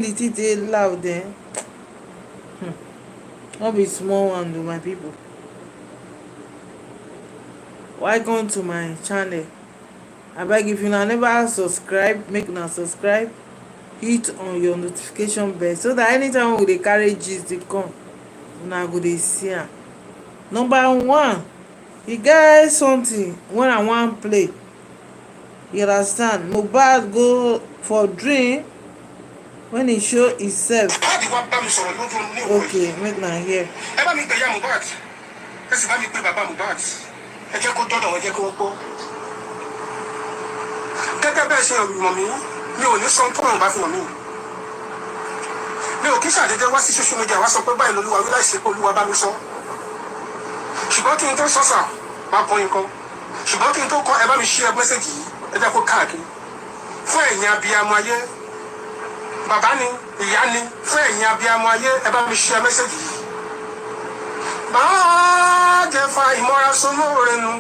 the teeth loud then. Not be small one to my people. Welcome to my channel. Abeg if una never subscribe, make una subscribe, hit on your notification bell so that anytime we dey carry gist dey come, una go dey see am. Number one, e get something when I wan play. You understand? Mohbad go for dream when he show himself. Okay, make na hear. Ẹ bá mi pè ya Mohbad, ẹ sì bá mi pè bàbá Mohbad, ẹ jẹ́ kó dọ́dọ̀ wọn, ẹ jẹ́ kó gbọ́. Gẹ́gẹ́ bẹ́ẹ̀ ṣe mọ̀ mí, mi ò ní sọ tó wọn bá fi mọ̀ mí. Mi ò kí ṣàdédé wá sí social media wá sọ pé báyìí lolúwa wí láì ṣe pé olúwa bá mi sọ. Ṣùgbọ́n kí n tó sọ́sà, máa kọ́ nǹkan. Ṣùgbọ́n kí n tó kọ́ ẹ bá mi share message yìí, ẹ jẹ́ kó káàkiri. Fún ẹ̀yin abiyamọ ayé, bàbá ni, ìyá ni, fún ẹ̀yin abiyamọ ayé, ẹ bá mi share message yìí. Máa jẹ́ fa ìmọ̀ra sólóore nu.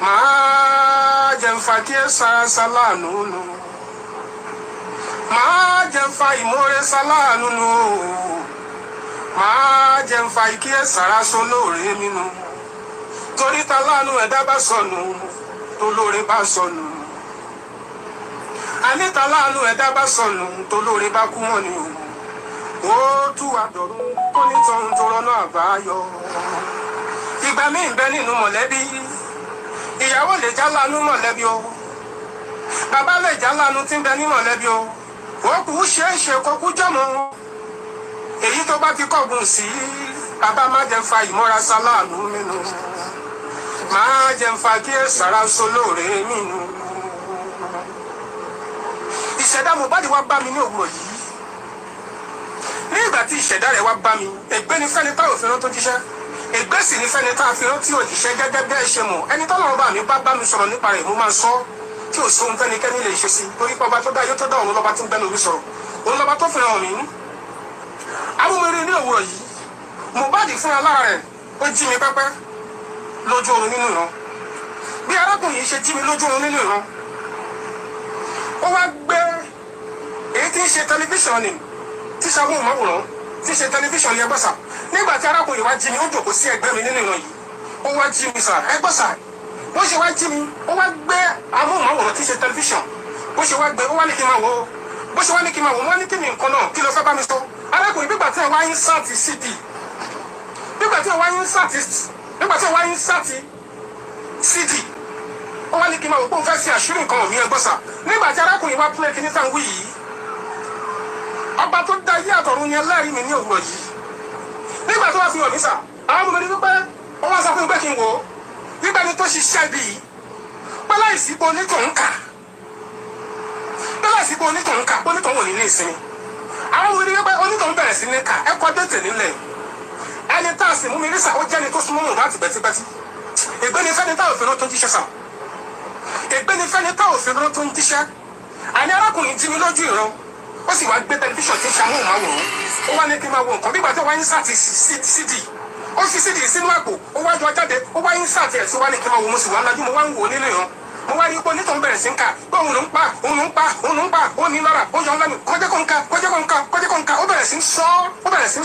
Máa jẹ́ fa kí ẹ sàlánù nu. Máa jẹ́ fa ìmọ̀re sàlánù nu. Máa jẹ́ fa kí ẹ sàrà sólóore mi nu. Torí ta lánú ẹ̀dá bá sọnù, tó lóore bá sọnù. Àníta lánú ẹ̀dá bá sọnù, tó lóore bá kú mọ́ ni o. Ó tú àdọ̀rún kó ní tọ́hún tó rọ́nà àbáyọ. Ìgbà míì ń bẹ nínú mọ̀lẹ́bí. Ìyàwó lè já lánú mọ̀lẹ́bí o. Bàbá lè já lánú tí ń bẹ ní mọ̀lẹ́bí o. Wọ́n kù ú ṣe é ṣe kó kú jọ̀mọ́. Èyí tó bá ti kọ̀gùn sí, bàbá má jẹ́ fa ìmọ̀ra sáláàánú nínú. Má jẹ́ fa kí èsàrà sólóore nínú. Ìṣẹ̀dá Mohbad wá bá mi ní òwúrọ̀ yìí. Ní ìgbà tí ìṣẹ̀dá rẹ̀ wá bá mi, ègbé ni fẹ́ni tá òfin tó jíṣẹ́. Ègbé sì ni fẹ́ni tá àfihàn tí ò jíṣẹ́ gẹ́gẹ́ bí ẹ ṣe mọ̀. Ẹni tọ́lọ́run bá mi bá mi sọ̀rọ̀ nípa rẹ̀ mo máa sọ tí ò sí ohun fẹ́nikẹ́ni lè ṣe sí. Torí pé ọba tó dá ayé tó dá òun lọ́ba tí ń gbẹ́nu orí sọ̀rọ̀. Òun lọ́ba tó fìràn mí. Awúmọ̀rí ní òwúrọ̀ yìí, Mohbad fúnra lára rẹ̀ ó jí mi pẹ́pẹ́ lójú oorun nínú ìran. Bí arákùnrin yìí ṣe jí mi lójú oorun nínú ìran, ó wá gbé èyí tí ń ṣe tẹlifíṣàn ni tí ṣàmúhùnmáwòrán tí ṣe tẹlifíṣàn ni ẹgbọ́sà. Nígbà tí arákùnrin wá jí mi, ó jòkó sí ẹgbẹ́ mi nínú ìran yìí. Ó wá jí mi sà, ẹgbọ́sà. Bó ṣe wá jí mi, ó wá gbé amóhùnmáwòrán tí ṣe tẹlifíṣàn. Bó ṣe wá gbé, ó wá ní kí n máa wò ó. Bó ṣe wá ní kí n máa wò ó, wọ́n ní kí ni nǹkan náà, kí ló fẹ́ bá mi sọ. Arákùnrin nígbà tí ẹ wá ń sáàtì CD. Nígbà tí ẹ wá ń sáàtì CD. Ó wá ní kí n máa wò pé òun fẹ́ ṣe àṣírí nǹkan mi ẹgbọ́sà. Nígbà tí arákùnrin wá pílẹ̀ kíní tàn wí yìí, ọba tó dá ayé àtọ̀run ni ẹlẹ́rìí mi ní òwúrọ̀ yìí. Nígbà tó wá fi hàn mí sà, àwọn ọmọ mi ní pé ó wá sọ fún mi pé kí n wò ó. Nígbà ní tó ṣiṣẹ́ bí yìí, pé láìsí pé onítọ̀hún kà. Pé láìsí pé onítọ̀hún kà, onítọ̀hún ò ní ní ìsinmi. Àwọn ọmọ mi ní pé onítọ̀hún bẹ̀rẹ̀ sí ní kà, ẹ̀kọ́ dẹ́tẹ̀ nílẹ̀. Ẹni tá a sì mú mi rí sà, ó jẹ́ni tó súnmọ́ mọ̀ láti bẹ́tíbẹ́tí. Ègbé ni fẹ́ni tá òfin tó ń jíṣẹ́ sà. Ègbé ni fẹ́ni tá òfin tó ń jíṣẹ́. Àní arákùnrin jí mi lójú ìran. Ó sì wá gbé tẹlifíṣàn tí ń ṣàmúhùnmáwòrán. Ó wá ní kí n máa wo nǹkan bígbà tí ó wá ń sáàtì CD. Ó fi CD sínú àpò, ó wá jọ jáde, ó wá ń sáàtì ẹ̀ sí wá ní kí n máa wo, mo sì wá lájú, mo wá ń wò ó nínú ìran. Mo wá rí pé onítọ̀hún bẹ̀rẹ̀ sí ń kà, pé òun ló ń pa, ó ní lára, ó yọ ńlá mi, kọjá kó ń ka, ó bẹ̀rẹ̀ sí ń sọ, ó bẹ̀rẹ̀ sí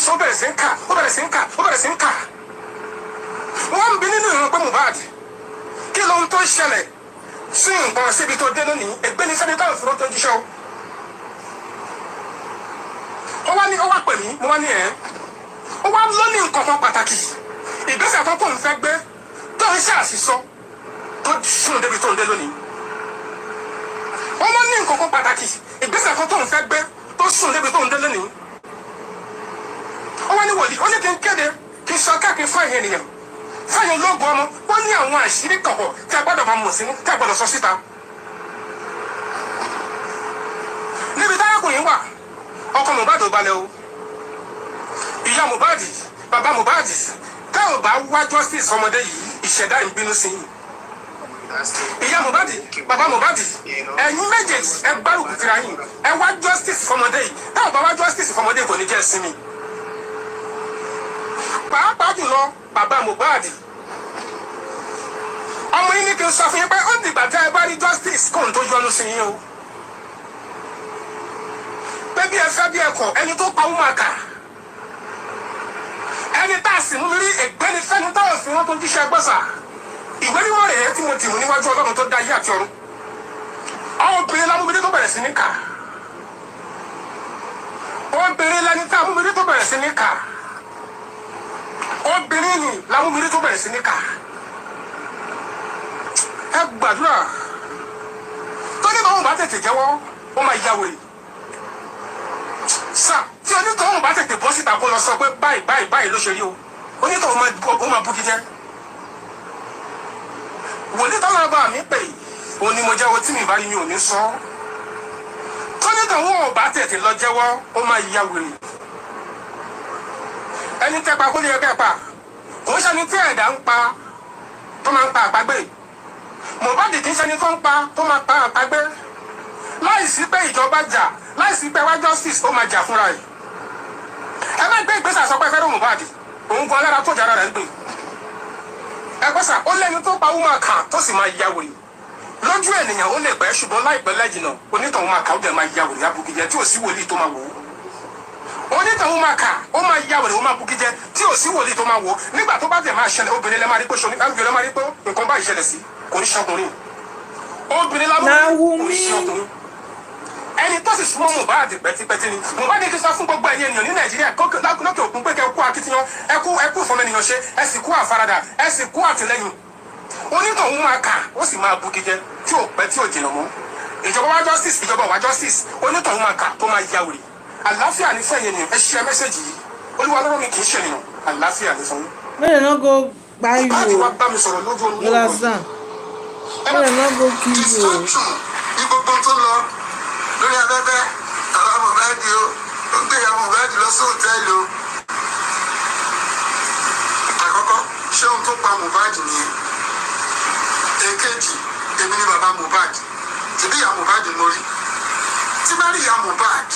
ń kà. Wọ́n ń bi nínú ìran pé Mohbad, kí lóhun tó ṣẹlẹ̀ sí nǹkan síbi tó dé lónìí, ègbé ni fẹ́ni táwọn ìfúró tó ń jíṣẹ́ o. Ó wá pè mí, mo wá ní ẹ̀. Ó wá lóní nǹkan kan pàtàkì. Ìgbésẹ̀ tó ń fẹ́ gbé tó ń ṣe àṣìṣọ tó sùn débi tó ń dé lónìí. Ó ló ní nǹkan kan pàtàkì. Ìgbésẹ̀ tó ń fẹ́ gbé tó sùn débi tó ń dé lónìí. Ó wá ní wòlíì, ó ní kí n kéde, kí n sọ káàkiri fún ẹ̀yin ènìyàn. Fẹ́yìn ológun ọmọ, wọ́n ní àwọn àṣírí kọ̀kọ̀ tí a gbọ́dọ̀ máa mọ̀ sí, tí a gbọ́dọ̀ sọ síta. Níbi táyàkùnrin wà, ọkọ Mohbad ò balẹ̀ o. Ìyá Mohbad, bàbá Mohbad, tá ò bá wá justice ọmọdé yìí, ìṣẹ̀dá ń bínú sí i. Ìyá Mohbad, bàbá Mohbad, ẹ̀yin méjèèjì ẹ gbárùkù tira yín, ẹ wá justice fọmọdé yìí, tá ò bá wá justice fọmọdé kò ní jẹ́ ìsinmi. Pàápàá jùlọ bàbá Mohbad. Ọmọ yín ní kí n sọ fún yín pé ó dìgbà tẹ́ ẹ bá rí justice kóun tó yọnu sí yín o. bí ẹ fẹ́ bí ẹ kọ̀ ẹni tó pa Wummi kà ẹni tá a sì mú mi rí ègbéni fẹ́ni táwọn fi wọ́n tó jíṣẹ́ gbọ́sà ìwé mímọ́ rẹ̀ tí mo dì mú níwájú Ọlọ́run tó dá ayé àti ọ̀run obìnrin lámúmídé tó bẹ̀rẹ̀ sí ní kà obìnrin lẹni tá amúmídé tó bẹ̀rẹ̀ sí ní kà obìnrin ni lámúmídé tó bẹ̀rẹ̀ sí ní kà ẹ gbàdúrà tó ní báwọn bá tètè jẹ́wọ́ ó máa yá wèrè sà tí onítọ̀hún bá tètè bọ́ síta kó lọ sọ pé báyìí ló ṣe rí o onítọ̀hún máa bú jíjẹ́ wòlíì tọ́lá bá mi pè òun ni mo jẹ́wọ́ tí mi bá rí mi ò ní sọ tónítọ̀hún ò bá tètè lọ jẹ́wọ́ ó máa yá wèrè ẹni tẹ́pa kó lè ẹgbẹ́ pa kò ń ṣẹni tí ẹ̀dá ń pa tó máa ń pa àpagbé Mohbad kì í ṣẹni tó ń pa tó máa pa àpagbé láìsí pé ìjọba jà láìsí pé wá justice ó máa jà fúnra ẹ̀ ẹ má gbé ìgbésẹ̀ àsọpẹ́ fẹ́ràn Mohbad òun gan alára tó jà ara rẹ̀ ń gbé ẹgbẹ́sà ó lẹ́ni tó pa Wummi kà tó sì máa ya wèrè lójú ènìyàn ó lè pẹ́ ṣùgbọ́n láìpẹ́ lẹ́jìnà onítọ̀hún máa kà ó dẹ̀ máa ya wèrè abukijẹ tí ò sí wòlíì tó máa wò ó onítọ̀hún máa kà ó máa ya wèrè ó máa bukijẹ tí ò sí wòlíì tó máa wò ó nígbà tó bá dẹ̀ máa ṣẹlẹ̀ obìnrin lẹ́ máa rí pé nǹkan báyìí ṣẹlẹ̀ sí kò ní ṣọkùnrin obìnrin lábọ́ kò ní ṣọkùnrin ẹni tó sì súnmọ́ Mohbad pẹ́tipẹ́ti ni Mohbad ti sọ fún gbogbo ẹ̀yin ènìyàn ní Nàìjíríà lókè òkun pé kẹ́ kú akitiyan ẹ kú ìfọmọnìyàn ṣe ẹ sì kú àfaradà ẹ sì kú àtìlẹ́yìn onítọ̀hún máa kà ó sì máa bu gíjẹ tí ò pẹ́ tí ò jìnnà mọ́ ìjọba wa justice onítọ̀hún máa kà tó máa ya wèrè àlàáfíà ní fún ẹ̀yin ènìyàn ẹ ṣe mẹ́sẹ̀gì yìí Olúwa lọ́wọ́ mi kì í ṣe ènìyàn àlàáfíà ní fún yín. May not go buy you. Báàdì wa bá mi sọ̀rọ̀ lójú olúwo. You understand? May not go kill you. Ní gbogbo tó lọ lórí abẹ́bẹ́ àwọn Mohbad o ó gbé ìyá Mohbad lọ sí hòtẹ́ẹ̀lì o. Àkọ́kọ́ ṣé ohun tó pa Mohbad nìyẹn? Èkejì èmi ni bàbá Mohbad ti bí ìyá Mohbad mo rí tí bá rí ìyá Mohbad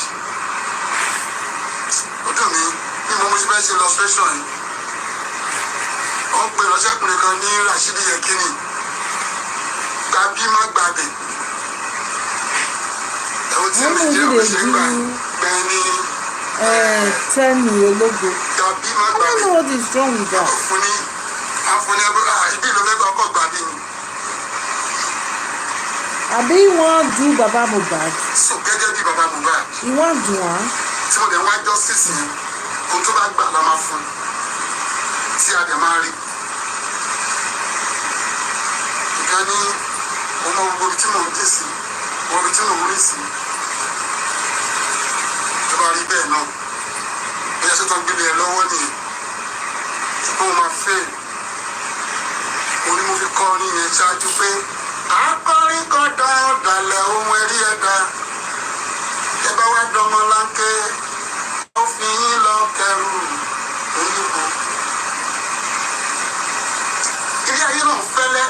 ó dùn mí bí mo ṣe fẹ́ ṣe lọ station yìí wọ́n pe ìránṣẹ́kùnrin kan ní Rashidi Yekini gbàbí má gbàbẹ̀. When will they do tell me ológo? I don't know what is wrong with that. Àbí wọ́n do Baba Mohbad? So gẹ́gẹ́ bí Baba Mohbad. Ìwọ́n dùn wá. Tí mo dẹ̀ wá justice yẹn, ohun tó bá gbà la máa fún tí a dẹ̀ máa rí. Ìgbà ní ọmọ gbogbo tí mò ń dé sí, ọmọ tí mò ń rí sí. Tó bá rí bẹ́ẹ̀ náà, bí a ṣe tán gbé ẹ lọ́wọ́ nìyẹn, ṣùgbọ́n mo máa fẹ́ orí mo fi kọ́ ní yẹn ṣáájú pé akọrin kan dán ọ̀dàlẹ̀ ohun ẹ̀rí ẹ̀dá ẹ bá wá dánmọ láńké ó fi yín lọ kẹrù oníbo. Ilé ayé náà fẹ́lẹ́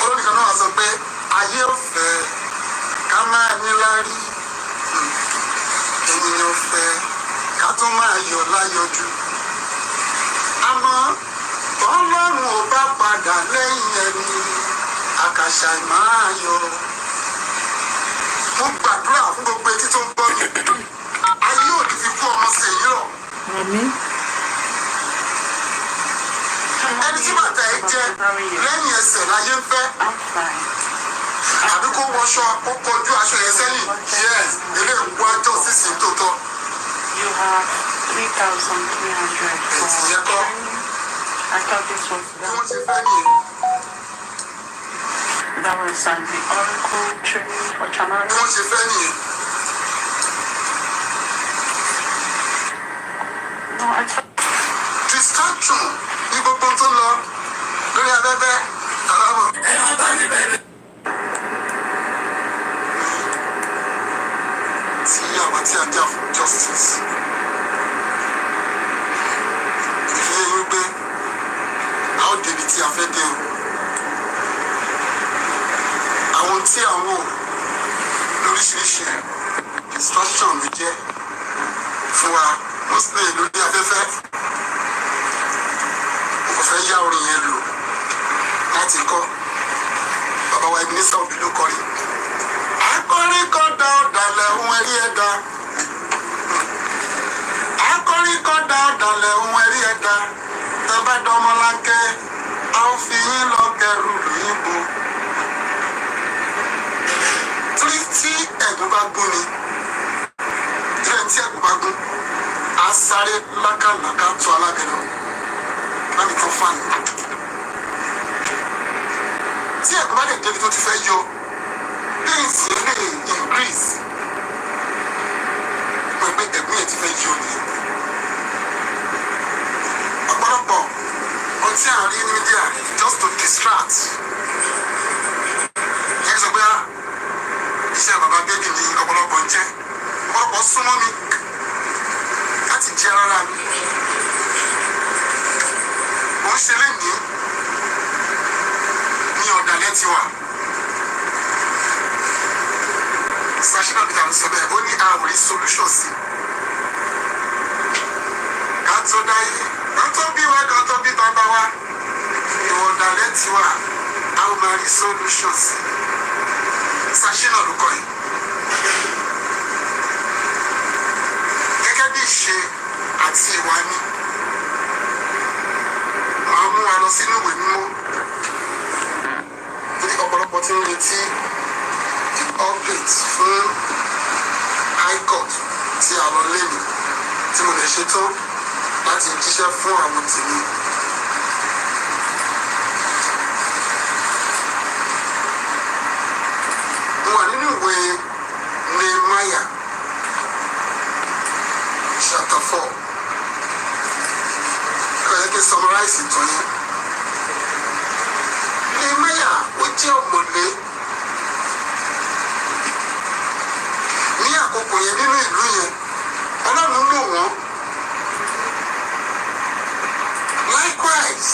olóríkan náà sọ pé ayé ò fẹ́ ká máa níláárí ènìyàn ò fẹ́ ká tún máa yọ̀ láyọjú àmọ́ Ọlọ́run ò bá padà lẹ́yìn ẹni àkàṣà máa yọ. Mo gbàdúrà fún gbogbo etí tó ń gbọ́ mi. Ayé ò ní fi kú ọmọ sí èyí rọ̀. Ẹni tí bàtà ẹ jẹ lẹ́yìn ẹsẹ̀ láyé ń fẹ́. Àbí kó wọṣọ kó kọjú aṣọ yẹn sẹ́yìn. Yes, ilé ìwọ ọjọ́ sísè tó tọ́. You have 3,300. Ẹ̀sìn yẹn kọ́. I thought this was Bí wọ́n ti fẹ́ nìyẹn. that was the oracle training for Bí Chamara. wọ́n ti fẹ́ nìyẹn. No, I thought Distraction ní gbogbo tó lọ lórí abẹ́bẹ́ aláwọ̀. Tí àwọn tí a dá fún justice. Ìfẹ́ yín gbé a ó débi tí a fẹ́ dé o. Àwọn tí àwọn ò lóríṣiríṣi instruction mi jẹ́ fún wa mostly lórí afẹ́fẹ́. Mo fẹ́ yá orin yẹn lò láti kọ́. Bàbá wa Ebenezer Obì ló kọrin. Akọrin kan dá dá ọ̀dàlẹ̀ ohun ẹ̀rí ẹ̀dá tẹ bá dánmọ láńkẹ́ a ó fi yín lọ kẹrù lóyìnbó. Torí tí ẹ̀gún bá gún ni tí ẹ̀gún bá gún a sáré lákàlàkà tó alábẹ̀rẹ̀ láti tó fà ní. Tí ẹ̀gún bá lè débi tó ti fẹ́ yọ pains lè increase pẹ̀pẹ́ ẹ̀gún yẹn ti fẹ́ yọ nìyẹn. Ọ̀pọ̀lọpọ̀ ohun tí à ń rí ní mídíà just to distract. Yẹ́n sọ pé iṣẹ́ bàbá bébì ni ọ̀pọ̀lọpọ̀ ń jẹ́. Ọ̀pọ̀lọpọ̀ súnmọ́ mi láti jẹ́ rárá mi. Mo ń ṣe lénìí ní ọ̀dàlẹ̀ tiwa. Sashina Peter ló sọ bẹ́ẹ̀, ó ní àwòrán solution sí. Ká tó dáyé, ká tó bí wá, ká tó bí bàbá wa. Ìwọ̀n ọ̀dàlẹ̀ tiwa, àwòrán solution sí. Sashina ló kọ́ yìí. Gẹ́gẹ́ bí ìṣe àti ìwà ni, màá mú wa lọ sínú ìwé mímọ́. Torí ọ̀pọ̀lọpọ̀ tí ń retí update fún high court tí a lọ lẹ́nu tí mo lè ṣe tán láti jíṣẹ́ fún àwọn tèmi. Mo wà nínú ìwé Nehemiah chapter 4. Kọ̀yẹ́ kí n summarize ìtàn yẹn. Nehemiah ó jẹ́ ọ̀mọ̀lé ní àkókò yẹn nínú ìlú yẹn. Ọlọ́run lò wọ́n. Likewise,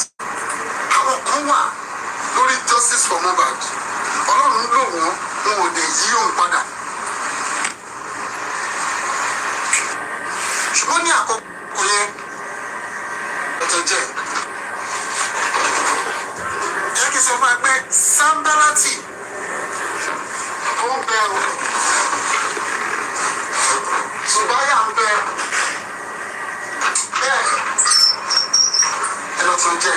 àwọn kan wà lórí justice for Mohbad. Ọlọ́run lò wọ́n, wọn ò dé yí òun padà. Ṣùgbọ́n ní àkókò yẹn, ọ̀tọ̀ jẹ́. Jẹ́ kí n sọ fún ẹ pé Sanbalati ó ń bẹ o. Ṣùgbọ́n ń bẹ. Bẹ́ẹ̀ ẹ lọ tún jẹ́.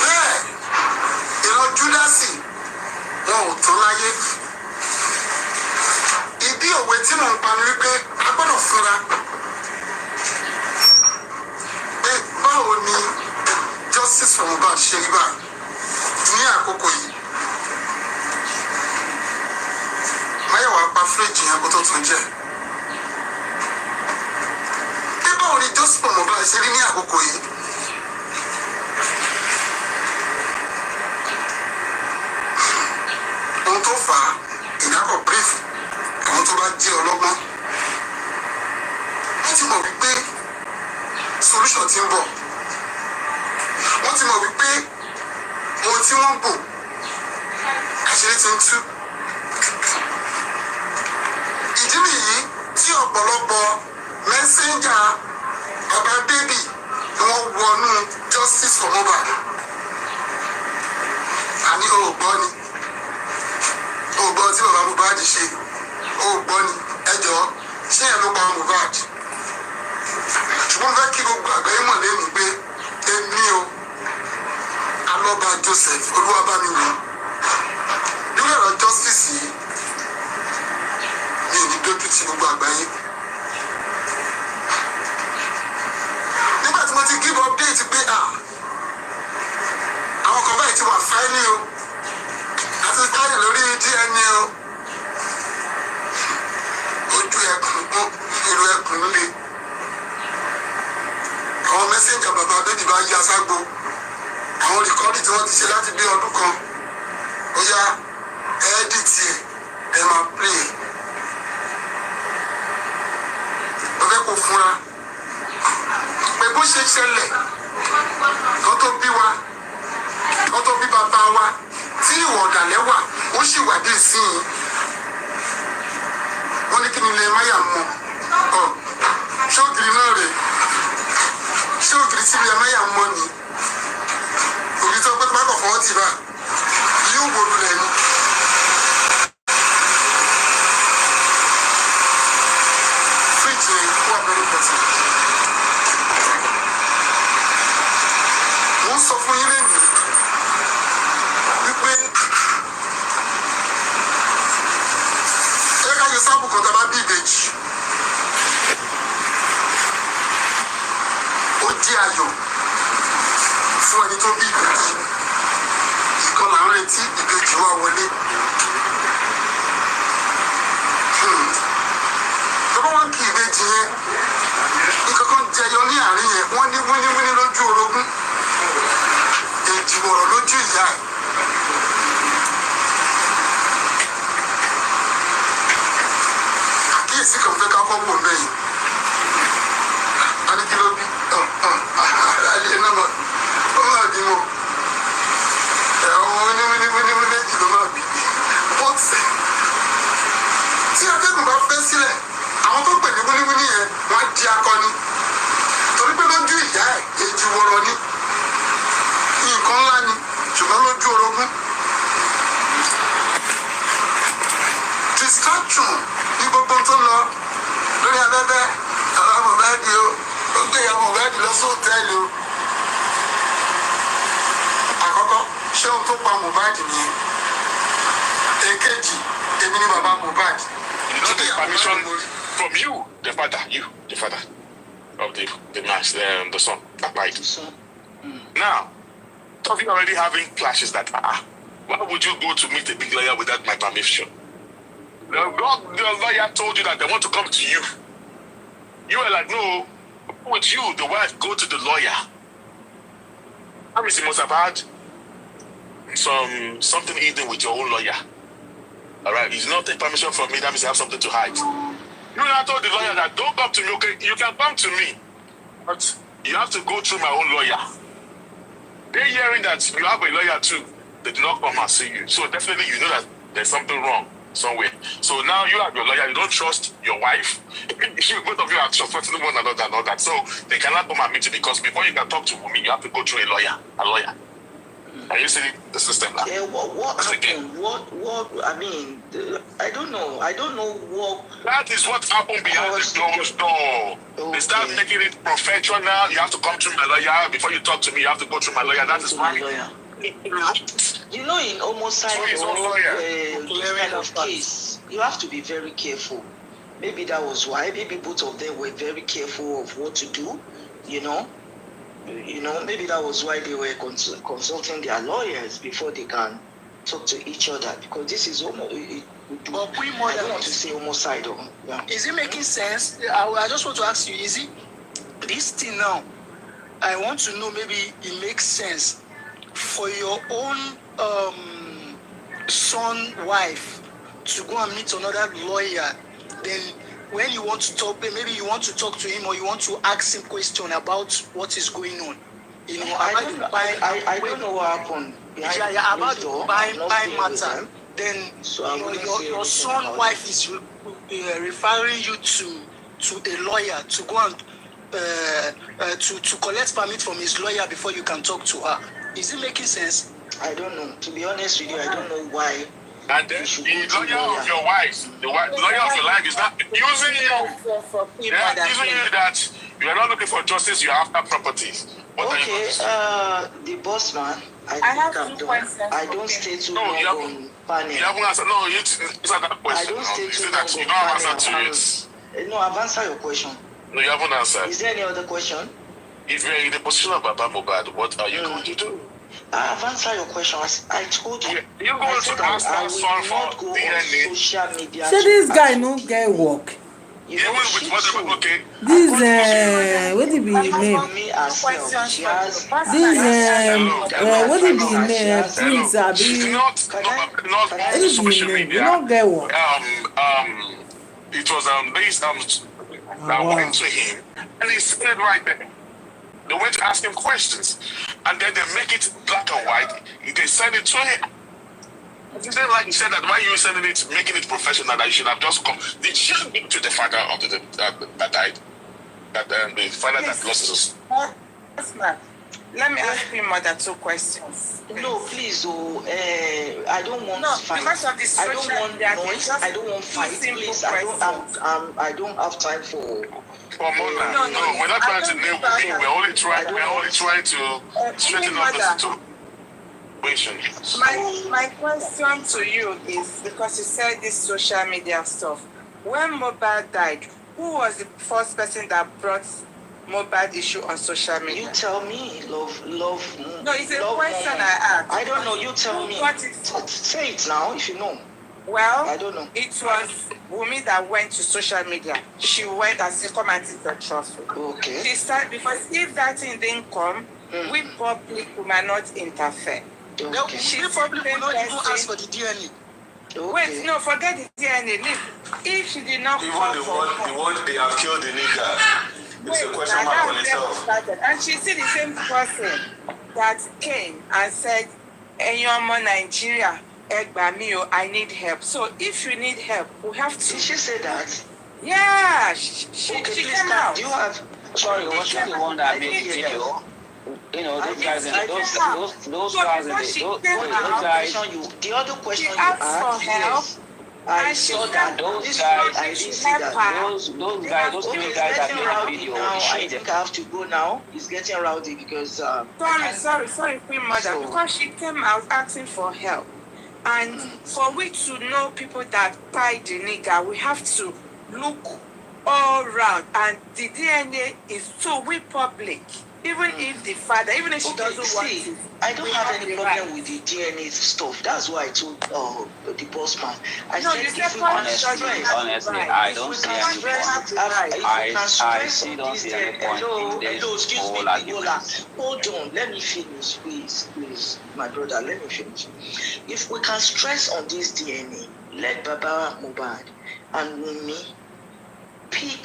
Bẹ́ẹ̀ ìran Júdásì wọn ò tán láyé. Ìdí òwe tí mò ń pa ni wípé a gbọ́dọ̀ fura pé báwo ni justice for Mohbad ṣe rí báyìí ní àkókò yìí. Máyọ̀wá pa fíríjì yẹn kó tó tún jẹ́. Pé báwo ni justice for Mohbad ṣe rí ní àkókò yìí. Ohun tó fà á ìdákọ̀ brief àwọn tó bá jẹ́ ọlọ́gbọ́n. Wọ́n ti mọ̀ wípé solution ti ń bọ̀. Wọ́n ti mọ̀ wípé ohun tí wọ́n ń bò àṣírí ti ń tú. Ìdí nìyí tí ọ̀pọ̀lọpọ̀ mẹ́sẹ́ńjà bàbá bébì ni wọ́n wọnú justice for Mohbad. Àní òògbọ́ ni òògbọ́ tí bàbá Mohbad ṣe òògbọ́ ni ẹjọ́ ṣé ẹ̀ ló pa Mohbad. Ṣùgbọ́n fẹ́ kí gbogbo àgbáyé mọ̀ lẹ́nu pé èmi o Alọ́ba Joseph Olúwabámiwò lórí ọ̀rọ̀ justice yìí mi ò ní dójú ti gbogbo àgbáyé. Nígbà tí mo ti give update pé àwọn kan báyìí ti wà fáìlì o àti fáìlì lórí DNA o, ojú ẹkùn ìlú ẹkùn le. Àwọn mẹ́sẹ̀njà bàbá bébì bá yá ságbo. Àwọn rìkọ́dì tí wọ́n ti ṣe láti bí ọdún kan ó yá ẹ́ẹ́dìtì ẹ̀ máa play. Ó fẹ́ kó fúnra pé bó ṣe ṣẹlẹ̀ kó tó bí wa kó tó bí bàbá wa tí ìwà ọ̀dàlẹ̀ wà ó sì wà dé sí i. Wọ́n ní kí ni Nehemiah mọ̀ ṣé ògiri náà rè ṣé ògiri tí Nehemiah mọ̀ ni. Òbí tó pẹ́ tó bá kọ̀ fọwọ́ tì bá yóò wò lulẹ̀ ni. example kan tá a bá bí ìbejì ó jẹ́ ayọ̀ fún ẹni tó bí ìbejì ìkan là ń retí ìbejì wa wọlé tó bá wọn kí ìbejì yẹn ìkankan jẹyọ ní àárín yẹn wọ́n ní wíníwíní lójú orogún èjìwọ̀rọ̀ lójú ìyá ẹ̀. Àkíyèsí kan fẹ́ ká kọ́ wò lẹ́yìn adékìlóbí alẹ́ náà ó máa bímọ ẹ̀wọ̀n wíníwíní méjì ló máa bí bọ́ọ̀tì tí atẹ́gùn bá fẹ́ sílẹ̀ àwọn tó pè ní wíníwíní yẹn wọ́n di akọni torí pé lójú ìyá ẹ̀ èjìwọ̀rọ̀ ni nǹkan ńlá ni ṣùgbọ́n lójú orogún distraction ní gbogbo tó lọ lórí abẹ́bẹ́ àwọn Mohbad o ó gbé ìyá Mohbad lọ sí hòtẹ́ẹ̀lì o àkọ́kọ́ ṣé ohun tó pa Mohbad nìyẹn èkejì èmi ni bàbá Mohbad. You don't take permission from you, the father of the man, the son, applied. Now, of you already having clashes that why would you go to meet a big lawyer without my permission? The lawyer told you that they want to come to you. You were like, no, with you, the wife, go to the lawyer. I mean, you must have had something eaten with your own lawyer. All right, he's not take permission from me. That means you have something to hide. You now told the lawyer that don't come to me. Okay, you can come to me, but you have to go through my own lawyer. They're hearing that you have a lawyer too. They do not come and see you. So definitely you know that there's something wrong somewhere. So now you have your lawyer. You don't trust your wife. Both of you are trusting one another and all that. So they cannot come and meet you because before you can talk to Wummi, you have to go through a lawyer. Are you seeing the system now? Yeah, what happened? What? I mean, I don't know. I don't know what. That is what happened behind the closed door. Okay. They start making it professional. You have to come through my lawyer. Before you talk to me, you have to go through my lawyer. That is why. You know, in almost this kind of case, you have to be very careful. Maybe that was why. Maybe both of them were very careful of what to do. Maybe that was why they were consulting their lawyers before they can talk to each other. Because this is almost, I don't want to say homicidal. Yeah. Is it making sense? I just want to ask you, is it this thing now? I want to know, maybe it makes sense for your own son, wife to go and meet another lawyer. Then when you want to talk, maybe you want to talk to him or you want to ask him question about what is going on. I don't know what happened. About the buying matter. Then your son, wife is referring you to a lawyer to go and to collect permit from his lawyer before you can talk to her. Is it making sense? I don't know. To be honest with you, I don't know why. And then the lawyer of your wife, the lawyer of your life is not using you. They are using you that you are not looking for justice, you are after properties. What are you going to say? The boss man, I don't stay too long on panel. You haven't answered. No, it's not that question. I don't stay too long on you don't answer to it. No, I've answered your question. No, you haven't answered. Is there any other question? If you're in the position of Baba Mohbad, what are you going to do? I've answered your question. I told you. You're going to ask that son for DNA. Social media. So this guy no get work. You know, with whatever, okay. This what did be name? Me herself, she has. This what did be name? Prince Abi. Not social media. You don't get work. It was based I went to him and he said right there. They went to ask him questions, and then they make it black and white. They send it to him. It's then like you said that why you sending it, making it professional, that you should have just come. Did you speak to the father of the that died? The father that lost his. Yes, ma'am. Let me ask you more than 2 questions. No, please, I don't want fight. Because of this I don't want noise. I don't want fight. Please, I don't have time for. No, we're not trying to nail me. We're only trying to straighten up the situation. My question to you is, because you said this social media stuff, when Mohbad died, who was the first person that brought Mohbad issue on social media? You tell me, love. No, it's a love question moment. I asked. I don't know. You tell me. Say it now if you know. Well, I don't know. It was Wummi that went to social media. She went and said, come and take the trust. Okay. She said, because if that thing didn't come, we public might not interfere. Okay. We public will not even ask for the DNA. Okay. Wait, no, forget the DNA. If she did not Even come the word they have killed the nigga. It's a question mark on itself. And she see the same person that came and said, Enyomo Nigeria, Egbamio, I need help. So if you need help, we have to. Did she say that? Yeah, she came out. Do you have? Sorry, was she the one that made the video? You know, those guys in those guys in those guys. The other question you asked for asked, help. yes. I saw that Those this guys, I didn't see that. those guys, those three guys that made the video. Now, I think I have to go now. It's getting rowdy because Sorry, Queen Mother, because she came out asking for help. And for we to know people that tied the nigger, we have to look all round. And the DNA is so we public. Even if the father, even if she doesn't want it. I don't have any problem with the DNA stuff. That's why I told the boss man. I said if we can stress, honestly, I don't see any point. I still don't see any point in this whole argument. Hold on, let me finish, please, my brother, let me finish. If we can stress on this DNA, let Baba Mohbad and Wummi pick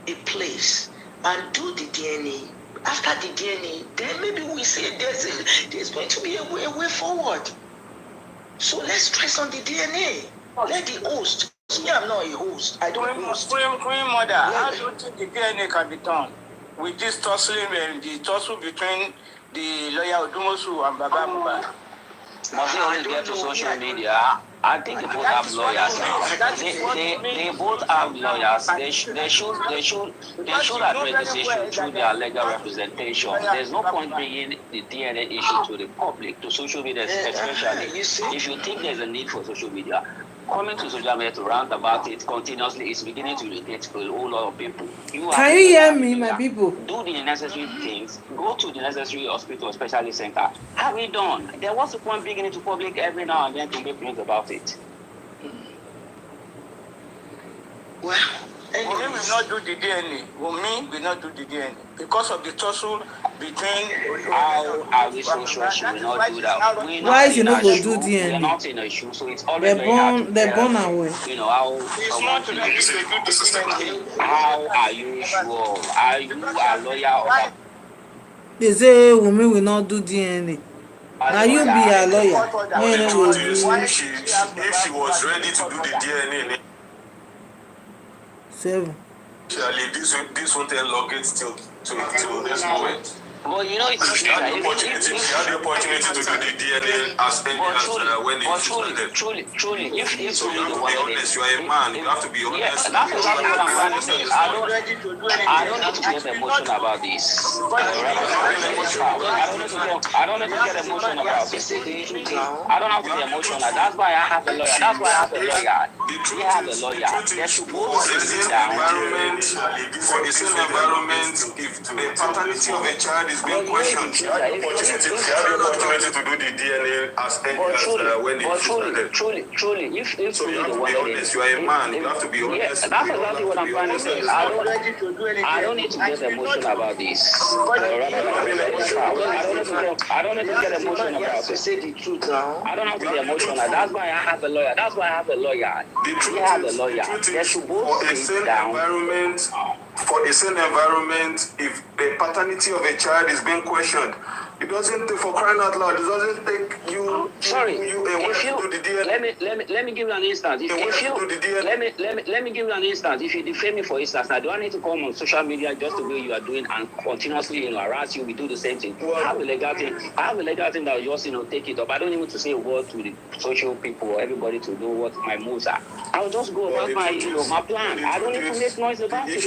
a place and do the DNA. After the DNA, then maybe we say there's going to be a way forward. So let's stress on the DNA. Let the host. Me, I'm not a host. I don't host. Queen Mother, how do you think the DNA can be done with this tussling and the tussle between the lawyer Odumosu and Baba Mohbad? Must they always get to social media? I think they both have lawyers. They both have lawyers. They should address this issue through their legal representation. There's no point bringing the DNA issue to the public, to social media especially. If you think there's a need for social media, coming to social media to rant about it continuously is beginning to irritate a whole lot of people. Can you hear me, my people? Do the necessary things. Go to the necessary hospital or specialist center. Have it done. There was a point bringing it to public every now and then to make news about it. Well, Wummi will not do the DNA. Wummi will not do the DNA because of the tussle between. How are we so sure she will not do that? Why she not go do We are DNA? not in a shoe, so it's always very hard to They're tell, born away. you know, how are you sure? Are you a lawyer or They say Wummi will not do DNA. Now you be a lawyer. When you will do. If she was ready to do the DNA, 7. actually this won't elongate till this moment. Well, you know, it's She had the opportunity to do the DNA as early as when it started. truly, if So you have to be honest. You are a man. You have to be honest. yes, that's exactly what I'm trying to say. I don't need to get emotional about this. I don't need to get emotional about this. I don't have to be emotional. That's why I have a lawyer. That's why I have a lawyer. We have a lawyer. They're supposed to sit down. For the same environment, if the paternity of a child is being questioned, she had the opportunity to do the DNA as early as when it started. Truly, if So you have the to one be honest. You are a man. You have to be honest. yes, that's exactly what I'm trying to say. I don't need to get emotional about this. I don't need to get emotional about to it. say the truth now. I don't have to be emotional. That's why I have a lawyer. That's why I have a lawyer. The truth We have a is, lawyer. They should both sit down. For a sane environment, if the paternity of a child is being questioned, it doesn't take, for crying out loud, it doesn't take you a wife to do the DNA. Let me give you an instance. Let me give you an instance. If you defame me, for instance, now do I need to come on social media just the way you are doing and continuously, harass you? We do the same thing. I have a legal thing. that will just, take it up. I don't even to say a word to the social people or everybody to know what my moves are. I will just go about my plan. I don't need to make noise about it.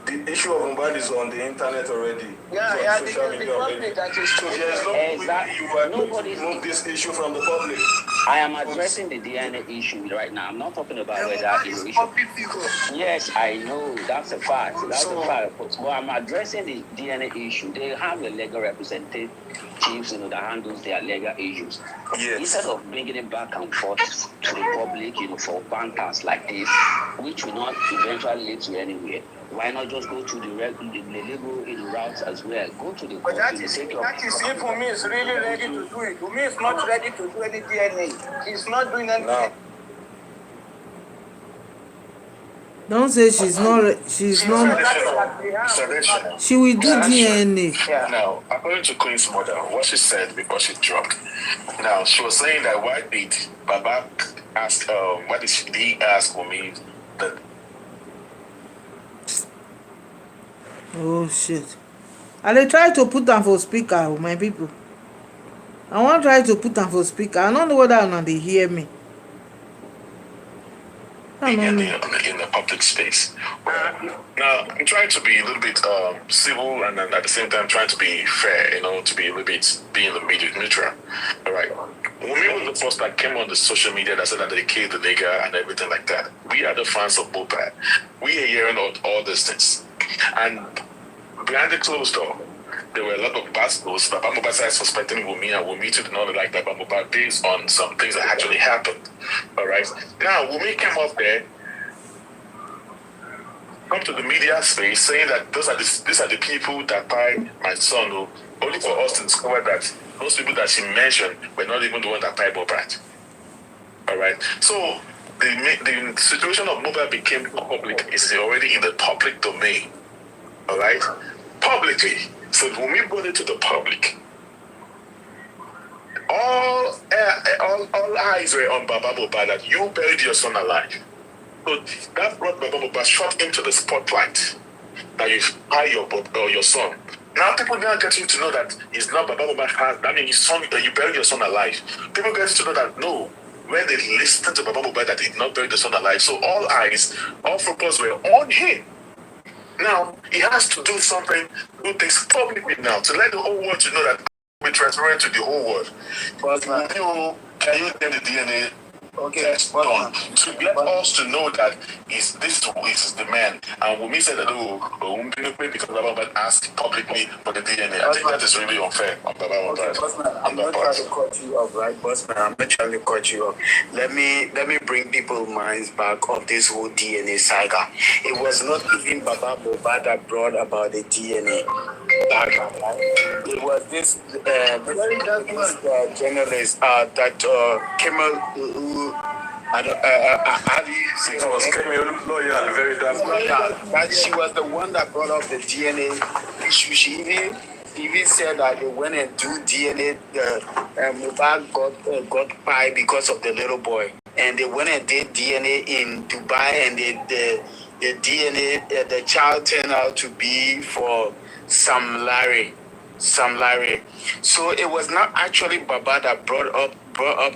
The issue of Mohbad is on the internet already. Yeah, social media already. So there's no way you are going to remove this issue from the public. I am addressing the DNA issue right now. I'm not talking about whether it's issue. Yes, I know that's a fact. That's a fact. But I'm addressing the DNA issue. They have a legal representative, that handles their legal issues. Yes. Instead of bringing it back and forth to the public, for banters like this, which will not eventually lead to anywhere. Why not just go to the legal routes as well? Go to the court. That is if Wummi is really ready to do it. Wummi is not ready to do any DNA. He's not doing anything. No. Don't say she's not. She's not. She will do DNA. Yeah. Now, according to Queen's mother, what she said before she dropped. Now, she was saying that why did Baba ask? Why did he ask Wummi that? Oh shit! And they try to put them for speaker, my people. I want to try to put them for speaker. I don't know whether or not they hear me. In the public space. Now, I'm trying to be a little bit civil and then at the same time trying to be fair, to be a little bit being the neutral. All right. Wummi was the first that came on the social media that said that they killed the nigger and everything like that. We are the fans of Mohbad. We are hearing all these things. And behind the closed door, there were a lot of battles that Mohbad started suspecting Wummi, and Wummi did not like that Mohbad based on some things that actually happened. All right. Now, Wummi came up there, come to the media space, saying that these are the people that tied my son, only for us to discover that those people that she mentioned were not even the one that tied Mohbad. All right. So the situation of Mohbad became public. It's already in the public domain. All right. Publicly. So when we brought it to the public, all eyes were on Baba Mohbad that you buried your son alive. So that brought Baba Mohbad shot into the spotlight that you hide your son. Now people now getting to know that it's not Baba Mohbad. I mean, you buried your son alive. People getting to know that no, when they listened to Baba Mohbad that he did not bury the son alive. So all eyes, all focus were on him. Now, he has to do something, do things publicly now, to let the whole world to know that we're transparent to the whole world. But can you get the DNA test done to let us to know that this is the man? And Wummi said that because Baba asked publicly for the DNA. I think that is really unfair on Baba Mohbad. I'm not trying to cut you off, right, Bossman? I'm not trying to cut you off. Let me bring people's minds back of this whole DNA saga. It was not even Baba Mohbad that brought about the DNA saga, right? It was this journalist that came out. It was Kemi lawyer and very damn. That she was the one that brought up the DNA issue. She even said that they went and do DNA. Mohbad got pie because of the little boy, and they went and did DNA in Dubai, and the DNA the child turned out to be for Sam Larry. So it was not actually Baba that brought up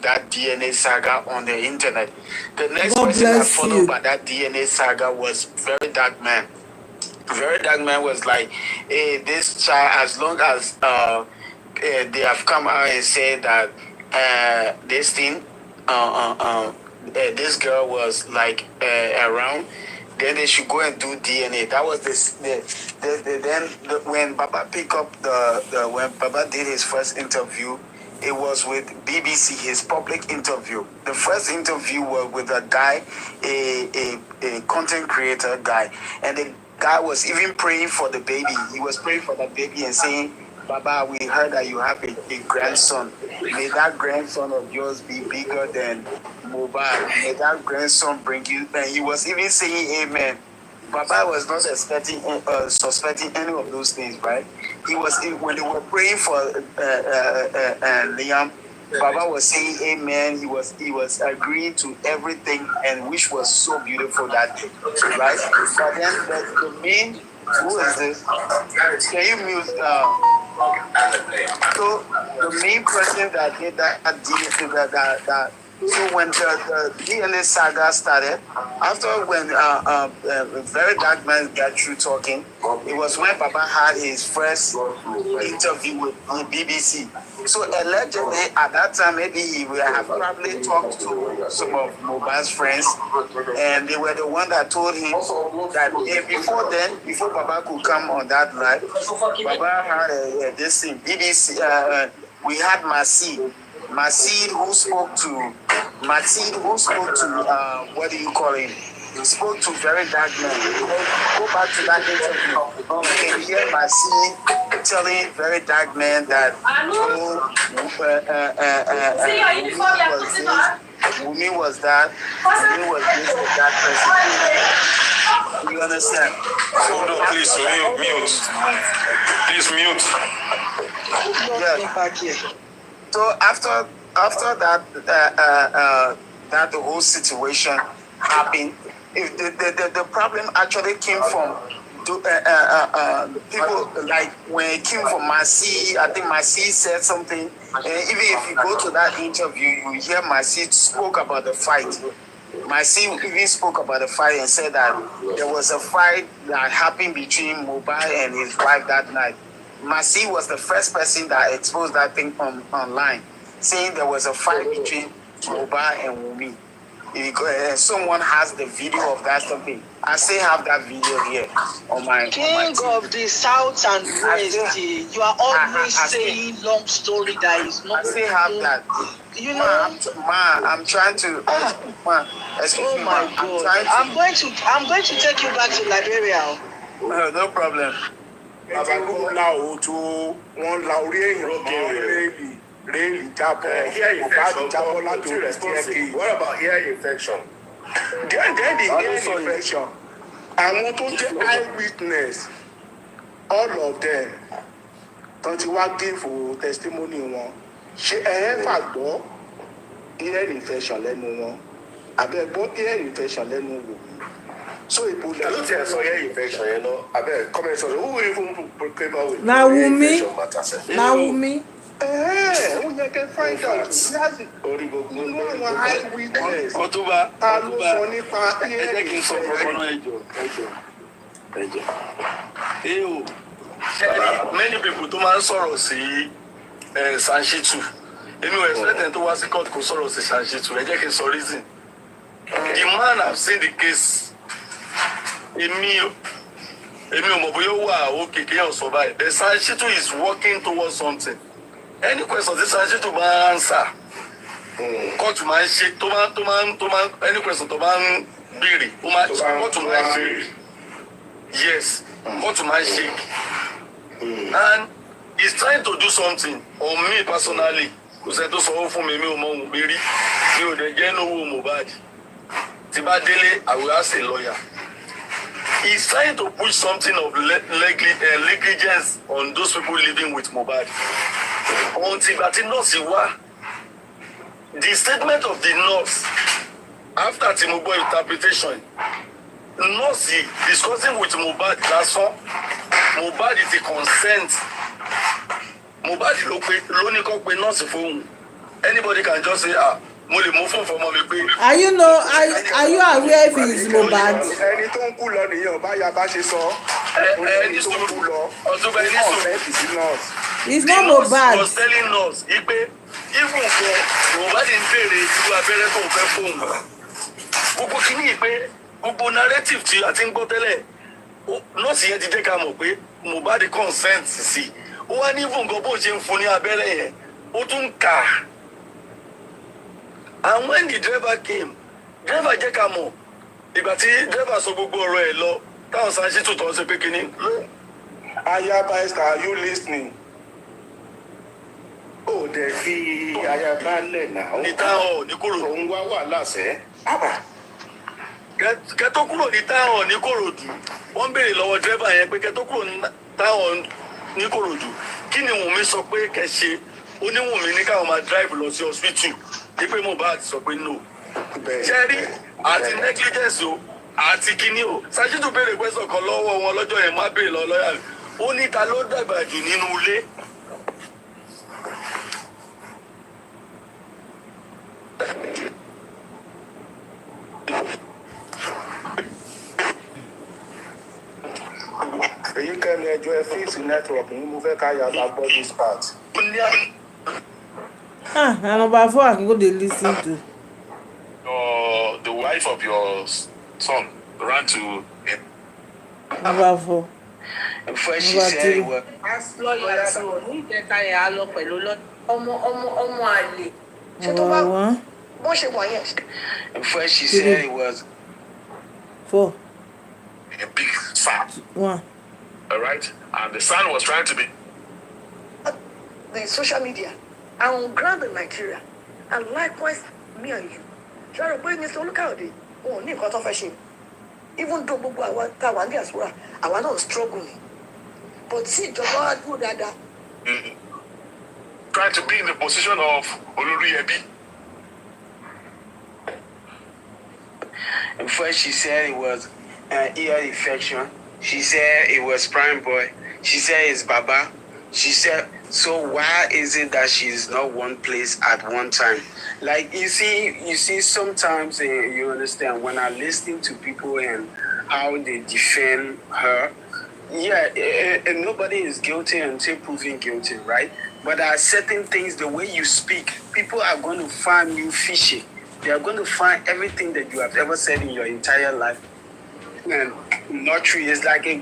that DNA saga on the internet. The next person that followed by that DNA saga was Very Dark Man. Very Dark Man was like, hey, this child, as long as they have come out and said that this thing, this girl was like around, then they should go and do DNA. That was when Baba picked up when Baba did his first interview, it was with BBC, his public interview. The first interview was with a guy, a content creator guy, and the guy was even praying for the baby. He was praying for the baby and saying, Baba, we heard that you have a grandson. May that grandson of yours be bigger than Mohbad. May that grandson bring you. And he was even saying amen. Baba was not suspecting any of those things, right? He was, when they were praying for Liam, Baba was saying amen. He was agreeing to everything, and which was so beautiful that day, right? But then the main, who is this? Can you mute? So the main person that did that so when the DNA saga started, after when Very Dark Man got through talking, it was when Baba had his first interview with BBC. So allegedly, at that time, maybe he would have probably talked to some of Mohbad's friends, and they were the one that told him that before then, before Baba could come on that live, Baba had this thing, BBC, we had Masid who spoke to, what do you call him? He spoke to very dark men. Go back to that interview. You can hear Masid telling very dark men that Wummi was that, Wummi was this or that person. You understand? Hold on, please, mute. Yeah. So after that, that the whole situation happened, the problem actually came from people, like when it came from Masi. I think Masi said something, and even if you go to that interview, you hear Masi spoke about the fight. Masi even spoke about the fight and said that there was a fight that happened between Mohbad and his wife that night. Masi was the first person that exposed that thing online, saying there was a fight between Mohbad and Wummi. Someone has the video of that something. I still have that video here on my King of the South and West. You are always saying long story that is not. I still have that. You know, I'm trying to. Excuse me, my God! I'm going to take you back to Liberia. No problem. Really ear infection. What about ear infection? Then the ear infection. I want to get eyewitness. All of them. Don't you want to give testimony one? She ever go ear infection lẹ́nu wọn. Abeg go ear infection lẹ́nu wo. So people don't tell us ear infection, you know. Abeg comment on who even came out with Wummi. Wummi. We can find out. Many people tó máa ń sọ̀rọ̀ sí Sanshitu. Èmi ò expect tó wá sí court kó sọ̀rọ̀ sí Sanshitu. Ẹ jẹ́ kí n sọ reason. The man have seen the case. Èmi ò mọ̀ bóyá ó wà okay kéèyàn sọ báyìí. The Sanshitu is working towards something. Any question this Sanshitu máa answer. Court máa ń ṣe tó máa any question tó máa ń béèrè court máa ń ṣe. Yes, court máa ń ṣe. And he's trying to do something on me personally. Kò sẹ́ tó sọ fún mi ò mọ òun mi rí. Mi ò dẹ̀ jẹ́ lówó Mohbad. Tí bá délé, I will ask a lawyer. He's trying to push something of negligence on those people living with Mohbad. Until that nurse wá, the statement of the nurse after Tinubu interpretation, nurse discussing with Mohbad lásán, Mohbad is the consent. Mohbad ló ní kó pe nurse fóun. Anybody can just say mo lè mú fún fọmọ mi pé. Are you aware if he is Mohbad? Ẹni tó ń kú lọ nìyẹn bá ya bá ṣe sọ. Ẹni tó ń kú lọ. Ọ̀túnba ẹni sọ. It's not Mohbad. He was telling us pé even for Mohbad ń béèrè irú abẹ́rẹ́ tó ń fẹ́ fóun. Gbogbo kìíní pé gbogbo narrative tí a ti ń gbọ́ tẹ́lẹ̀ nọ́ọ̀sì yẹn ti jẹ́ ká mọ̀ pé Mohbad consent sí. Ó wá ní even nǹkan bó ṣe ń fún ní abẹ́rẹ́ yẹn ó tún kà. And when the driver came, driver jẹ́ ká mọ̀ ìgbà tí driver sọ gbogbo ọ̀rọ̀ ẹ̀ lọ táwọn Sanshitu tó ń ṣe pé kíní. Ayaba Esther, are you listening? Ó dẹ̀ fi Ayaba lẹ̀ náà. Ní táwọn ní kúrò. Òun wá wà láṣẹ. Kẹ́tọ́ kúrò ní táwọn ní Kòròdú. Wọ́n béèrè lọ́wọ́ driver yẹn pé kẹ́tọ́ kúrò ní táwọn ní Kòròdú. Kí ni Wùnmí sọ pé kẹ́ ṣe? Ó ní Wùnmí ní káwọn máa drive lọ sí hospital. Ipe Mohbad sọ pé no. Jerry àti negligence o àti kíní o. Sanshitu béèrè question kan lọ́wọ́ wọn lọ́jọ́ yẹn má béèrè lọ lọ́yà. Ó ní ta ló dàgbà jù nínú ilé. Èyí kẹ́ni ẹjọ́ ẹ fíìsì network ní mo fẹ́ ká yàrá gbọ́ this part. And number 4 I can go dey lis ten to. The wife of your son ran to him. Number 4. Before she said it was. As lawyer so ní ìjẹta yẹn á lọ pẹ̀lú ọmọ àlè. Number 1. Bó ṣe wà yẹn. Before she said it was. 4. A big fan. 1. All right? And the son was trying to be. The social media are on ground in Nigeria, and likewise me and you. Ṣé pé Mr. Olúkáyọ̀dé wọn ò ní nǹkan tó fẹ́ ṣe? Even though gbogbo àwa tá wà ní diaspora, àwa náà struggle ni. But tí ìjọba wa dúró dáadáa. Trying to be in the position of Olórí ẹbí. Before she said it was ear infection. She said it was prime boy. She said it's Baba. She said, so why is it that she's not one place at one time? Like, you see, sometimes, you understand, when I listen to people and how they defend her, and nobody is guilty until proven guilty, right? But there are certain things, the way you speak, people are going to find you fishy. They are going to find everything that you have ever said in your entire life. And not true. It's like a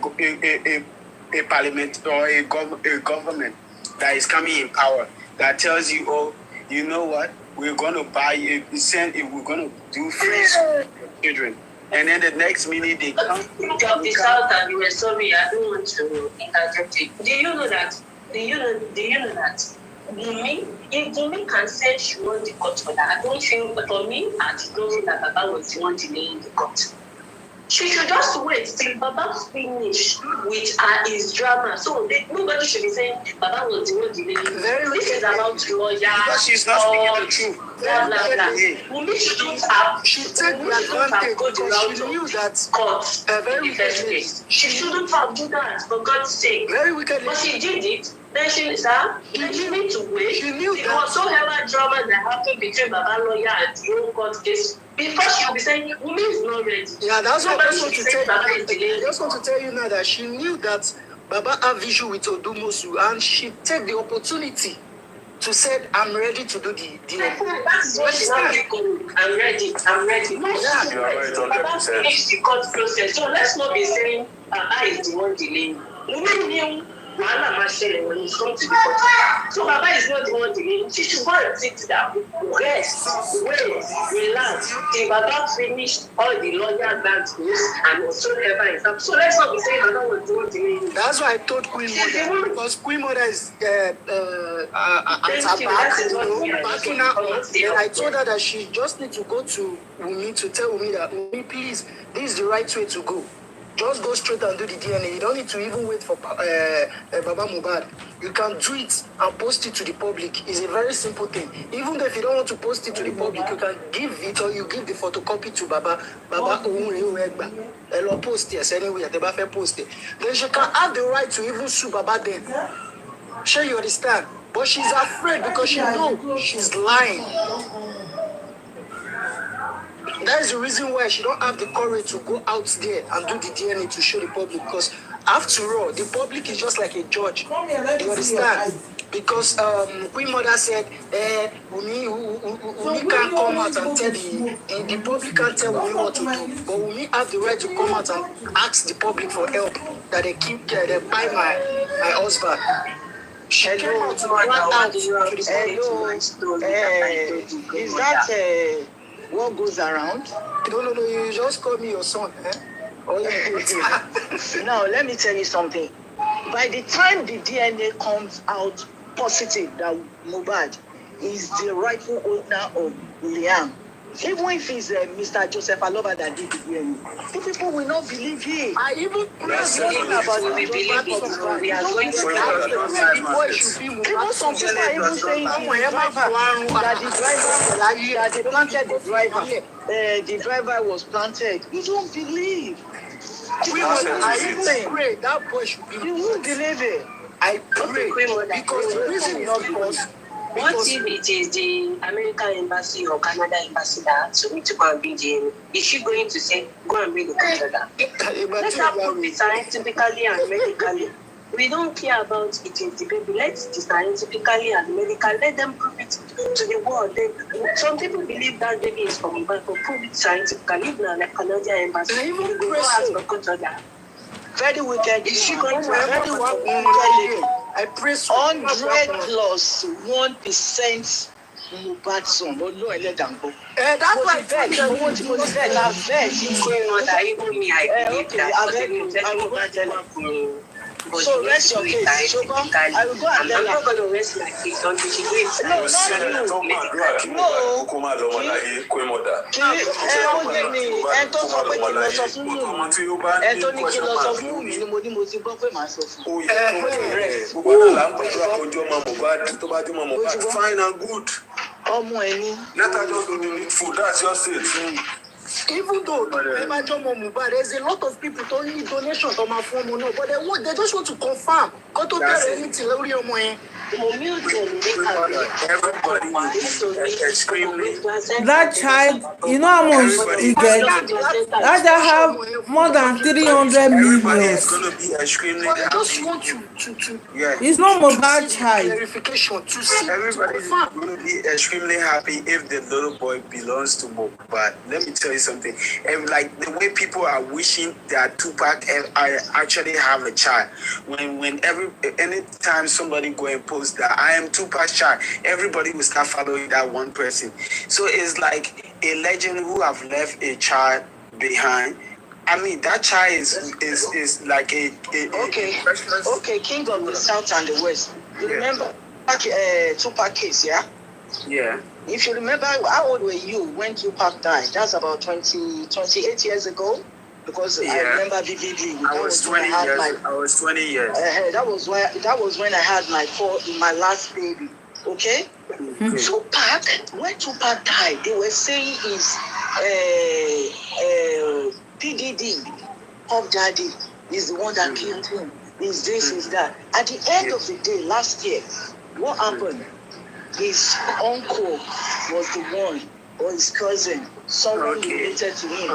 parliament or a government that is coming in power that tells you, oh, you know what? We're going to buy we're going to do free children. And then the next minute they come. Of the South, and you were sorry, I don't want to interject it. Do you know that? Wummi, if Wummi can say she won the court for that, I don't think, for me, I don't think that Baba was the one delaying the court. She should just wait till Baba finish with his drama. So nobody should be saying Baba was the one delaying. This is about lawyer. Because she's not speaking the truth. Blah, blah, blah. Wummi shouldn't have. She took advantage because she knew that court very in the first place. She shouldn't have done that, for God's sake. Very wickedly. But she did it. Then she need to wait. She knew that whatsoever drama that happened between Baba lawyer and the own court case, before she'll be saying Wummi is not ready. Yeah, that's what I just want to tell you. I just want to tell you now that she knew that Baba had issue with Odumosu, and she take the opportunity to say, I'm ready to do the That's what she's not doing. I'm ready. Yeah. You are right, 100%. Baba finished the court process. So let's not be saying Baba is the one delaying. Wummi knew Wàhálà máa ṣẹlẹ̀ when it comes to the court. So Baba is not the one delaying. She should go and sit down, rest, wait, relax. Till Baba finish all the lawyer grants and whatsoever is up. So let's not be saying Baba was the one delaying. That's why I told Queen Mother, because Queen Mother is at her back, backing her up. And I told her that she just need to go to Wummi to tell Wummi that, Wummi, please, this is the right way to go. Just go straight and do the DNA. You don't need to even wait for Baba Mohbad. You can do it and post it to the public. It's a very simple thing. Even if you don't want to post it to the public, you can give it or you give the photocopy to Baba Ohun post it anyway. They bafe post it. Then she can have the right to even sue Baba then. Sure, you understand? But she's afraid because she knows she's lying. That is the reason why she don't have the courage to go out there and do the DNA to show the public. Because after all, the public is just like a judge. You understand? Because Queen Mother said, Wummi can't come out and tell the public can't tell Wummi what to do. But Wummi have the right to come out and ask the public for help that they buy my husband. She came out to cry out to the public. Is that what goes around? No, you just call me your son. Now, let me tell you something. By the time the DNA comes out positive that Mohbad is the rightful owner of Liam, even if it's Mr. Joseph Aloba that did the DNA, the people will not believe him. I even That's about we believe it. We are going to even some people are even saying that the driver, that they planted the driver. The driver was planted. You don't believe. I even pray that boy should be. You won't believe it. I pray because the reason is because. What if it is the American embassy or Canada embassy that asked me to go and bring the is she going to say, go and bring the Canada? Let's have prove it scientifically and medically. We don't care about it in the baby. Let's scientifically and medically let them prove it to the world. Some people believe that baby is from Mohbad, but prove it scientifically. If not, like Canadian embassy, you go ask for control. Very wicked. Is she going to very wicked? I pray 100 plus 1% Mohbad son. Oh no, let them go. That's why I want to go to bed. I bet she's going on that. Even me, I believe that. I will tell you. So rest your case. I will go and tell her. I'm not going to rest my case until she do it. No, not you. No. Fine and good. Let her just do the needful. That's just it. Even though there's a lot of people don't need donations on my phone, but they just want to confirm. Go to tell anything. That child, you know how much he gets? That child have more than 300 million. It's not Mohbad child. Everybody's going to be extremely happy if the little boy belongs to Mohbad. Let me tell you something. And like the way people are wishing that Tupac I actually have a child. Anytime somebody go and post that I am Tupac's child, everybody will start following that one person. So it's like a legend who have left a child behind. I mean, that child is like a okay, king of the south and the west. You remember Tupac case, yeah? Yeah. If you remember, how old were you when Tupac died? That's about 28 years ago. Because I remember vividly. I was 20 years. That was when I had my last baby. Okay? Mm-hmm. Tupac, when Tupac died, they were saying his PDD, Pop Daddy, is the one that killed him. Is this, is that. At the end of the day, last year, what happened? His uncle was the one, or his cousin, someone related to him,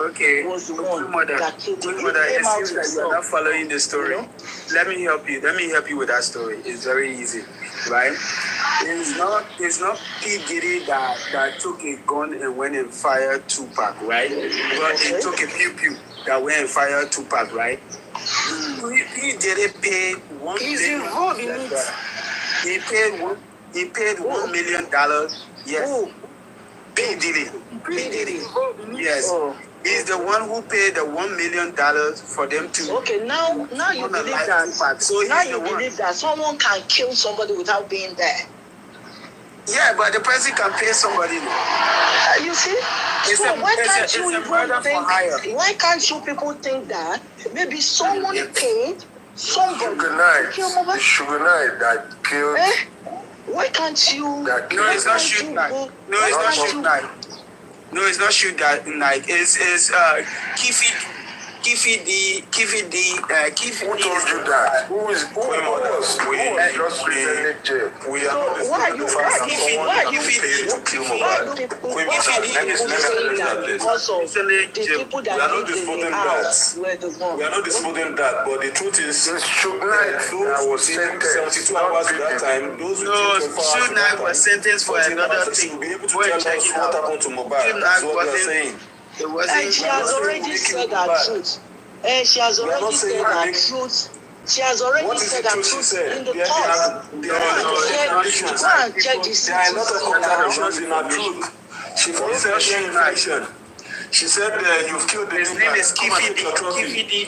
was the one that killed him. It seems like you're not following the story. You know? Let me help you with that story. It's very easy, right? It's not P. Diddy that took a gun and went and fired Tupac, right? But he took a pew that went and fired Tupac, right? P. Diddy paid $1 million. He paid $1 million. Yes. P. Diddy. Yes. Oh. He's the one who paid the $1 million for them to. Okay, now you believe that. So now you believe that someone can kill somebody without being there. Yeah, but the person can pay somebody. You see? Why can't you people think that maybe someone paid somebody? Sugar Knight that killed. Why can't you? No, it's not Sugar Knight. No, it's not Sugar Knight. No, it's not Sugar Knight. It's Kiffy D. Who told you that? Who was just recently jailed? We are not why are you paid to kill Mohbad. We are not disputing that, but the truth is, Suge Knight was sentenced 72 hours at that time. Suge Knight was sentenced for another thing. Be able to tell us what happened to Mohbad. That's what we are saying. And she has already said her truth. She has already said her truth. She has already said her truth in the court. Go and check this. There are a lot of contradictions in her truth. She said she in She said you've killed the his name is Kiffy D.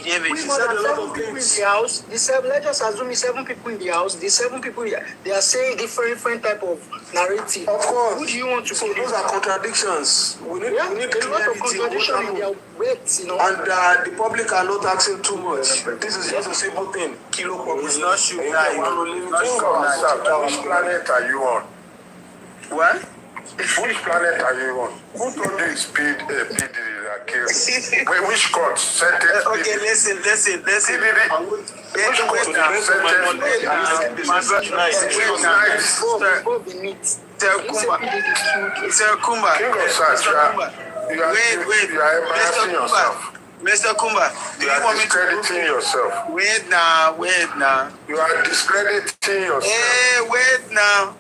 David. She said a lot of people in the house. Let's just assume 7 people in the house. The 7 people they are saying different type of narrative. Of course. Who do you want to believe? Those are contradictions. We need a lot of contradiction in their words, you know. And the public are not asking too much. This is just a simple thing. Kilo pop is not shooting. Which planet are you on? What? Which planet are you on? Who told you it's P. Diddy that killed? Wait, which court? Sentence? Okay, listen. Wait, you are embarrassing yourself. Mr. Kumba, do you want me to discrediting yourself? Wait now. You are discrediting yourself. Hey, wait now.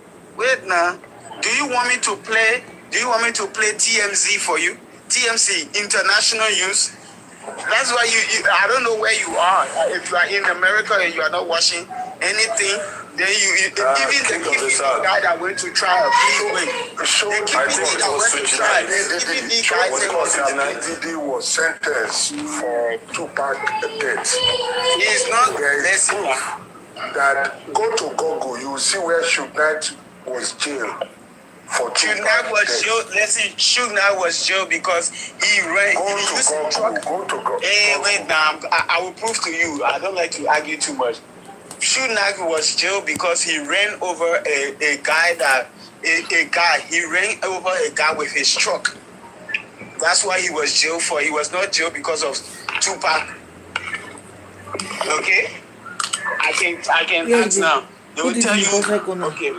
Do you want me to play TMZ for you? TMC, International News. That's why I don't know where you are. If you are in America and you are not watching anything, then even the guy that went to trial, please wait. The Diddy was sentenced for Tupac death. He is not. There's proof that go to Google, you will see where Suge Knight was jailed. Suge Knight was jailed because he ran. Go to Google. Hey, wait now. I will prove to you. I don't like to argue too much. Suge Knight was jailed because he ran over a guy. He ran over a guy with his truck. That's why he was jailed for. He was not jailed because of Tupac. Okay? I can ask now. They will tell you. Okay.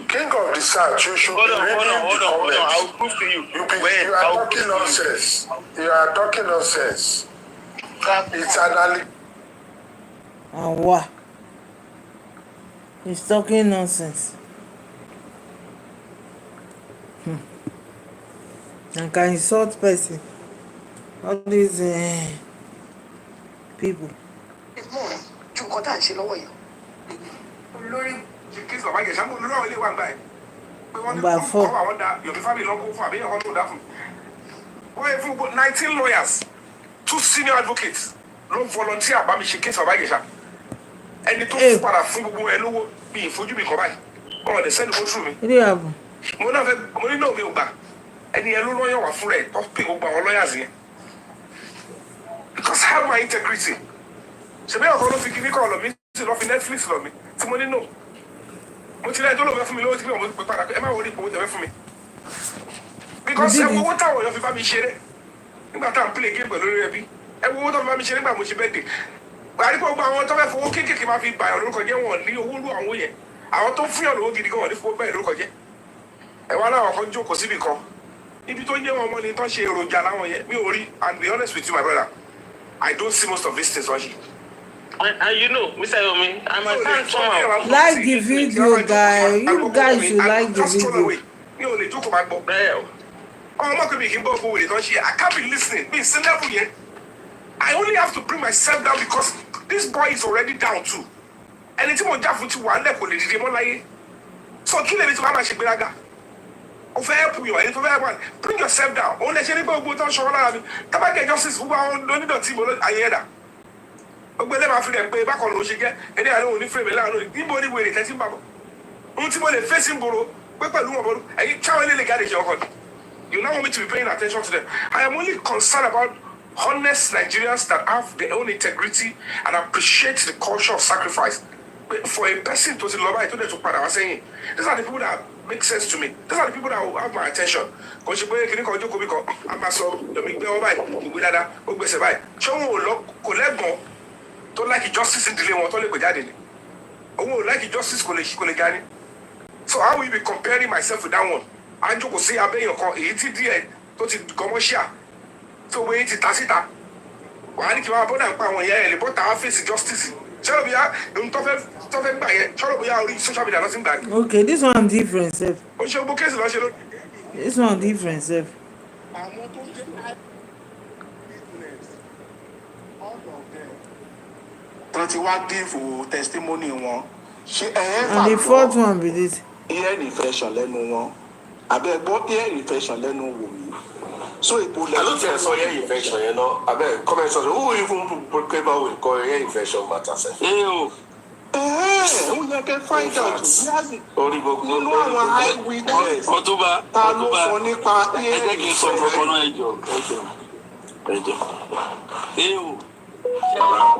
King of the South, you should hold on. I will prove to you. You are talking nonsense. It's an And what? He's talking nonsense. And can insult person. All these people. Number 4. 19 lawyers, 2 senior advocates, no volunteer about me. She case of Agesha. And the 2 para fún gbogbo ẹ lówó bí ìfojú mi kọ báyìí. Oh, they send go through me. What do you have? Mo náà mi ò gbà. Ẹni ẹ ló lọ́yọ̀ wà fún rẹ̀ tó pé gbogbo àwọn lawyers yẹn. Because I have my integrity. Ṣé bí ọkọ ló fi kíní kọ́ lọ mí sí lọ fi Netflix lọ mí tí mo ní no. Mo ti rẹ̀ tó lọ fẹ́ fún mi lówó tí mo pè padà ẹ má wọlé ipò tẹ̀wé fún mi. Because ẹ wo owó táwọn èèyàn fi bá mi ṣeré nígbà tá à ń play game pẹ̀lú orí ẹbí. Ẹ wo owó tó fi bá mi ṣeré nígbà mo ṣe birthday. Àrí gbogbo àwọn tó fẹ́ fowó kéékèèké máa fi bàyàn lórúkọ jẹ́ wọn ní owó lú àwọn yẹn. Àwọn tó fún yàn lówó gidi gan wọn ní fowó bẹ́ẹ̀ lórúkọ jẹ́. Ẹ wá láwọn kan jókòó síbì kan. Ibi tó jẹ́ wọn ọmọ ni tó ṣe èròjà láwọn yẹn. Mi ò rí, and be honest with you my brother, I don't see most of these things wọ́n ṣe. And you know, Mr. Yomi, I'm a fan somehow. Like the video, guys. You guys should like the video. Mi ò lè jókòó máa gbọ́. Ọmọ kò bí kí n bọ́ fún wèrè tó ṣe. I can't be listening. Mi sí level yẹn. I only have to bring myself down because this boy is already down too. Ẹni tí mo jà fún ti wà lẹ̀ kò lè dìde mọ́ láyé. So kí lèmi tí wàá máa ṣe gbéraga? O fẹ́ help you, ẹni tó fẹ́ help, bring yourself down. Òun lè ṣe nígbà gbogbo tó ń ṣọwọ́ lára mi. Tábàgẹ̀ justice fún àwọn onídọ̀tí ìbò ayé ẹ̀dá. Ogbélé máa fi rẹ̀ pé bákan ló ṣe jẹ́ ẹni àná òní fèrè láàánú ni níbo ni wèrè tẹ́tí ń bàbọ̀. Ohun tí mo lè fèsì ń boro pé pẹ̀lú wọn bọ́dún ẹ̀yin káwọn ilé lè gáàdì ṣe ọkọ̀ ni. You now want me to be paying attention to them. I am only concerned about honest Nigerians that have their own integrity and appreciate the culture of sacrifice. But for a person to say, Lord, I told them to padà wá sẹ́yìn. These are the people that make sense to me. These are the people that will have my attention. Kò ṣe pé kìnnìkan ojú kò bí kan, a máa sọ èmi gbé ọ báyìí, ìgbé dáadáa, ó gbèsè báyìí. Ṣé òun ò lọ kò lẹ́gbọ̀n tó láìkì justice ìdílé wọn tó lè pè jáde ni? Òun ò láìkì justice kò lè ga ni. So how will you be comparing myself with that one? À ń jókòó sí abẹ́yàn kan èyí tí díẹ̀ tó ti commercial tó wé ti ta síta. Wàá ní kí wọ́n bọ́dà ń pa àwọn ìyá ẹ̀ lè bọ́ta á fèsì justice. Ṣé òbíyá ohun tó fẹ́ gbà yẹn? Ṣé òbíyá orí social media lọ sí gbà ni? Okay, this one different, sef. Ó ṣe gbogbo kéèsì lọ ṣe lónìí. This one different, sef. àwọn tó jẹ́ eyewitness all of them. Wọ́n ti wá give testimony wọn. Ṣé And the fourth one be this. Ear infection lẹ́nu wọn. Abẹ́ gbọ́ ear infection lẹ́nu Wummi. So ìbò lẹ́nu. Àló tiẹ̀ sọ ear infection yẹn náà. Abẹ́ comment sọ who even paper will call ear infection matter sef. Ó yẹ kẹ́ find out. Orí gbogbo. Nínú àwọn eyewitness. Ọtúbà Ta ló sọ nípa ear ẹ jẹ́ kí n sọ kankan náà ẹjọ́.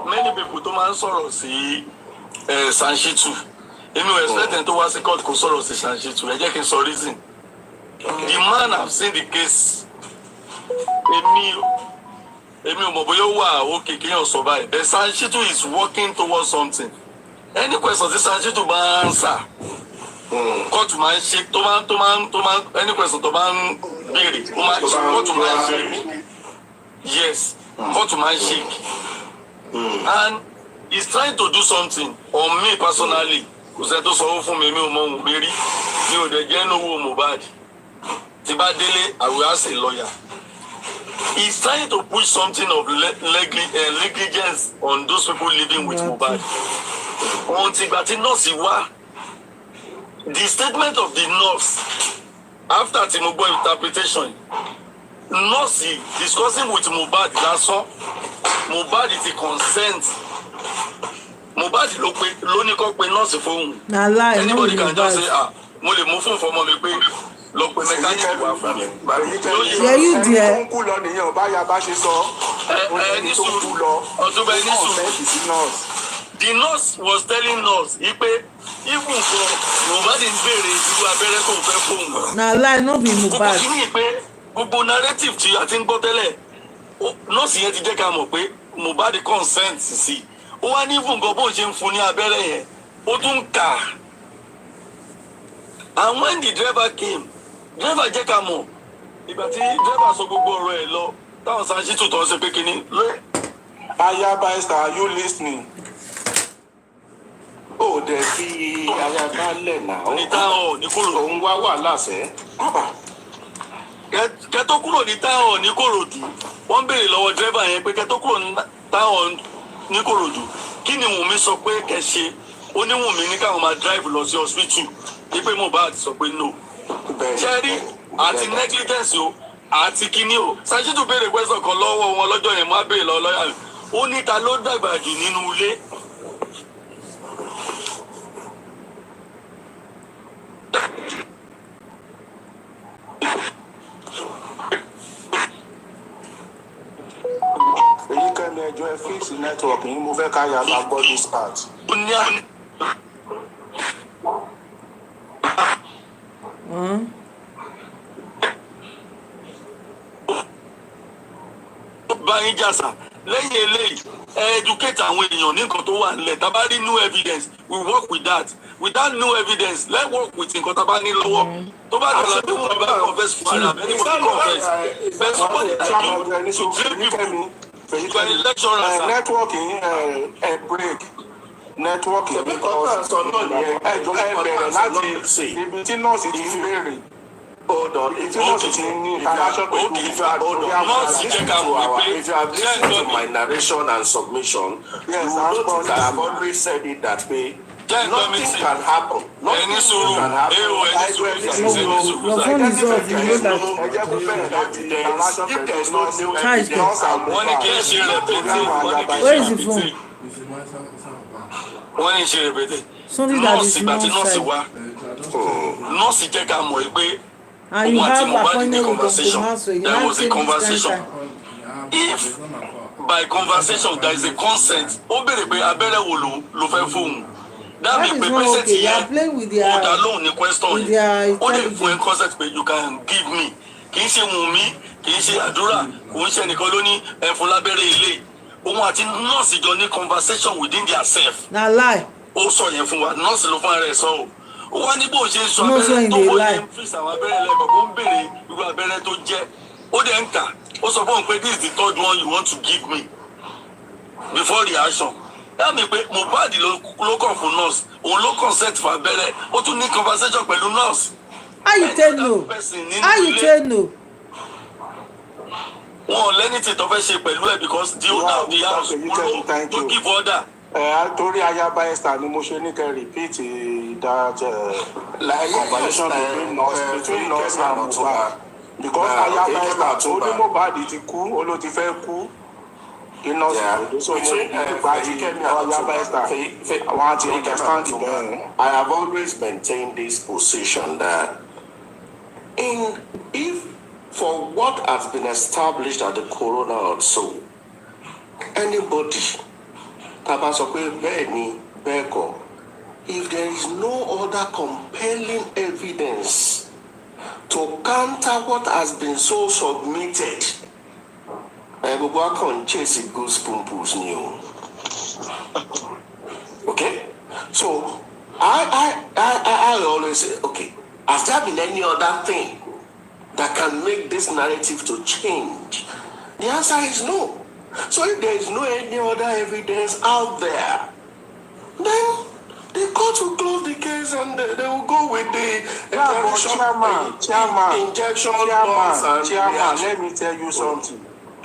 Many people tó máa ń sọ̀rọ̀ sí Sanshitu. Èmi ò expect tó wá sí court kó sọ̀rọ̀ sí Sanshitu. Ẹ jẹ́ kí n sọ reason. The man have seen the case. Èmi ò mọ̀ bóyá ó wà okay kéèyàn sọ báyìí. But Sanshitu is working towards something. Any question tí Sanshitu bá ń answer, court máa ń ṣe tó máa any question tó bá ń béèrè, court máa ń ṣe. Yes. Court máa ń shake. And he's trying to do something on me personally. Kò sẹ́ tó sanwó fún mi ò mọ òun mi rí. Mi ò dẹ̀ jẹ́ lówó Mohbad. Tí bá délé, I will ask a lawyer. He's trying to push something of negligence on those people living with Mohbad. Until Gbati nurse wá, the statement of the nurse after tí mo gbọ́ interpretation, nurse discussing with Mohbad lásán, Mohbad ti consent. Mohbad ló ní kó pe nurse fóun. Anybody can just say mo lè mú fún fọmọ mi pé lọ pe mechanic wá fún mi. Ṣé yóò di ẹ? Tó ń kú lọ nìyẹn ọba ya bá ṣe sọ. Ní sùúrù ọdún bẹ́ẹ̀ ní sùúrù. The nurse was telling us pé even for Mohbad ń béèrè irú abẹ́rẹ́ tó ń fẹ́ fóun. Na lie no be Mohbad. Kókò kí ni pé gbogbo narrative tí a ti ń gbọ́ tẹ́lẹ̀ nọ́ọ̀sì yẹn ti jẹ́ ká mọ̀ pé Mohbad consent sí. Ó wá ní even gan bó ṣe ń fún ní abẹ́rẹ́ yẹn ó tún ń kà. And when the driver came, driver jẹ́ ká mọ̀ ìgbà tí driver sọ gbogbo ọ̀rọ̀ ẹ̀ lọ táwọn Sanṣítù tó ń ṣe pé kínní lóye. Ayaba Esther, are you listening? ó dẹ̀ fi ayaba lẹ̀ náà. Ní táwọn ní kúrò. Òun wá wà láṣẹ. Kẹ́tọ́ kúrò ní táwọn ní Kòròdú. Wọ́n béèrè lọ́wọ́ driver yẹn pé kẹ́tọ́ kúrò ní táwọn ní Kòròdú. Kí ni Wùnmí sọ pé kẹ́ ṣe? Ó ní Wùnmí ní káwọn máa drive lọ sí hospital. Ní pé Mohbad sọ pé no. Ṣẹ́rí àti negligence o àti kíní o. Sanṣítù béèrè question kan lọ́wọ́ wọn lọ́jọ́ yẹn, mo á béèrè lọ́wọ́ lọ́yà. Ó ní ta ló dàgbà jù nínú ilé. Èyí kẹ́mi ẹjọ́ ẹ fíìsì nẹ́tíwọ̀kì yín mo fẹ́ ká yà bá gbọ́ this part. Báyìí jàsà lẹ́yìn eléyìí educate àwọn èèyàn ní nǹkan tó wà nílẹ̀ tá a bá rí new evidence we work with that without new evidence let's work with nǹkan tá a bá ní lọ́wọ́ tó bá dọ̀la bí wọ́n bá confess fún ara ẹni wọ́n confess bẹ́ẹ̀ somebody like you to blame people you are a lecturer sir. Nẹ́tíwọ̀kì yín break nẹ́tíwọ̀kì yín ẹjọ́ ẹ bẹ̀rẹ̀ láti ibi tí nọ́ọ̀sì ti ń béèrè. Hold on. If you have listened to my narration and submission, yes, you will notice that I've already said it that way. Nothing can happen. Nothing can happen. If there's no new evidence, Where is the phone? Wọ́n ní ṣe rẹpẹtẹ. Nọ́ọ̀sì ìgbà tí nọ́ọ̀sì wá nọ́ọ̀sì jẹ́ ká mọ̀ pé and you have appointment with conversation. Dr. There was a conversation. If by conversation there is a consent, ó béèrè pé abẹ́rẹ́ wo ló fẹ́ fóun. That means pé patient yẹn ó dá lóhùn ní question yẹn. Ó lè fún ẹ consent pé you can give me. Kì í ṣe Wùnmí, kì í ṣe àdúrà, kò ń ṣe nìkan ló ní ẹ̀fún lábẹ́rẹ́ ilé. Òun àti nọ́ọ̀sì jọ ní conversation within their self. Na lie. Ó sọ yẹn fún wa, nọ́ọ̀sì ló fún ara ẹ̀ sọ o. Ó wá ní bó ṣe ń sọ abẹ́rẹ́ tó wọlé ń fíìsì àwọn abẹ́rẹ́ lẹ́gbẹ̀ẹ́ kó ń béèrè irú abẹ́rẹ́ tó jẹ́. Ó dẹ̀ ń kà, ó sọ fún òun pé this is the third one you want to give me before reaction. That mean pé Mohbad ló kàn fún nurse, òun ló consent fún abẹ́rẹ́, ó tún ní conversation pẹ̀lú nurse. How you take no? How you take no? Wọn ò lẹ́ni tí tó fẹ́ ṣe pẹ̀lú ẹ̀ because the owner of the house to give order. Torí Ayaba Esther ni mo ṣe ní kẹ́ repeat that conversation between nurse and Mohbad because Ayaba Esther tó ní Mohbad ti kú ó ló ti fẹ́ kú iná sí so mo nípa ti Ayaba Esther àwọn àti understand bẹ́ẹ̀. I have always maintained this position that if for what has been established at the coroner also anybody taba sọ pé bẹ́ẹ̀ ni bẹ́ẹ̀ kọ́ if there is no other compelling evidence to counter what has been so submitted gbogbo akàn chase goose pumpus ni o okay so I always say okay has there been any other thing that can make this narrative to change? The answer is no. So if there is no any other evidence out there, then the court will close the case and they will go with the injection chairman, let me tell you something.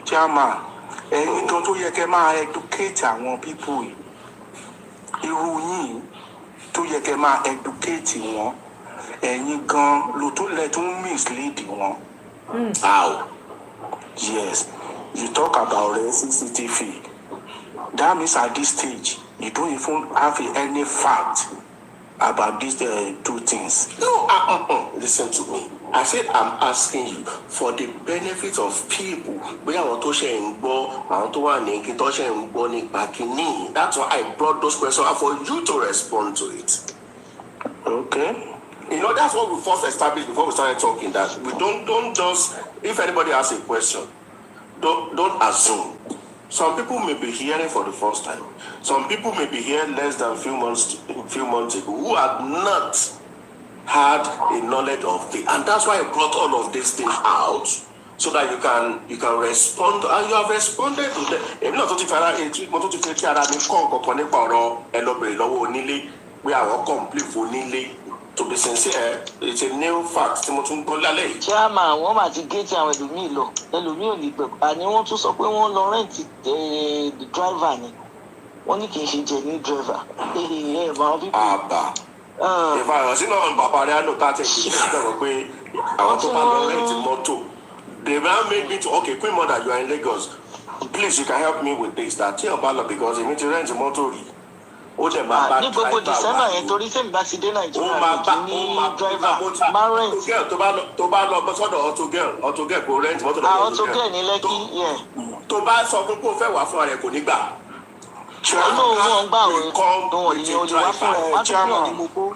Chairman, ẹ̀yin gan tó yẹ kẹ́ máa educate àwọn people yìí. Irú yín tó yẹ kẹ́ máa educate wọn. Ẹ̀yin gan ló tó lẹ tó mislead wọn. How? Yes. You talk about CCTV. That means at this stage, you don't even have any fact about these two things. No, listen to me. I said I'm asking you for the benefit of people. That's why I brought those questions out for you to respond to it. Okay. You know, that's what we first established before we started talking, that we don't just, if anybody asks a question, don't assume. Some people may be hearing for the first time. Some people may be here less than a few months ago who have not had a knowledge of it. And that's why I brought all of these things out so that you can respond, and you have responded to them. If not, to be sincere, it's a new fact. Chairman, wọ́n máa ti géètì àwọn ẹlòmíì lọ. Ẹlòmíì ò ní gbẹ̀kọ́. Àní wọ́n tún sọ pé wọ́n lọ rẹ́ǹtì driver ni. Wọ́n ní kì í ṣe jẹ ní driver. Àbá. Ìfàyàn sínú àwọn bàbá rẹ̀ á lò tá a ti ṣe ìgbàgbọ́ pé àwọn tó bá lọ rẹ́ǹtì mọ́tò. They now made me to, okay, Queen Mother, you are in Lagos. Please, you can help me with this. That because you need to rent a motor. Ní gbogbo December yẹn torí sẹ́mi bá ti dé Nàìjíríà kì ní driver máa rent. Tó bá lọ bọ́ sọ́dọ̀ Auto Girl kò rent mọ́tò lọ́wọ́ Auto Girl ní Lẹ́kí. Tó bá sọ fún kó fẹ́ wà fún rẹ̀ kò ní gbà.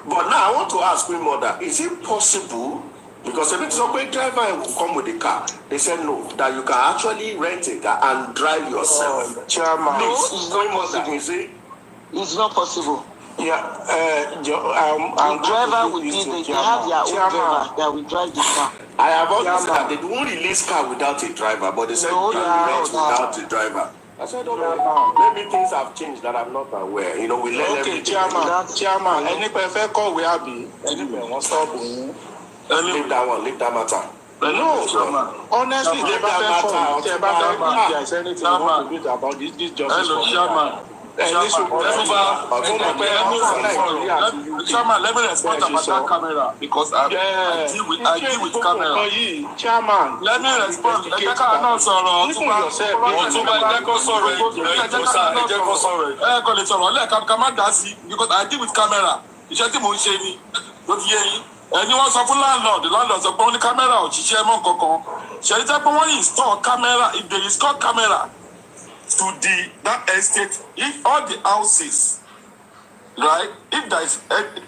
But now I want to ask Queen Mother, is it possible? Because if it's a driver will come with the car, they said no, that you can actually rent a car and drive yourself. Chairman, no, it's not possible. It's not possible. Yeah, the driver will be they have their own driver that will drive the car. I have always said that they won't release car without a driver, but they said you can rent without a driver. I said, maybe things have changed that I'm not aware. You know, we let everything. Chairman, any perfect call we have been, what's up? Leave that matter. No, honestly, if there's anything you want to do about this justice. Chairman, let me respond about that camera because I deal with camera. Chairman, let me respond. Because I deal with camera. Anyone sọ fún landlord, the landlord sọ pé wọ́n ní camera ò ṣiṣẹ́ mọ́ kankan. Ṣèyí tẹ́ pé wọ́n install camera, if they install camera to that estate, if all the houses, right, if there is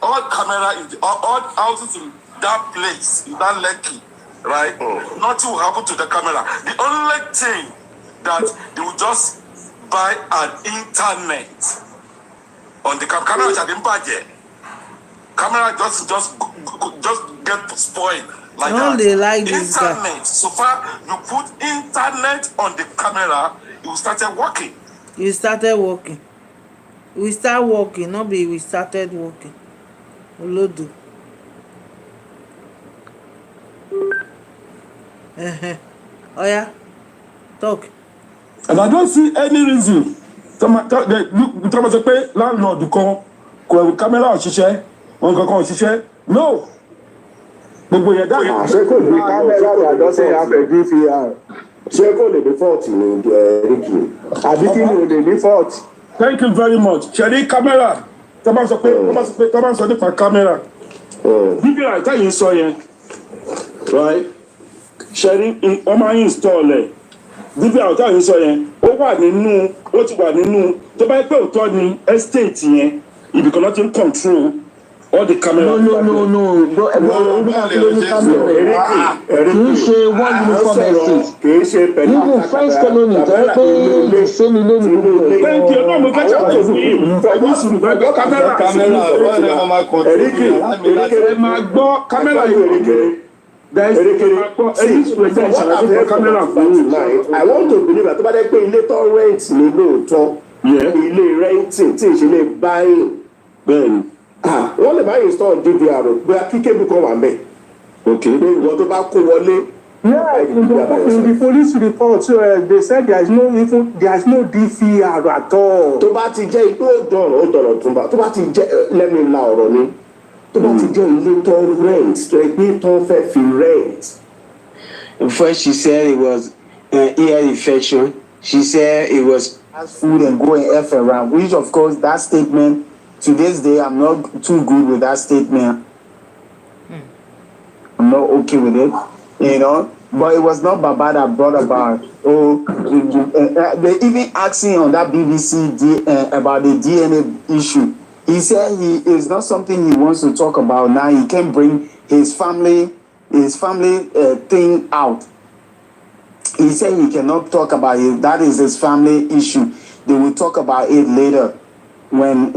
all camera in all houses in that place, in that Lekki, right, nothing will happen to the camera. The only thing that they will just buy an internet on the camera which I didn't buy yet. Camera just get spoiled like that. They like this internet. So far, you put internet on the camera, you started working. You started working. We start working, not be we started working. Olodo. Oh yeah, talk. And I don't see any reason. Thomas say landlord kan camera òṣìṣẹ́. On kankan òṣìṣẹ́ no gbogbo yẹn dáná. Ṣé kò ní kámẹ́rà àdọ́sẹ̀ àfẹ̀jú fi hàn? Ṣé kò lè ní fọ́ọ̀tì ní Ricky? Àbí kí ni ò lè ní fọ́ọ̀tì? Thank you very much. Ṣé ní kámẹ́rà tó bá sọ nípa kámẹ́rà? Bíbí àìtá yìí ń sọ yẹn, right? Ṣé ní wọ́n máa ń install ẹ̀? Bíbí àìtá yìí ń sọ yẹn, ó ti wà nínú tó bá yẹ pé òótọ́ ni estate yẹn ibìkan náà ti ń control. All the cameras. No. Kìí ṣe one uniform estate. Kìí ṣe pẹ̀lú. Even French colony tó yẹ pé ìsẹ́mi lónìí gbogbo ẹ̀. Thank you. No, mo fẹ́ ṣàkóso fún yìí. Kámẹ́rà. Erike máa gbọ́ kámẹ́rà yìí. I want to believe that tó bá dé pé ilé tó rent ní lóòótọ́ ilé renting tí ìṣẹ̀lẹ̀ buying bẹ́ẹ̀ni wọ́n lè máa install DVR bóyá kí kébù kan wà mẹ́ pé ìwọ tó bá kó wọlé. Yeah, in the police report, they said there is no DVR at all. Tó bá ti jẹ́ igbó ọ̀dọ̀rọ̀ tó bá ti jẹ́ lẹ́nu ìlà ọ̀rọ̀ ni. Tó bá ti jẹ́ ilé tó rent, tó ẹgbẹ́ tó fẹ́ fi rent. First she said it was ear infection. She said it was fast food and go and F around, which of course that statement, to this day, I'm not too good with that statement. I'm not okay with it, you know. But it was not Baba that brought about, they even asking on that BBC about the DNA issue. He said it's not something he wants to talk about now. He can bring his family thing out. He said he cannot talk about it. That is his family issue. They will talk about it later when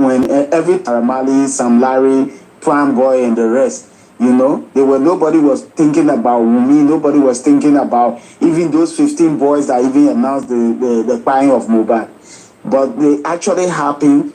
every Taramali, Sam Larry, Prime Boy, and the rest. You know, nobody was thinking about Wummi. Nobody was thinking about even those 15 boys that even announced the buying of Mohbad. But they actually happened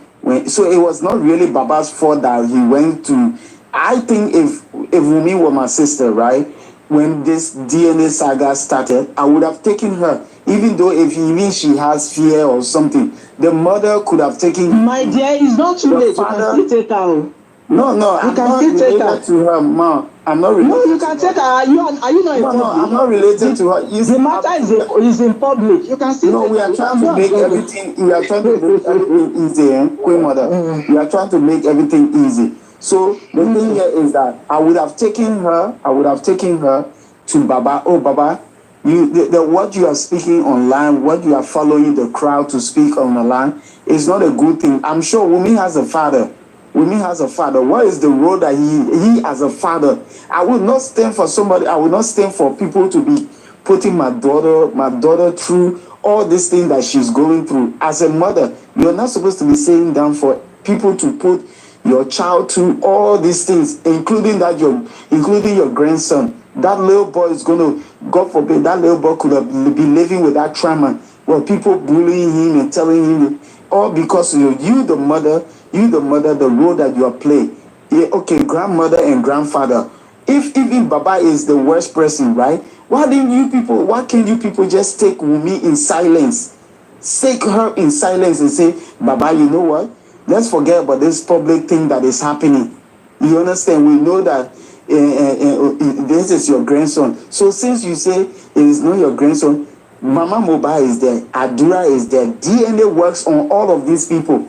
so it was not really Baba's fault that he went to. I think if Wummi were my sister, right, when this DNA saga started, I would have taken her. Even though if even she has fear or something, the mother could have taken. My dear, it's not too late. You can still take her. No, you I'm not related to her, ma. I'm not related. No, you can take her. Are you not in public? No, I'm not related to her. The matter is in public. You can still. No, we are trying to make everything. We are trying to make everything easy, Queen Mother. We are trying to make everything easy. So the thing here is that I would have taken her to Baba. Oh, Baba, what you are speaking online, what you are following the crowd to speak on the line is not a good thing. I'm sure Wummi has a father. Wummi has a father. What is the role that he as a father? I will not stand for somebody. I will not stand for people to be putting my daughter through all this thing that she's going through. As a mother, you're not supposed to be sitting down for people to put your child through all these things, including your grandson. That little boy is going to, God forbid, that little boy could have been living with that trauma. Well, people bullying him and telling him, all because you the mother, the role that you are playing. Yeah, okay, grandmother and grandfather. If even Baba is the worst person, right? Why can't you people just take Wummi in silence? Take her in silence and say, Baba, you know what? Let's forget about this public thing that is happening. You understand? We know that this is your grandson. So since you say it is not your grandson, Mama Mohbad is there, Adura is there, DNA works on all of these people.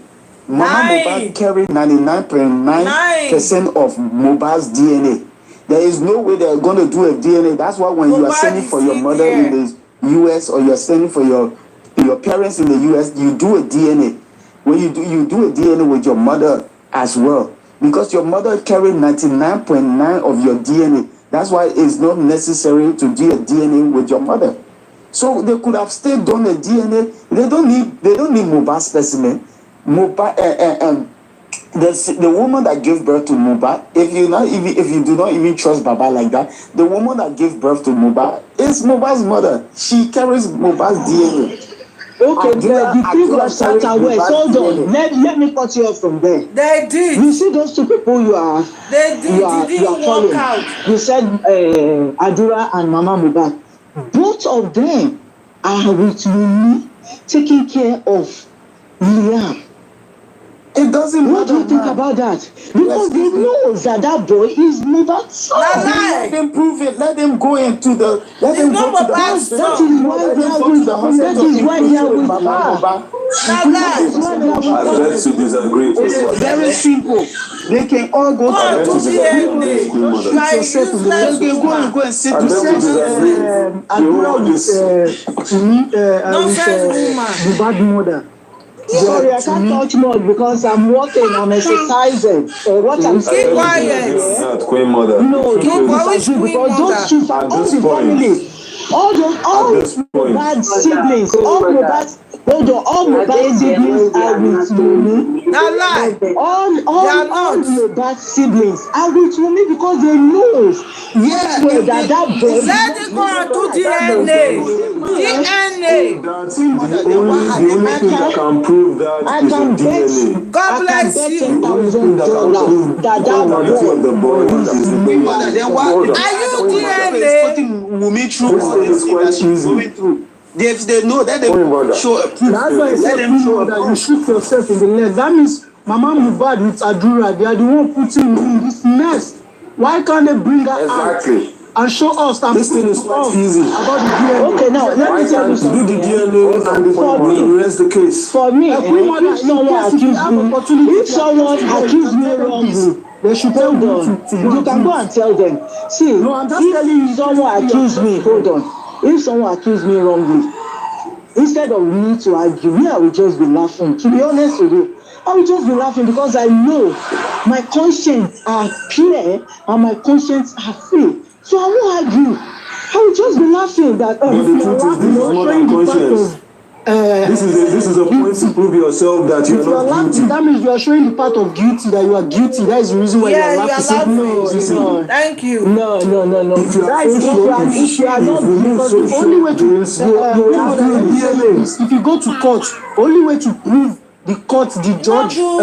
Mama Mohbad carried 99.9% of Mohbad's DNA. There is no way they're going to do a DNA. That's why when you are sending for your mother in the US or you're sending for your parents in the US, you do a DNA. When you do a DNA with your mother as well. Because your mother carried 99.9% of your DNA. That's why it's not necessary to do a DNA with your mother. So they could have still done a DNA. They don't need Mohbad specimen. Mohbad, the woman that gave birth to Mohbad, if you do not even trust Baba like that, the woman that gave birth to Mohbad is Mohbad's mother. She carries Mohbad's DNA. Okay, the people of Southwest, hold on. Let me cut you off from there. They did. You see those two people you are following. You said Adura and Mama Mohbad. Both of them are with Wummi taking care of Liam. It doesn't matter. What do you think about that? Because they know that boy is Mohbad's son. Let them prove it. Let them go into the. Let them go to the hospital. That is why they are with her. Let's disagree. It's very simple. They can all go to the hospital. They can go and sit to Mohbad's mother. Sorry, I can't touch more because I'm working, I'm exercising. What I'm saying. Keep quiet. Queen Mother. No, don't disagree because those two are all the family. All Mohbad siblings, all Mohbad siblings are with Wummi. Na lie. All the bad siblings are with Wummi because they know that boy. Let it go on to DNA. DNA. The only thing that can prove that is the DNA. God bless you. $10,000 that boy is the DNA. Are you DNA? Wummi through all this thing that she's going through. If they know that they show a proof. That's why let them show that you shoot yourself in the leg. That means Mama Mohbad with Adura, they are the one putting in this mess. Why can't they bring her out and show us that this thing is quite easy about the DNA? Okay, now let me tell you something. Do the DNA and the rest the case. For me, if someone accused me wrongly, they should tell them. You can go and tell them. See, if someone accused me, hold on. If someone accused me wrongly, instead of me to argue, I will just be laughing. To be honest with you, I will just be laughing because I know my conscience are clear and my conscience are free. So I won't argue. I will just be laughing that but the truth is, this is more than conscience. This is a point to prove yourself that you are not guilty. That means you are showing the part of guilty that you are guilty. That is the reason why you are laughing. No. Thank you. No. If you are not because the only way to if you go to court, only way to prove the court, the judge wrong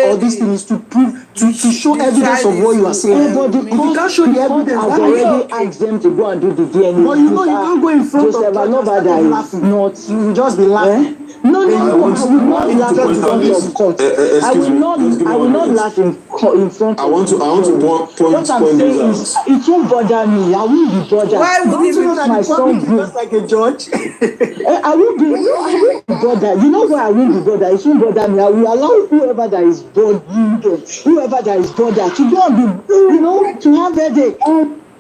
or this thing is to prove to show evidence of what you are saying. But the court can't show the evidence. Has already asked them to go and do the DNA. But you know you can't go in front of not. You will just be laughing. No, I will not laugh in front of court. I will not laugh in front of I want to point what I'm saying is, it won't bother me. I won't be bothered. Why would you know that my son just like a judge? I won't be bothered. You know why I won't be bothered? It won't bother me. I will allow whoever that is bothered to go and be, to have headache.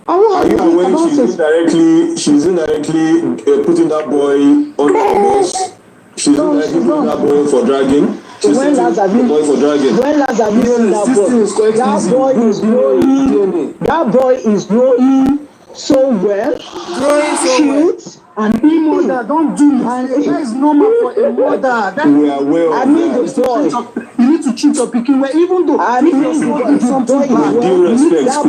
Are you aware she's indirectly putting that boy on the bus? She's indirectly putting that boy for dragging. When last have you seen that boy? That boy is growing so well. Cute. And be mother, don't do it. That is normal for a mother. We are aware of the boy. You need to treat your picking well, even though with due respect,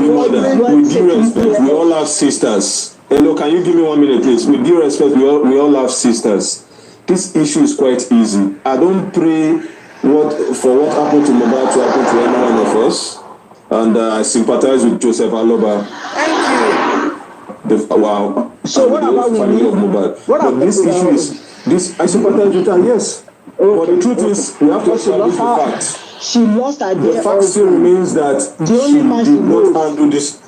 we all have sisters. Hello, can you give me 1 minute, please? With due respect, we all have sisters. This issue is quite easy. I don't pray what happened to Mohbad to happen to any one of us, and I sympathize with Joseph Aloba. Thank you. So what about family of Mohbad? But this issue is I sympathize with her, yes. Okay. But the truth is, we have to establish the fact. She lost her The fact still remains that she did not handle this.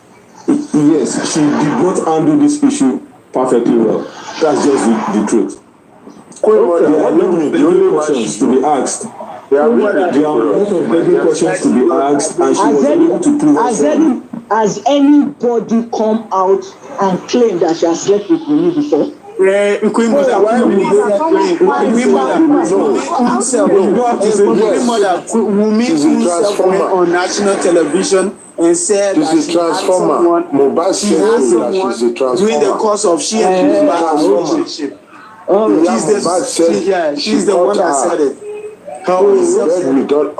Yes, she did not handle this issue perfectly well. That's just the truth. There are no questions to be asked. There are a lot of questions to be asked, and she was able to prove herself. Has anybody come out and claimed that she has slept with me before? On national television and said that she's a transformer. Mohbad said that she's a transformer. During the course of she and his relationship. She's the one that said it. We got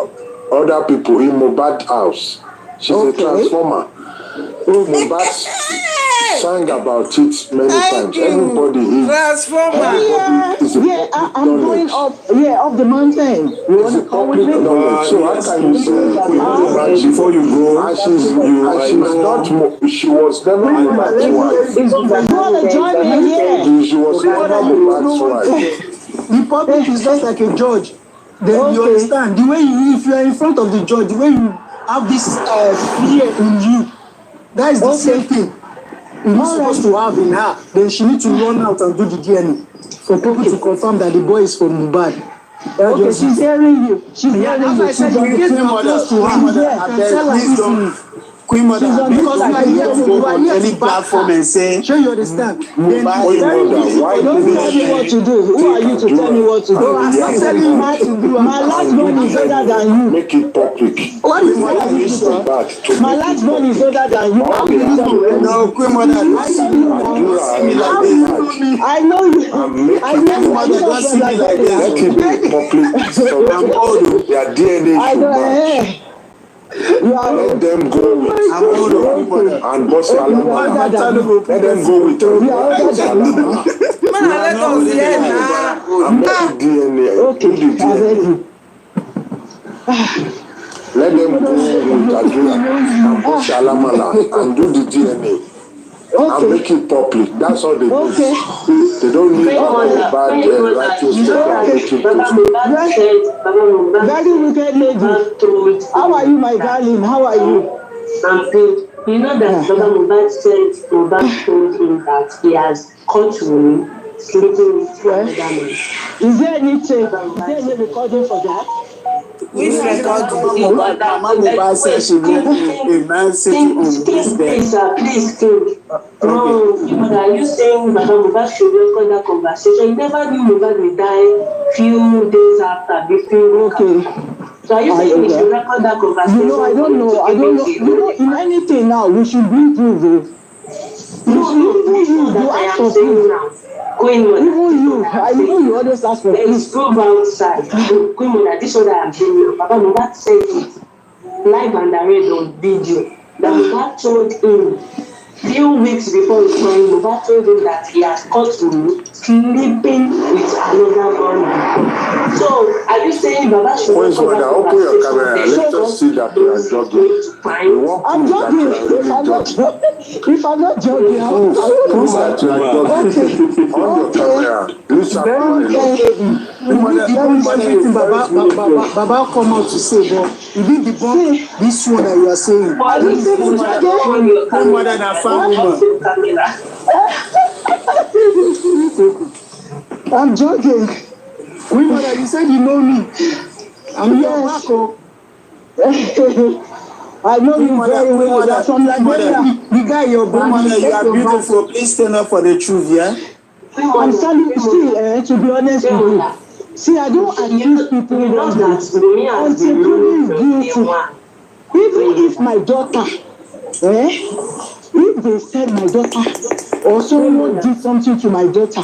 other people in Mohbad house. She's a transformer. Mohbad sang about it many times. Everybody is transformer. I'm going up the mountain. You want to come with me? So how can you say before you go? She was never Mohbad's wife. You want to join me here? She was never Mohbad's wife. The public is just like a judge. Then you understand the way if you are in front of the judge, the way you have this fear in you, that is the same thing you're supposed to have in her. Then she needs to run out and do the DNA for people to confirm that the boy is from Mohbad. Okay, she's hearing you. She's hearing you. That's why I said you get your close to her. Please don't. Queen Mother, because I can hear you are here any platform and say, sure you understand. Then Mohbad it's very easy for you to tell me what to do. Who are you to tell me what to do? I'm not telling you what to do. My last born is older than you. Make it public. What is that? My last born is older than you. How will you tell me? no, Queen Mother, don't see me like this. I know you. I know you. Mother, don't see me like this. Let it be public. So I'm old. their DNA I should match. don't. You are Let them go with I'm old. and Bossy Alamala. Let them go with Bossy Alamala. Man, let us hear now. And make it DNA. Do the DNA. Let them go with Adria and Bossy Alamala and do the DNA. And make it public. That's all they do. They don't need bad righteous Very wicked lady. How are you, my darling? How are you? I'm good. You know that Baba Mohbad said Mohbad told him that he has caught Wummi sleeping with another man. Is there any recording for that? Which recording? Mama Mohbad said she made a man sitting on this bed. Please think. No, are you saying Baba Mohbad should record that conversation? You never knew Mohbad will die few days after before. So are you saying we should record that conversation? I don't know. You know, in anything now, we should bring proof. You ask for proof. Even you always ask for proof. Let's prove outside. Queen Mother, this is what I am doing. Baba Mohbad said it live and direct on video. That Mohbad told him few weeks before his marriage, Mohbad told him that he has caught Wummi sleeping with another man. So, are you saying Baba should open your camera and let us see that you are jogging. I'm jogging. If I'm not jogging, I'm jogging. On your camera. Baba come out to say, but you didn't debunk this one that you are saying. Mother than family. I'm joking. Queen Mother, you said you know me. I'm your Marco. I know you very well. From Liberia, the guy your brother. You are beautiful. Please stand up for the truth, yeah? I'm telling you, to be honest with you. See, I don't accuse people until proven guilty. Even if my daughter, if they said my daughter or someone did something to my daughter,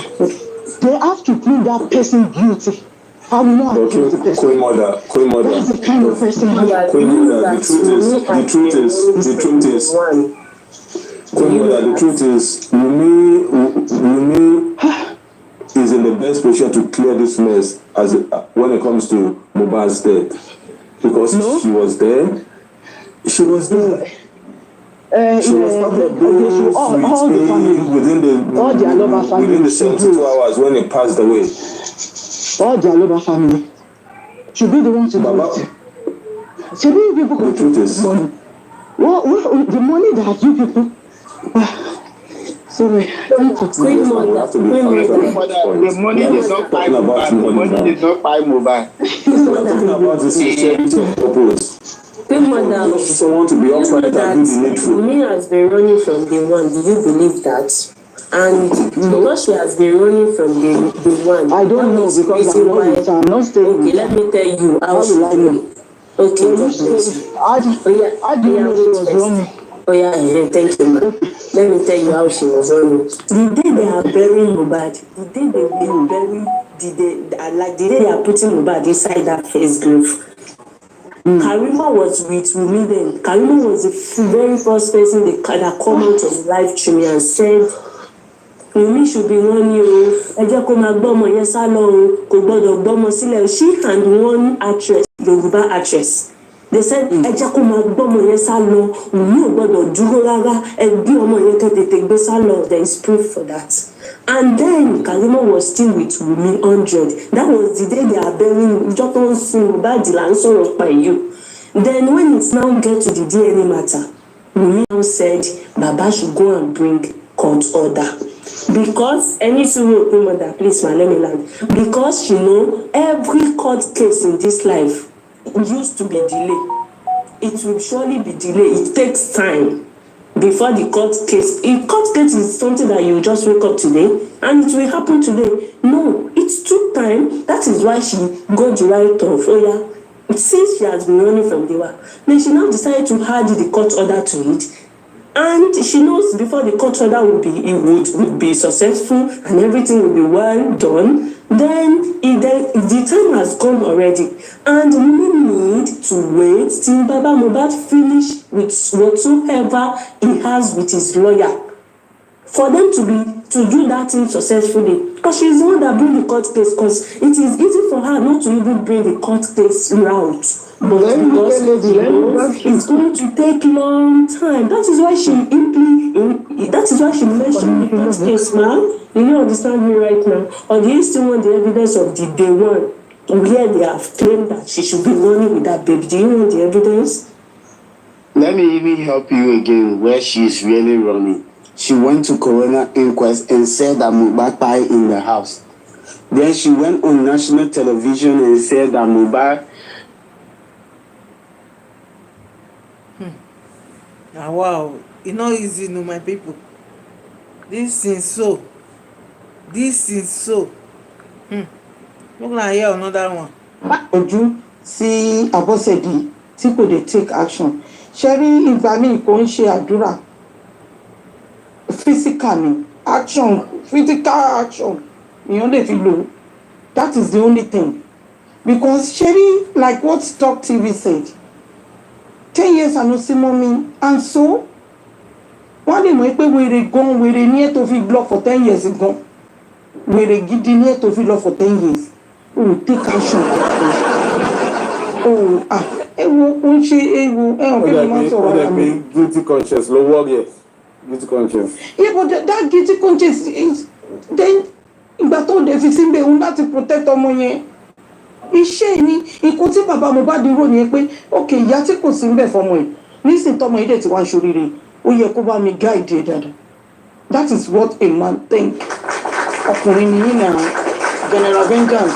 they have to prove that person guilty. I will not accuse the person. Queen Mother. That's the kind of person I am. Queen Mother, the truth is, Queen Mother, the truth is, Wummi is in the best position to clear this mess when it comes to Mohbad's death. Because she was there. She was there. She was part of those all the family. within the 72 hours when he passed away. All the Aloba family should be the ones to do it. Should be people who the truth is money. Well, the money that you people. Sorry. The money did not buy Mohbad. The money did not buy Mohbad. Talking about the sincerity of purpose. Just someone to be upright and do the needful. Wummi has been running from the one. Do you believe that? And because she has been running from the one, I don't know because I'm not staying. Okay, let me tell you how she know. Okay, I didn't know she was running. Oh yeah, thank you, ma'am. Let me tell you how she was running. The day they are burying Mohbad, the day they will bury, the day they are putting Mohbad inside that first grave. Karima was with Wummi then. Karima was the very first person that come out of live stream and said, Wummi should be running o. Ẹ jẹ́ kó máa gbọ́mọ yẹn sá lọ o. Kò gbọ́dọ̀ gbọ́mọ sílẹ̀. She and one actress, Yoruba actress. They said, ẹ jẹ́ kó máa gbọ́mọ yẹn sá lọ. Wummi ò gbọ́dọ̀ dúró rárá. Ẹ gbé ọmọ yẹn kẹ́ tètè gbé sá lọ. There is proof for that. And then Karima was still with Wummi 100. That was the day they are burying Jotun Sin Badila and Soro by you. Then when it's now get to the DNA matter, Wummi now said Baba should go and bring court order. Because any Queen Mother, please let me land. Because every court case in this life used to be delayed. it will surely be delayed. It takes time before the court case. A court case is something that you just wake up today and it will happen today. No, it took time. That is why she got the right of, oh yeah, since she has been running from the war, then she now decided to add the court order to it. And she knows before the court order would be successful and everything will be well done, then the time has gone already. And we need to wait till Baba Mohbad finish with whatsoever he has with his lawyer for them to do that thing successfully. Because she's the one that bring the court case, because it is easy for her not to even bring the court case route. But because it's going to take long time. That is why she mentioned the court case, ma'am. Do you understand me right now? Or do you still want the evidence of the day one where they have claimed that she should be running with that baby? Do you want the evidence? Let me even help you again where she is really running. She went to coroner inquest and said that Mohbad died in the house. Then she went on national television and said that Mohbad. Wow, it's not easy, no, my people. This is so. Look like here another one. Ojú sí Abọ́sẹ̀dé tí kò dé take action. Ṣé rí ìgbà míì kò ń ṣe àdúrà. Physical action, lè fi lò. That is the only thing. Because Sherry, like what Talk TV said, 10 years I no see mommy, and so wọ́n lè mọ̀ pé wèrè ní ẹ̀ tó fi block for 10 years gan. Wèrè gidi ní ẹ̀ tó fi lọ for 10 years. Oh, take action. Oh, ó ń ṣe pé mo máa sọ̀rọ̀ àmì. Guilty conscience ló worry ẹ̀. Guilty conscience. Yeah, but that guilty conscience is then ìgbà tó dé fi síbẹ̀ òun láti protect ọmọ yẹn. Iṣẹ́ ni nǹkan tí bàbá Mohbad rò yẹn pé ok ìyá tí kò sí ń bẹ̀ fọmọ ẹ̀ nísìnyí tọmọ yìí dẹ̀ ti wá ṣoríire ó yẹ kó bá mi guide ẹ̀ dáadáa. That is what a man think. Ọkùnrin nìyí náà general vengeance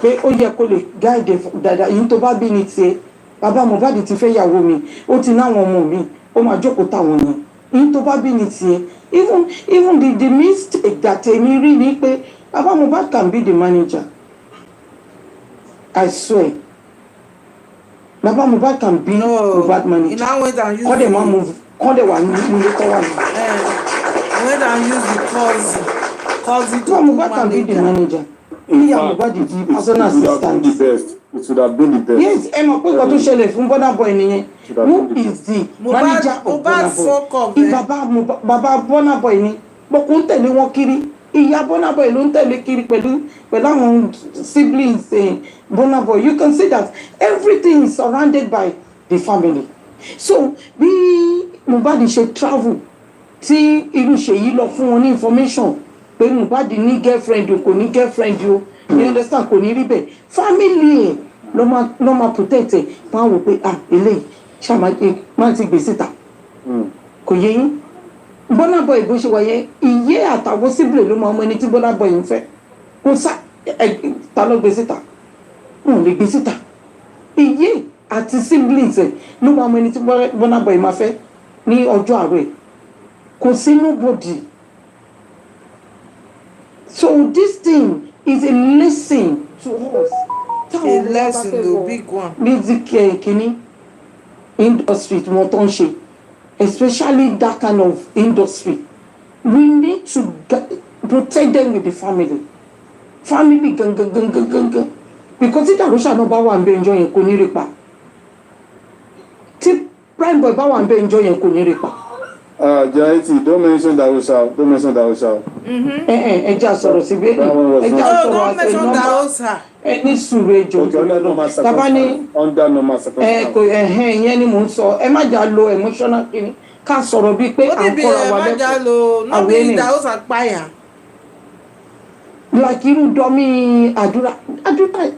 pé ó yẹ kó lè guide ẹ̀ dáadáa yìí tó bá bí ní tiẹ̀ bàbá Mohbad ti fẹ́ yàwó mi ó ti náwọn ọmọ mi ó máa jókòó táwọn yẹn yìí tó bá bí ní tiẹ̀ even the mistake that èmi rí ni pé bàbá Mohbad can be the manager. I swear. Baba Mohbad can be Mohbad manager. Kọ́ dẹ̀ máa move. Kọ́ dẹ̀ wà nílé kọ́ wà ní. Went and use the cousin to Baba Mohbad can be the manager. Iya Mohbad is the personal assistant. It would have been the best. Yes, ẹ mọ̀ pé ìgbà tó ṣẹlẹ̀ fún Burna Boy nìyẹn. Who is the manager of Burna Boy? Baba Burna Boy ni. Bọ́kùn ń tẹ̀lé wọn kiri. Ìyá Burna Boy ló ń tẹ̀lé kiri pẹ̀lú àwọn siblings Burna Boy. You can see that everything is surrounded by the family. So bí Mohbad ṣe travel tí irú Ṣèyí lọ fún wọn ní information pé Mohbad ní girlfriend o kò ní girlfriend o you understand kò ní rí bẹ́ẹ̀ family ẹ̀ ló máa protect ẹ̀ wọ́n á wò pé eléyìí máa ti gbé síta kò yé yín. Burna Boy bó ṣe wáyé ìyé àtàwọn síbìlì ló máa mọ ẹni tí Burna Boy ń fẹ́ kó sá ta ló gbé síta wọn ò lè gbé síta ìyé àti siblings ẹ ló máa mọ ẹni tí Burna Boy máa fẹ́ ní ọjọ́ àárọ̀ kò sí nobody. So this thing is a lesson to us. A lesson, the big one. Music kìíní industry tí wọ́n tó ń ṣe. Especially that kind of industry, we need to protect them with the family. Family gang. Because if Arusha no bawa and be enjoying kò ní rí pa. Tí Prime Boy bawa and be enjoying kò ní rí pa. Jaiti, don't mention Darusha. Ẹja sọ̀rọ̀ sí bí ẹja sọ̀rọ̀ àti nọ́mbà ní sùúrù ẹjọ́ tàbá ní ìyẹn ni mò ń sọ ẹ má jà lo emotional kìíní ká sọ̀rọ̀ bíi pé à ń kọ́ra wa lẹ́kọ̀ọ́ awareness like irú dọ́mí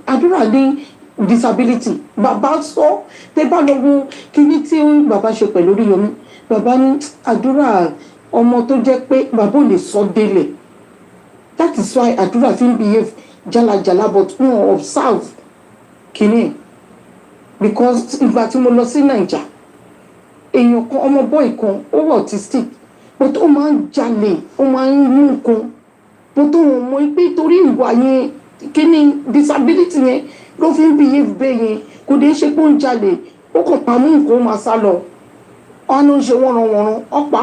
àdúrà ní disability bàbá sọ tẹ bá lọ wo kíní tí bàbá ṣe pẹ̀lú Oríyọmí bàbá ní àdúrà ọmọ tó jẹ́ pé bàbá ò lè sọ délẹ̀ that is why àdúrà fi ń behave jalajala but wọ́n observe kíní because ìgbà tí mo lọ sí Naija èèyàn kan ọmọ boy kan ó wà autistic but ó máa ń jalè ó máa ń mú nǹkan but ó mọ̀ pé torí ìwà yẹn kíní disability yẹn ló fi ń behave bẹ́ẹ̀ yẹn kò dé ṣe pé ó ń jalè ó kàn pa mú nǹkan ó máa sá lọ wọn ló ń ṣe wọ́nranwọ̀nran ọ̀pá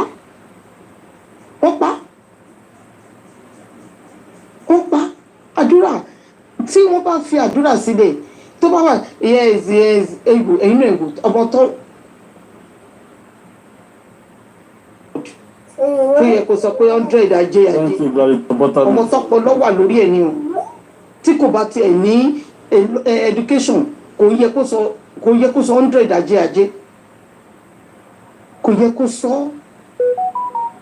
àdúrà tí wọ́n bá fi àdúrà sílẹ̀ tó bá wà yes egbò ẹ̀yìn náà egbò ọmọ tó yẹ kó sọ pé 100 ajé ọmọ tọpọ lọ wà lórí ẹ̀ ni o tí kò bá tiẹ̀ ní education kò yẹ kó sọ 100 ajé kò yẹ kó sọ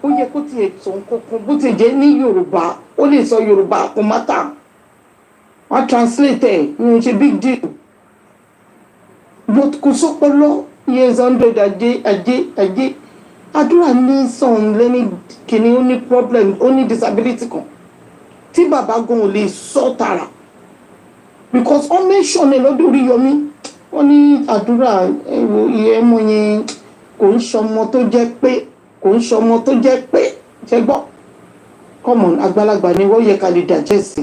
ó yẹ kó tiẹ̀ sọ nǹkan bó ti jẹ́ ní Yorùbá ó lè sọ Yorùbá kò má tà wọ́n translate ẹ̀ ní ṣe big deal but kò sọ́pọ̀lọ́ yes 100 ajé àdúrà ní sọ̀n lẹ́ni kìíní ó ní problem ó ní disability kan tí bàbá gan ò lè sọ tààrà because wọ́n mention ẹ̀ lọ́dún Oríyọmí wọ́n ní àdúrà ẹ̀mọ yẹn kò ń ṣọmọ tó jẹ́ pé ṣe gbọ́ common àgbàlagbà ni wọ́n yẹ ká lè digest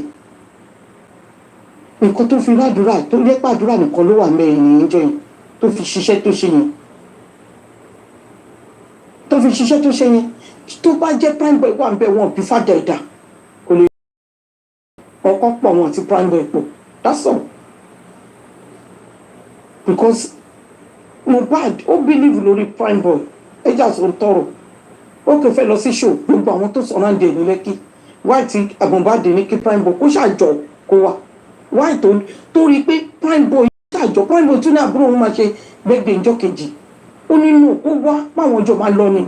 nǹkan tó fi rádùúrà tó yẹ pàdúrà nìkan ló wà mẹ́rin ní ìjọ yẹn tó fi ṣiṣẹ́ tó ṣe yẹn tó bá jẹ́ prime boy wà ń bẹ̀ wọ́n bí fàdà ẹ̀dá kò lè ọkọ̀ pọ̀ wọn àti prime boy pọ̀ that's all because Mohbad ó believe lórí prime boy ẹjà sọ tọrọ ó kò fẹ́ lọ sí show gbogbo àwọn tó sọ̀rọ̀ àǹdẹ̀ ní Lẹ́kì wáì tí Mohbad ní kí prime boy kó ṣàjọ kó wà wáì tó rí pé prime boy ṣàjọ prime boy tún ní àbúrò òun máa ṣe gbẹgbẹ ìjọ kejì ó nínú kó wá páwọn ọjọ́ máa lọ ni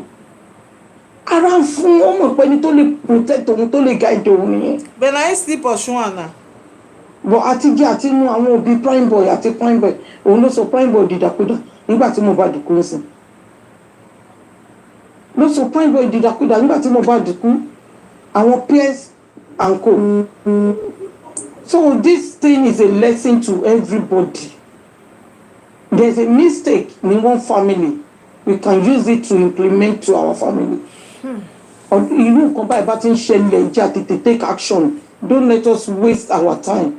ara ń fún ọmọ pé ní tó lè protect òun tó lè guide òun nìyẹn. bẹ́ẹ̀ náà sleep ọ̀ṣun àná. bọ̀ àti jẹ́ àti inú àwọn òbí prime boy àti prime boy òun ló sọ prime boy dìdàkudà nígbà tí Mohbad kú ń sìn ló sọ prime boy dìdàkudà nígbà tí Mohbad kú àwọn peers and co. So this thing is a lesson to everybody. There's a mistake in one family, we can use it to implement to our family. Irú nǹkan báyìí bá ti ń ṣẹlẹ̀ ìjà tètè take action. Don't let us waste our time.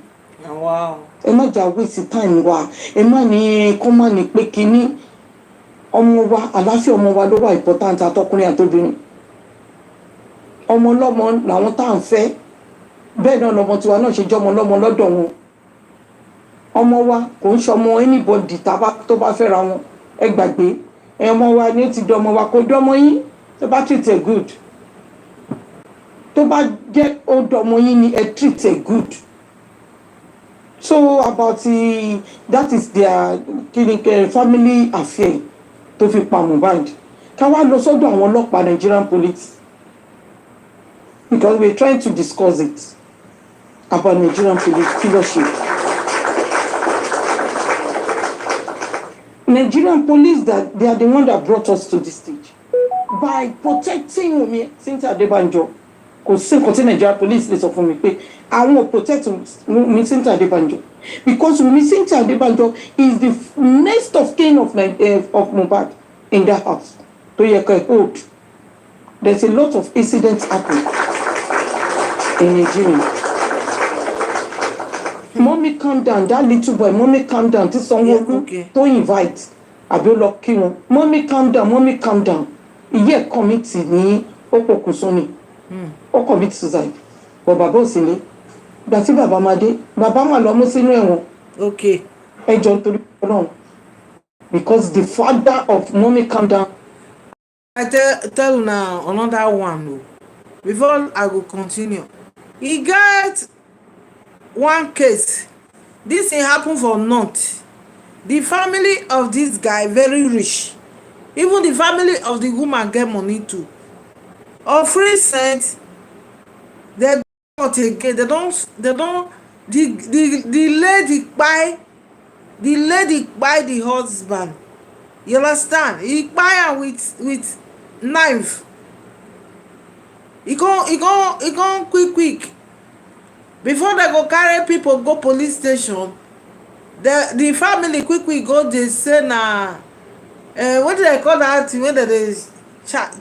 Wow. Ẹ má jà waste time wa. Ẹ má ní kó má ní pé kíní ọmọ wa àlàáfíà ọmọ wa ló wà important àtọkùnrin àtobìnrin. Ọmọ ọlọ́mọ làwọn tá à ń fẹ́. Bẹ́ẹ̀ náà lọmọ tiwa náà ṣe jọmọ ọlọ́mọ lọ́dọ̀ wọn. Ọmọ wa kò ń ṣọmọ anybody tó bá fẹ́ra wọn ẹ gbàgbé ọmọ wa ni ó ti dọmọ wa kò dọmọ yín tó bá treat ẹ good tó bá jẹ́ ó dọmọ yín ni ẹ treat ẹ good. So about that is their family affair tó fi pa Mohbad ká wá lọ sọ́dọ̀ àwọn ọlọ́pàá Nigerian police because we are trying to discuss it about Nigerian police fellowship. Nigerian police, that they are the one that brought us to this stage by protecting Wummi Cynthia Adebanjo. Kò sí nǹkan tí Nigerian police lè sọ fún mi pé àwọn ò protect Wummi Cynthia Adebanjo because Wummi Cynthia Adebanjo is the next of kin of Mohbad in that house. To yẹ ká hold. There's a lot of incidents happening in Nigeria. Mommy calm down, that little boy, mommy calm down. This someone to invite. Abiola kí wọn. Mommy calm down. Iye committee ní Opokunsomi. O commit suicide. But bàbá ò sí ní. Ìgbà tí bàbá máa dé, bàbá máa lọ mú sínú ẹ̀wọ̀n. Okay. Ẹ jọ̀ọ́ nítorí Ọlọ́run. Because the father of mommy calm down. I tell now another one. Before I go continue. He got one case. This thing happen for North. The family of this guy very rich. Even the family of the woman get money too. Of recent, they don't again. They don't. The lady buy the husband. You understand? He buy her with knife. He go quick. Before they go carry people go police station, the family quick go dey say na what do they call that thing wey dem dey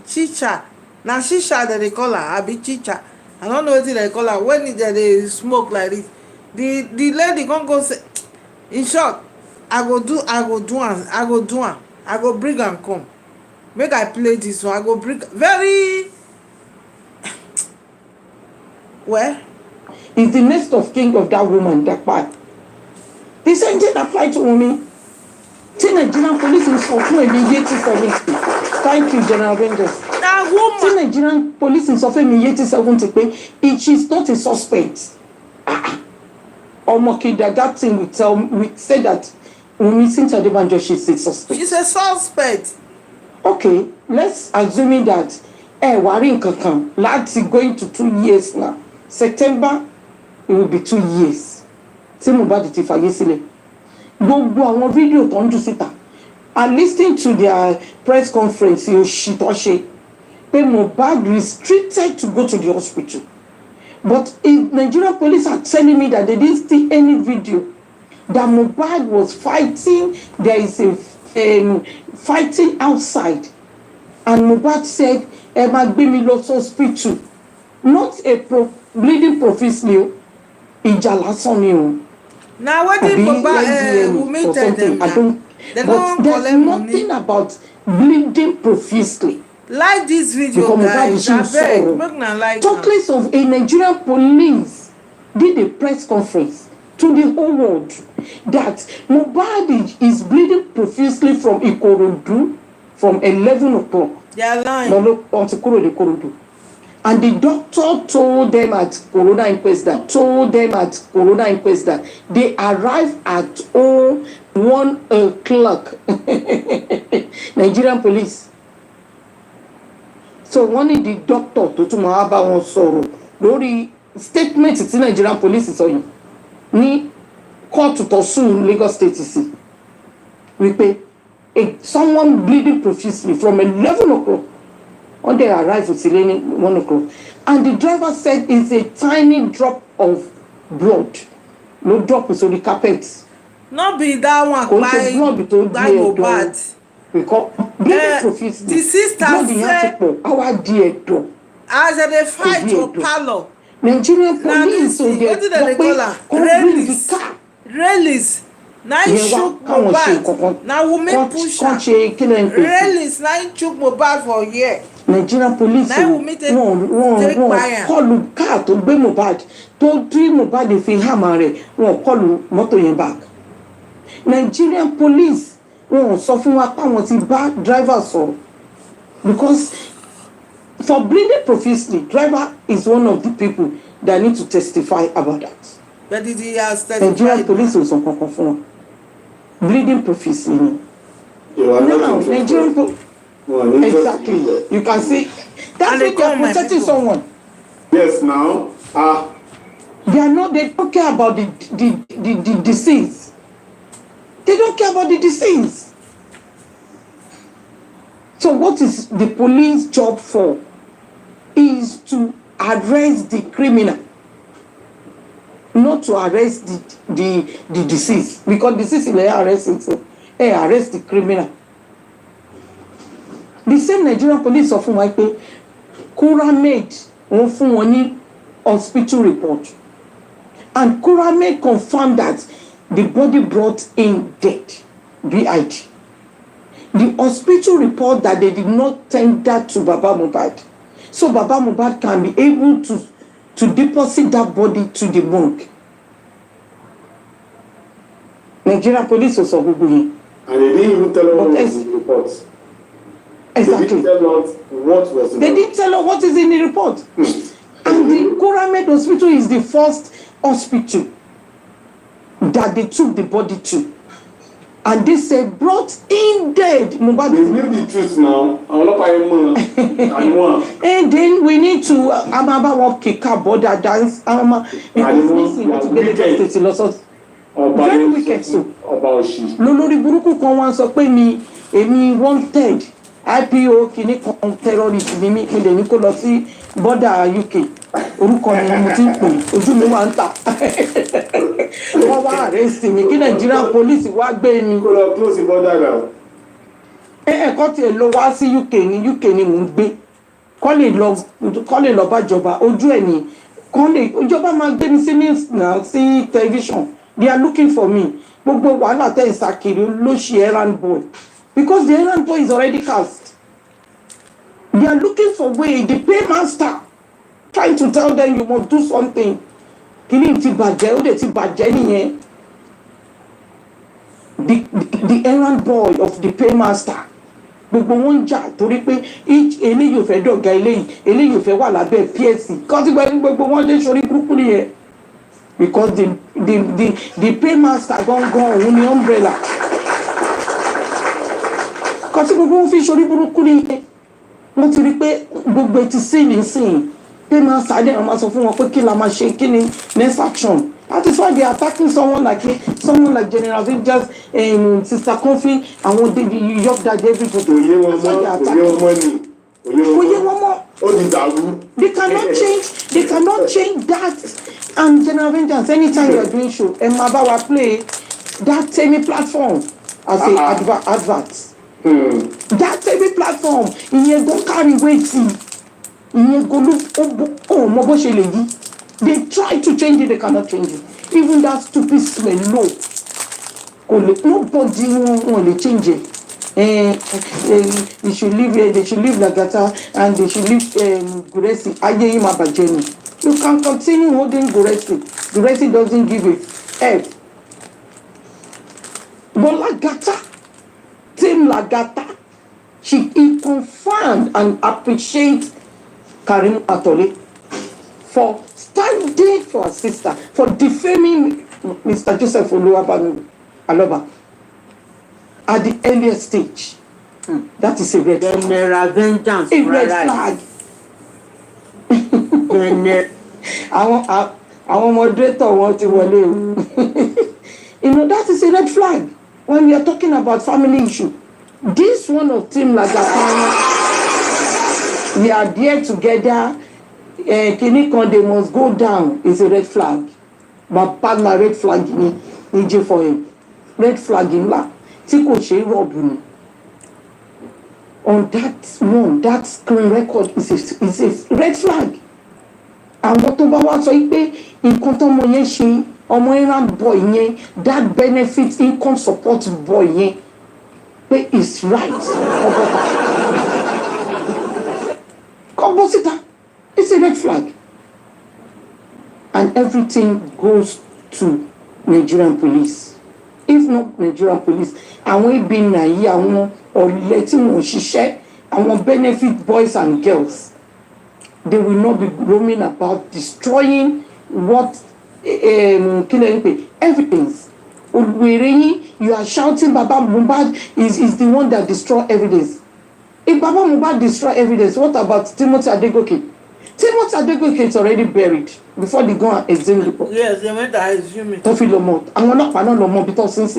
chicha na shisha dem dey call am abi chicha I don't know wetin dem call am when dem dey smoke like this. The lady come go say in short I go do am I go bring am come make I play this one I go bring very well. Is the next of king of that woman that part. The same thing apply to Wummi. See Nigerian police in Sofia immediately 70. Thank you, General Rangers. See Nigerian police in Sofia immediately 70. If she's not a suspect, that thing we say that Wummi since Adebanjo she's a suspect. She's a suspect. Okay, let's assume that worrying kankan. Lads going to 2 years now. September it will be 2 years. See Mohbad ti fàyè sílẹ̀. Gbogbo àwọn fídíò tó ń jù síta. I listened to their press conference òṣì tó ṣe pé Mohbad restricted to go to the hospital. But if Nigerian police are telling me that they didn't see any video that Mohbad was fighting, there is a fighting outside, and Mohbad said, "Ẹ máa gbé mi lọ sí hospital." Not a bleeding profusely. Ìjà lásán ni o. Na wetin Mohbad Wummi tell them na. But there's nothing about bleeding profusely. Like this video, guys. Abeg, make na like. Talkless of a Nigerian police did a press conference to the whole world that Mohbad is bleeding profusely from Ikorodu from 11 o'clock. They are lying. And the doctor told them at Corona Inquest that they arrived at 1 o'clock. Nigerian police. So one of the doctor to Mahaba wọn sọ̀rọ̀ lórí statement tí Nigerian police sọ yìí ní kóòtù tó sùn Lagos State sí wípé someone bleeding profusely from 11 o'clock. When they arrived at 1 o'clock, and the driver said it's a tiny drop of blood. No drop is on the carpet. Not be that one by Mohbad. Because the sister said, our dear dog. As they fight for palo. Nigerian police, so what did they call her? Release. Now you shook Mohbad. Now Wummi push her. Release. Now you shook Mohbad for a year. Nigerian police wọ́n kọlù káà tó gbé Mohbad tó dí Mohbad fi hàmà rẹ̀ wọ́n kọlù mọ́tò yẹn back. Nigerian police wọ́n sọ fún wa pé àwọn ti bá driver sọ̀rọ̀ because for bleeding profusely driver is one of the people that need to testify about that. But did he has testified? Nigerian police ò sọ kankan fún wa bleeding profusely ni. Now Nigerian police. Exactly. You can see that's why they are protecting someone. Yes, now. They don't care about the disease. They don't care about the disease. So what is the police job for? Is to arrest the criminal, not to arrest the disease. Because disease is arresting, so they arrest the criminal. The same Nigerian police of Wummi Kura made one hospital report, and Kura made confirmed that the body brought in dead, BID. The hospital report that they did not tender to Baba Mohbad, so Baba Mohbad can be able to deposit that body to the morgue. Nigerian police was of Wummi. And they didn't even tell us the reports. Exactly. They didn't tell us what was in They didn't tell us what is in the report. And the Kuramed Hospital is the first hospital that they took the body to. And they said, brought in dead. Mohbad. They knew the truth now. And then we need to Amaba walk kick up border dance. Very wicked so. Lolori Buruku kan wá sọ pé èmi wanted. IPO kìíní kan terrorist ní mi lè ní kó lọ sí border UK orúkọ ni mo ti ń pè ojú mi wà ń tà wọ́n wá arrest mi kí Nigerian police wá gbé mi. kó lọ close the border now. Ẹ̀ẹ̀kan tiẹ̀ lọ wá sí UK ni mò ń gbé kọ́ lè lọ bájọba ojú ẹ̀ ní ìjọba máa gbé mi sí news náà sí television. They are looking for me. Gbogbo wàhálà tẹ̀ ń sàkiri ló ṣe errand boy because the errand boy is already cast. They are looking for way, the paymaster trying to tell them you must do something. Kìíní ti bàjẹ́ ó dẹ̀ ti bàjẹ́ nìyẹn. The errand boy of the paymaster. Gbogbo wọn jà torí pé eléyìí ò fẹ́ dọ̀gá eléyìí ò fẹ́ wà lábẹ́ PSC. Kọ́sí gbogbo wọn dé sórí burúkú nìyẹn. Because the paymaster gangan òun ni umbrella. Kọ́sí gbogbo wọn fi sórí burúkú nìyẹn. Wọ́n ti rí pé gbogbo ẹ ti sìn paymaster dẹ̀ wọ́n máa sọ fún wọn pé kí la máa ṣe kí ni next action. That is why they are attacking someone like General Avengers and Sister Kofi and what they yuck that everybody. That's why they are attacking. They cannot change that. And General Avengers, anytime you are doing show, and Mabawa play that same platform as a advert. That same platform, you don't carry weight. You go look. They try to change it, they cannot change it. Even that stupid smell, no. Nobody will change it. They should leave Lagata and they should leave Guresi. You can continue holding Guresi. Guresi doesn't give a F. But Lagata, Team Lagata, he confirmed and appreciates Karim Atole for standing for her sister, for defaming Mr. Joseph Aloba at the earliest stage. That is a red flag. A red flag. Our moderator wants to you know, that is a red flag when we are talking about family issue. This one of Team Lagata, we are there together. Kinikon, they must go down is a red flag. But partner red flag in for him. Red flag in la. Tiko she rob on that one, that screen record is a red flag. And what about what so in contomo yen she omo errand boy yen that benefits income support boy yen pé is right. Compositor. It's a red flag. And everything goes to Nigerian police. If not Nigerian police, and we be naive or letting one share and benefit boys and girls, they will not be roaming about destroying what evidence. You are shouting Baba Mohbad is the one that destroy evidence. If Baba Mohbad destroy evidence, what about Timothy Adegoke? Timothy Adegoke is already buried before they go and exhume the body. Yes, they went to exhume it. Tofi Lomo. And we're not Lomo because since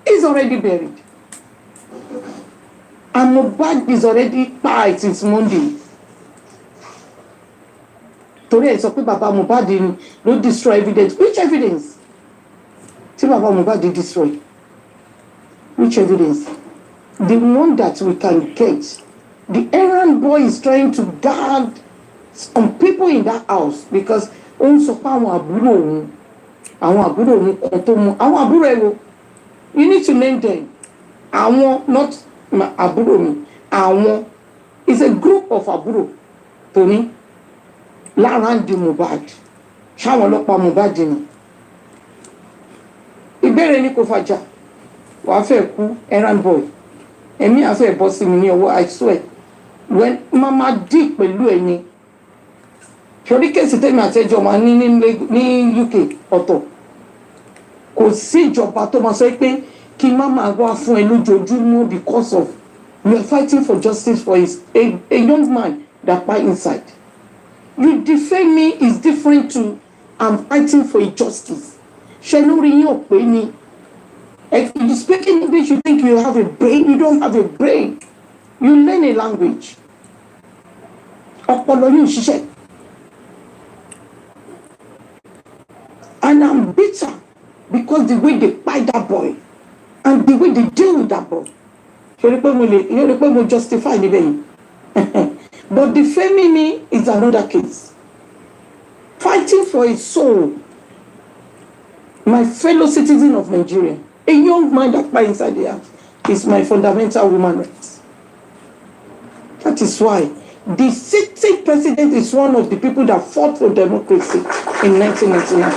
he's already buried. And Mohbad is already died since Monday. Today, it's okay, Baba Mohbad don't destroy evidence. Which evidence? See, Baba Mohbad did destroy. Which evidence? The one that we can get. The errand boy is trying to guard some people in that house because you need to name them. Not aburo mi. It's a group of aburo to me. Lára di Mohbad. Ṣáwọn ọlọ́pàá Mohbad ni. Ìbéèrè ní kò fàjà. Wàá fẹ́ kú errand boy. Èmi á fẹ́ bọ́ sí mi ní ọwọ́, I swear. When mama dì pẹ̀lú ẹni. Ṣorí kéèsì tèmi àtẹjọ́ máa ní UK ọ̀tọ̀. Kò sí ìjọba tó máa sọ pé kí mama wá fún ẹ lójoojúmọ́ because of we are fighting for justice for a young man that died inside. You defame me is different to I'm fighting for justice. Shenuri Yopeni. If you speak English, you think you have a brain. You don't have a brain. You learn a language. And I'm bitter because the way they buy that boy and the way they deal with that boy. You justify the but defaming me is another case. Fighting for a soul, my fellow citizen of Nigeria, a young man that by inside the house, is my fundamental human rights. That is why the sitting president is one of the people that fought for democracy in 1999.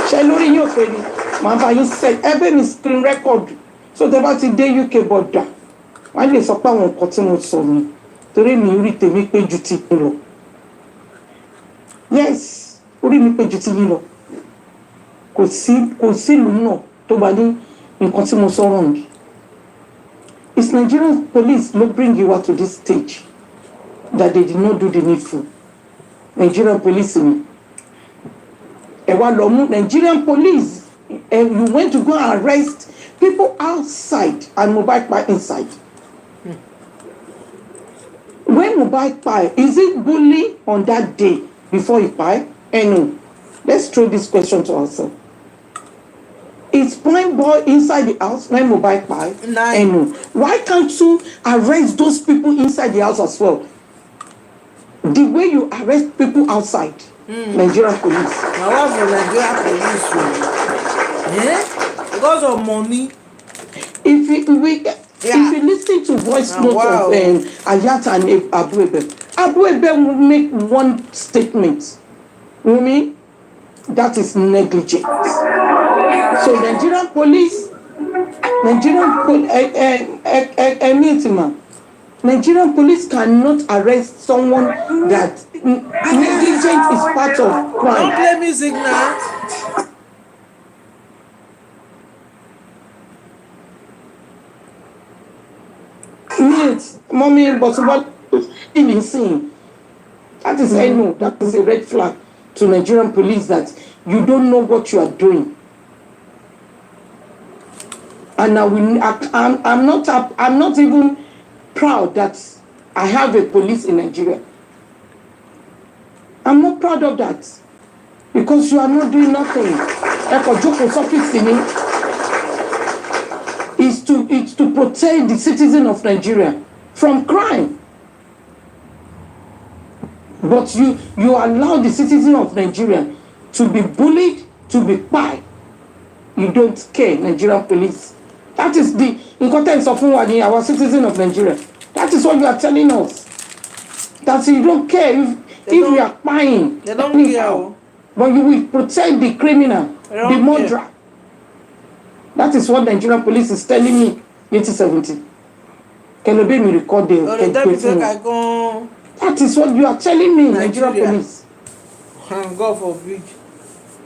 Shalori Yofedi, Mama, you said, even is screen record. So the about the UK border. Why they support one continue so me? Torí mi rí tèmi pé ju ti yín lọ. Yes, orí mi pé ju ti yín lọ. Kò sí ìlú náà tó bá ní nǹkan tí mo sọ wrong. It's Nigerian police who bring you out to this stage that they did not do the needful. Nigerian police ni. Nigerian police, you went to go and arrest people outside and Mohbad by inside. When Mohbad pie, is it bully on that day before he pie? No. Let's throw this question to ourselves. Is point boy inside the house when Mohbad pie? No. Why can't you arrest those people inside the house as well? The way you arrest people outside, Nigerian police. Now what for Nigerian police? Yeah? Because of money. If you listen to voice note of Ayat and Abuebe will make one statement. Wummi, that is negligent. So Nigerian police, Nigerian police cannot arrest someone that negligent is part of crime. Don't play music now. Mommy, but what even saying? That is that is a red flag to Nigerian police that you don't know what you are doing. And I'm not even proud that I have a police in Nigeria. I'm not proud of that because you are not doing nothing. It's to protect the citizen of Nigeria from crime. But you allow the citizen of Nigeria to be bullied, to be pied. You don't care, Nigerian police. That is the importance of our citizen of Nigeria. That is what you are telling us. That you don't care if you are paying. They don't care. But you will protect the criminal, the murderer. That is what Nigerian police is telling me in 2017. Can you be me record the That is what you are telling me, Nigerian police. God forbid.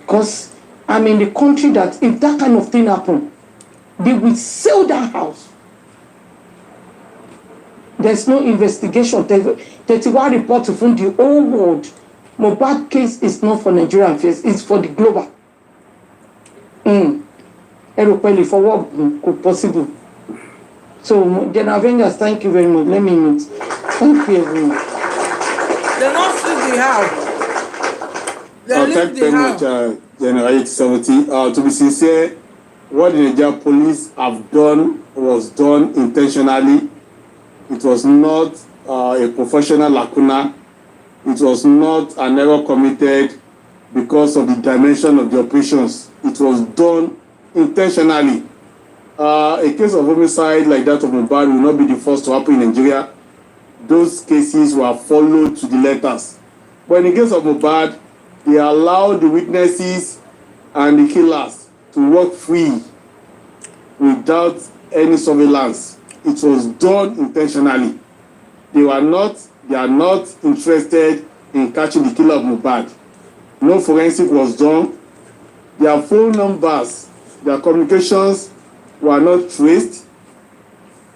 Because I'm in the country that if that kind of thing happen, they will sell that house. There's no investigation. 31 report from the whole world. Mohbad case is not for Nigerian affairs, it's for the global. For what could possible. So, General Avengers, thank you very much. Let me mute. Thank you, everyone. They're not still the house. Thank you very much, General 870. To be sincere, what the Nigerian police have done was done intentionally. It was not a professional lacuna. It was not an error committed because of the dimension of the operations. It was done intentionally. A case of homicide like that of Mohbad will not be the first to happen in Nigeria. Those cases were followed to the letters. But in the case of Mohbad, they allowed the witnesses and the killers to walk free without any surveillance. It was done intentionally. They are not interested in catching the killer of Mohbad. No forensic was done. Their phone numbers, their communications were not traced.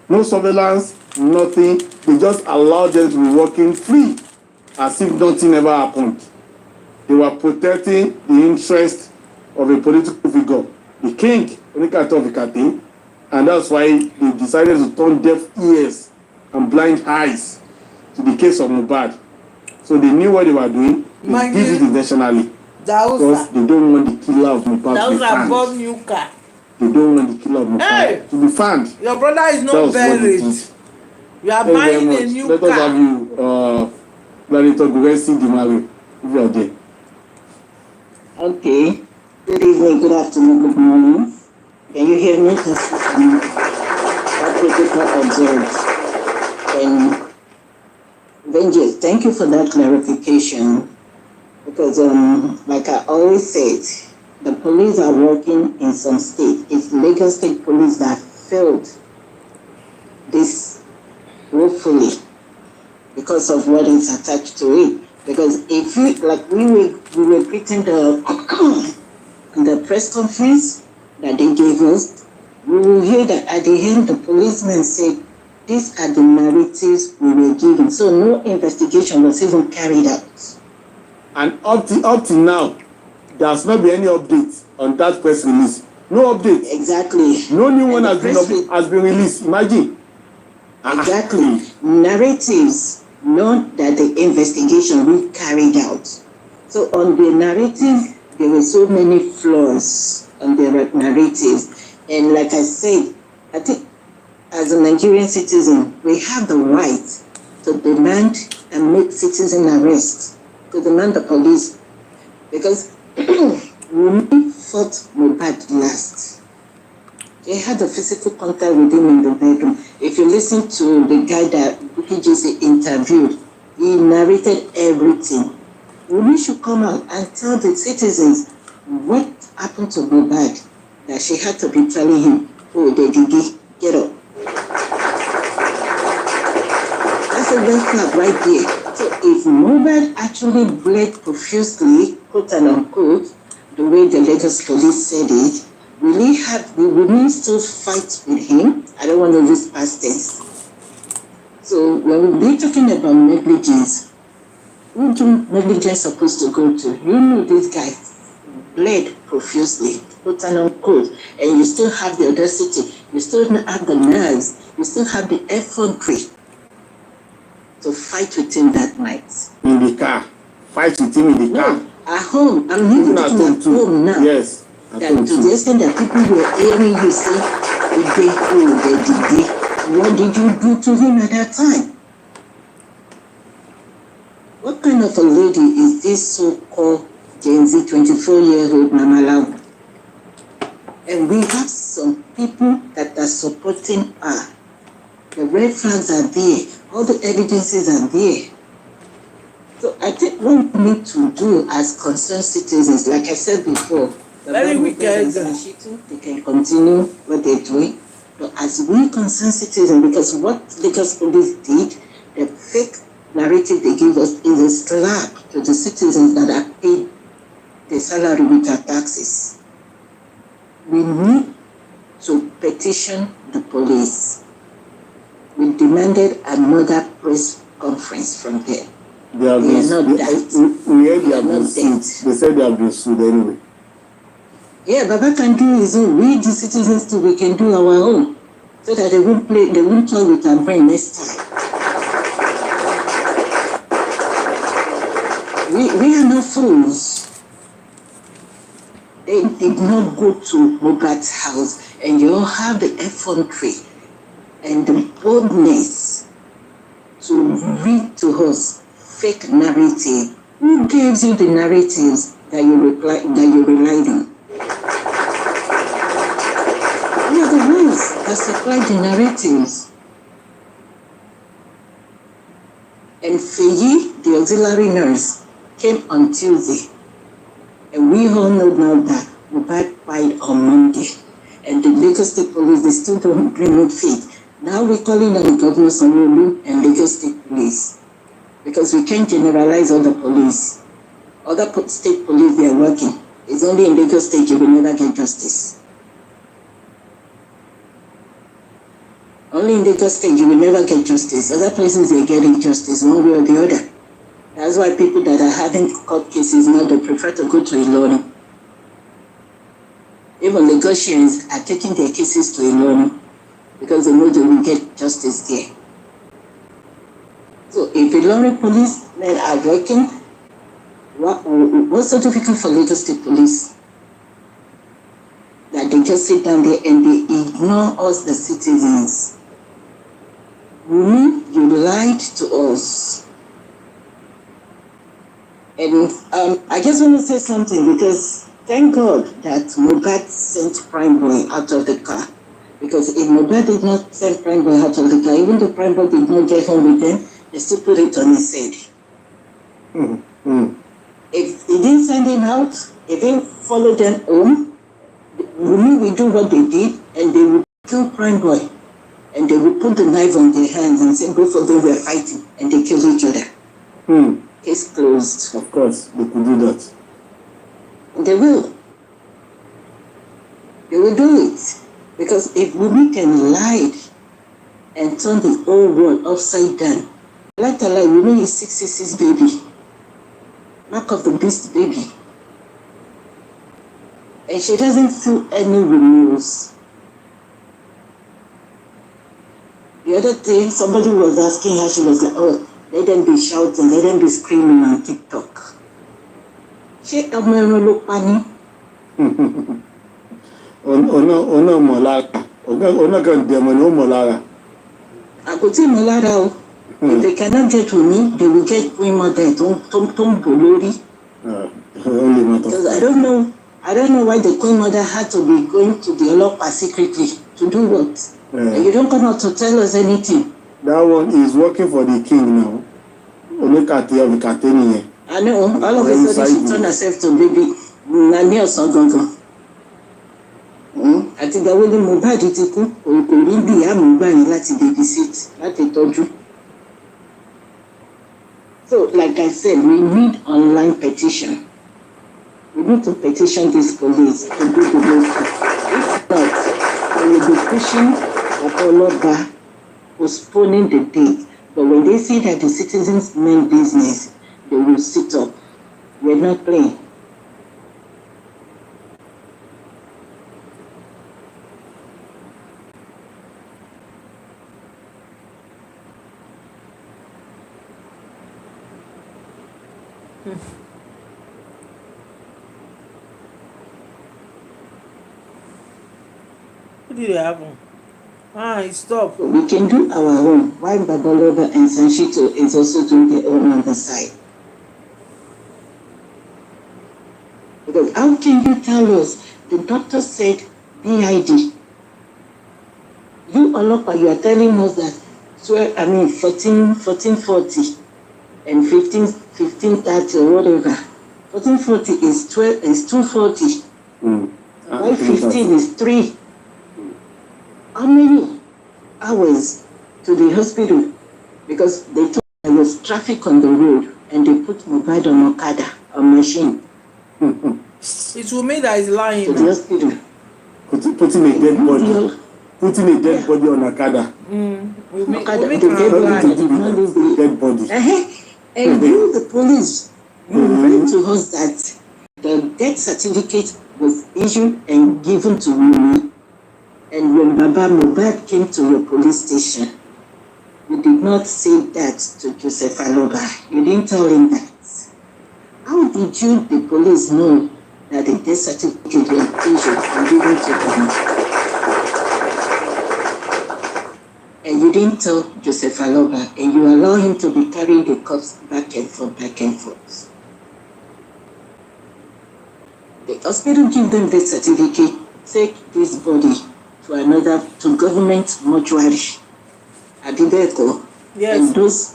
No surveillance, nothing. They just allowed them to be walking free as if nothing ever happened. They were protecting the interest of a political figure, the king, and that's why they decided to turn deaf ears and blind eyes to the case of Mohbad. So they knew what they were doing. They did it intentionally. Because they don't want the killer of Mohbad to be Dausa bought found. new car. They don't want the killer of Mohbad to be found. Your brother is not That's what it buried. is. You are Thank you very buying a much. new Let us car. have you, Senator Guresi Dimari, if you are there. Okay. Good evening, good afternoon, good morning. Can you hear me? What protocol observed. And Vengeance, thank you for that clarification. Because, like I always said, the police are working in some states. It's Lagos State Police that failed this woefully because of what is attached to it. Because if you, like we were repeating the press conference that they gave us, we will hear that at the end the policeman said, these are the narratives we were given. So no investigation was even carried out. And up till now, there has not been any update on that press release. No update. Exactly. No new one has been released. Imagine. Exactly. Narratives, not that the investigation we carried out. So on the narrative, there were so many flaws on the narratives. And like I said, I think as a Nigerian citizen, we have the right to demand and make citizen arrest, to demand the police. Because Wummi fought Mohbad last. They had a physical contact with him in the bedroom. If you listen to the guy that Bukky Jesse interviewed, he narrated everything. Wummi should come out and tell the citizens what happened to Mohbad, that she had to be telling him, oh, they did get up. That's a red flag right there. So if Mohbad actually bled profusely, quote and unquote, the way the Lagos police said it, will we still fight with him? I don't want to use past tense. So when we're talking about negligence, who do negligence supposed to go to? You know this guy bled profusely, quote and unquote, and you still have the audacity, you still have the nerves, you still have the effrontery to fight with him that night. In the car. Fight with him in the car. No, at home. I'm even talking at home now. Yes. That to the extent that people were hearing you say, what did you do to him at that time? What kind of a lady is this so-called Gen Z 24-year-old Mama Lau? And we have some people that are supporting her. The red flags are there. All the evidences are there. So I think what we need to do as concerned citizens, like I said before, very wicked. They can continue what they're doing. But as we concerned citizens, because what Lagos police did, the fake narrative they give us is a slap to the citizens that are paid the salary with our taxes. We need to petition the police. We demanded another press conference from them. They are not that. They said they have been sued anyway. Yeah, Baba can do his own. We, the citizens too, we can do our own. So that they won't play with our brain next time. We are not fools. They did not go to Mohbad's house, and you all have the effrontery and the boldness to read to us fake narrative. Who gives you the narratives that you relied on? Who are the ones that supply the narratives? And Feyi, the auxiliary nurse, came on Tuesday. And we all know now that Mohbad died on Monday. And the Lagos State Police, they still don't bring no faith. Now we're calling on the Governor Sanwo-Olu and Lagos State Police. Because we can't generalize all the police. Other state police, they are working. It's only in Lagos State you will never get justice. Only in Lagos State you will never get justice. Other places they are getting justice one way or the other. That's why people that are having court cases now, they prefer to go to Ilorin. Even Lagosians are taking their cases to Ilorin because they know they will get justice there. So if Ilorin police men are working, what certificate for Lagos State Police? That they just sit down there and they ignore us, the citizens. Wummi, you lied to us. And I just want to say something, because thank God that Mohbad sent Prime Boy out of the car. Because if Mohbad did not send Prime Boy out of the car, even though Prime Boy did not get home with them, they still put it on his head. If he didn't send him out, if he didn't follow them home, Wummi will do what they did, and they will kill Prime Boy. And they will put the knife on their hands and say both of them were fighting, and they kill each other. Case closed. Of course, they could do that. They will. They will do it. Because if Wummi can lie and turn the whole world upside down, like a lie, Wummi is 66 baby. Mark of the beast baby. And she doesn't feel any remorse. The other day, somebody was asking her, she was like, oh, let them be shouting, let them be screaming on TikTok. She look funny. Ona molara. Ona can demon molara. I could say molara. If they cannot get to me, they will get Queen Mother Tom Bolori. Because I don't know why the Queen Mother had to be going to the Olopa secretly to do what. And you don't come out to tell us anything. That one is working for the king now. I know. All of a sudden she turned herself to baby Nani or something. I think that when Mohbad ti kú, kò rí bí ìyá Mohbad láti babysit, láti tọ́jú. So, like I said, we need online petition. We need to petition this police to do the most. If not, we will be pushing Okoloba, postponing the date. But when they see that the citizens mean business, they will sit up. We're not playing. What did happen? It stopped. We can do our own. Why Babaloba and Sanshito is also doing their own on the side? Because how can you tell us? The doctor said BID. You Olopa, you are telling us that 1440 and 1530 or whatever. 1440 is 240. 515 is 3. How many hours to the hospital? Because they thought there was traffic on the road and they put Mohbad on Okada, a machine. It will mean that he's lying. To the hospital. Putting a dead body. Putting a dead body on Okada. Okada, the dead body. And you, the police, you read to us that the death certificate was issued and given to Wummi. And when Baba Mohbad came to your police station, you did not say that to Joseph Aloba. You didn't tell him that. How did you, the police, know that the death certificate was issued and given to them? And you didn't tell Joseph Aloba, and you allow him to be carrying the corpse back and forth, back and forth. The hospital give them the certificate, take this body to government mortuary. Adibeko. Yes. And those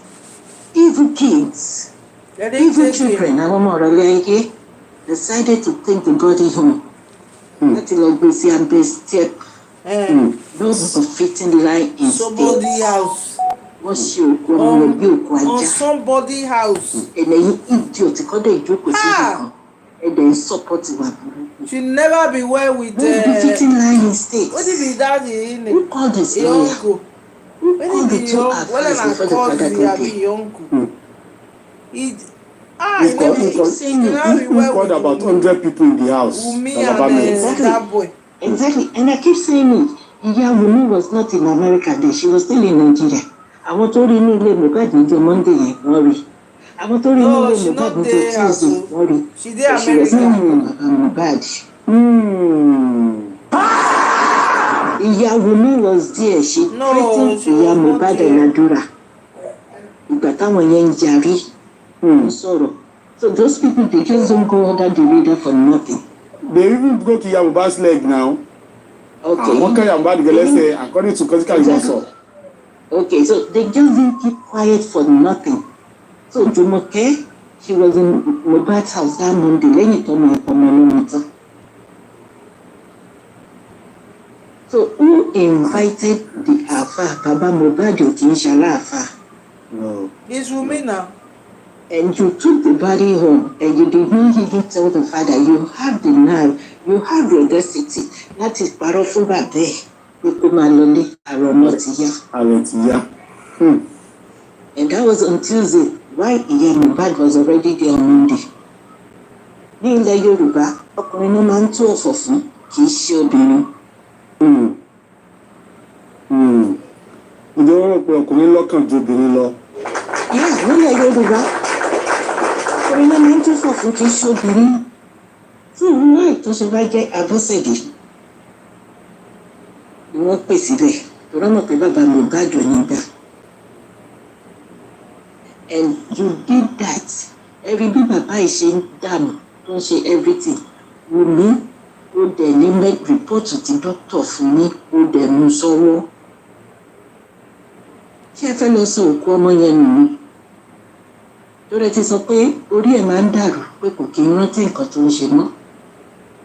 evil kids, evil children, decided to take the body home. That is like busy and best step. Those befitting lie in somebody house. What's your on somebody house. And then you idiot, and then support him. She never be well with befitting lie in state. What if he died in who called this lawyer? Who called the two affairs before the father got there? Who called about 100 people in the house? Wummi and that boy. Exactly. And I keep saying it. Yeah, Wummi was not in America then. She was still in Nigeria. I want to renew Mohbad Monday, worry. àwọn tó rí nílé Mohbad ní tó Tuesday wọ́n rí she dey she was America. Mohbad. Ìyá Wummi was there, she threatened ìyá Mohbad àdúrà ìgbà táwọn yẹn ń jarí ń sọ̀rọ̀. So those people, they just don't go under the radar for nothing. They even go to Mohbad's leg now. Okay. What can Mohbad let's say according to Kotika Johnson? Okay, so they just didn't keep quiet for nothing. So Jumoke, she was in Mohbad's house that Monday. Lẹ́yìn tó máa pọ̀ mọ́ lómi tán. So who invited the Alpha? Baba Mohbad ò kì í ṣe aláàfáà. No. It's Wummi now. And you took the body home and you did not even tell the father you have the nerve, you have the audacity. That is parọ́ fún bàbá ẹ̀ pé kó máa lọ ní àrọ̀mọ́ ti yá. Àrọ̀ ti yá. And that was on Tuesday, while ìyá Mohbad was already there on Monday. Ní ilẹ̀ Yorùbá, ọkùnrin ló máa ń tú ọ̀fọ̀ fún, kì í ṣe obìnrin. Ǹjẹ́ wọ́n rò pé ọkùnrin lọ́kàn ju obìnrin lọ? Yeah, nílẹ̀ Yorùbá, ọkùnrin ló máa ń tú ọ̀fọ̀ fún, kì í ṣe obìnrin. Fún ìwúrọ̀ ètò ṣe bá jẹ́ Abọ́sẹ̀dé ni wọ́n pè síbẹ̀, tó rọ́mọ̀ pé bàbá Mohbad ò ní gbà. And you did that. Every bí bàbá yìí ṣe ń dààmú tó ń ṣe everything. Wùmí ó dẹ̀ ní rìpọ́ọ̀tù tí dókítà fún ní ó dẹ̀ mú sọ́wọ́. Ṣé ẹ fẹ́ lọ sọ òkú ọmọ yẹn nù ni? Lórí ti sọ pé orí ẹ̀ máa ń dàrú pé kò kí ń rántí nǹkan tó ń ṣe mọ́.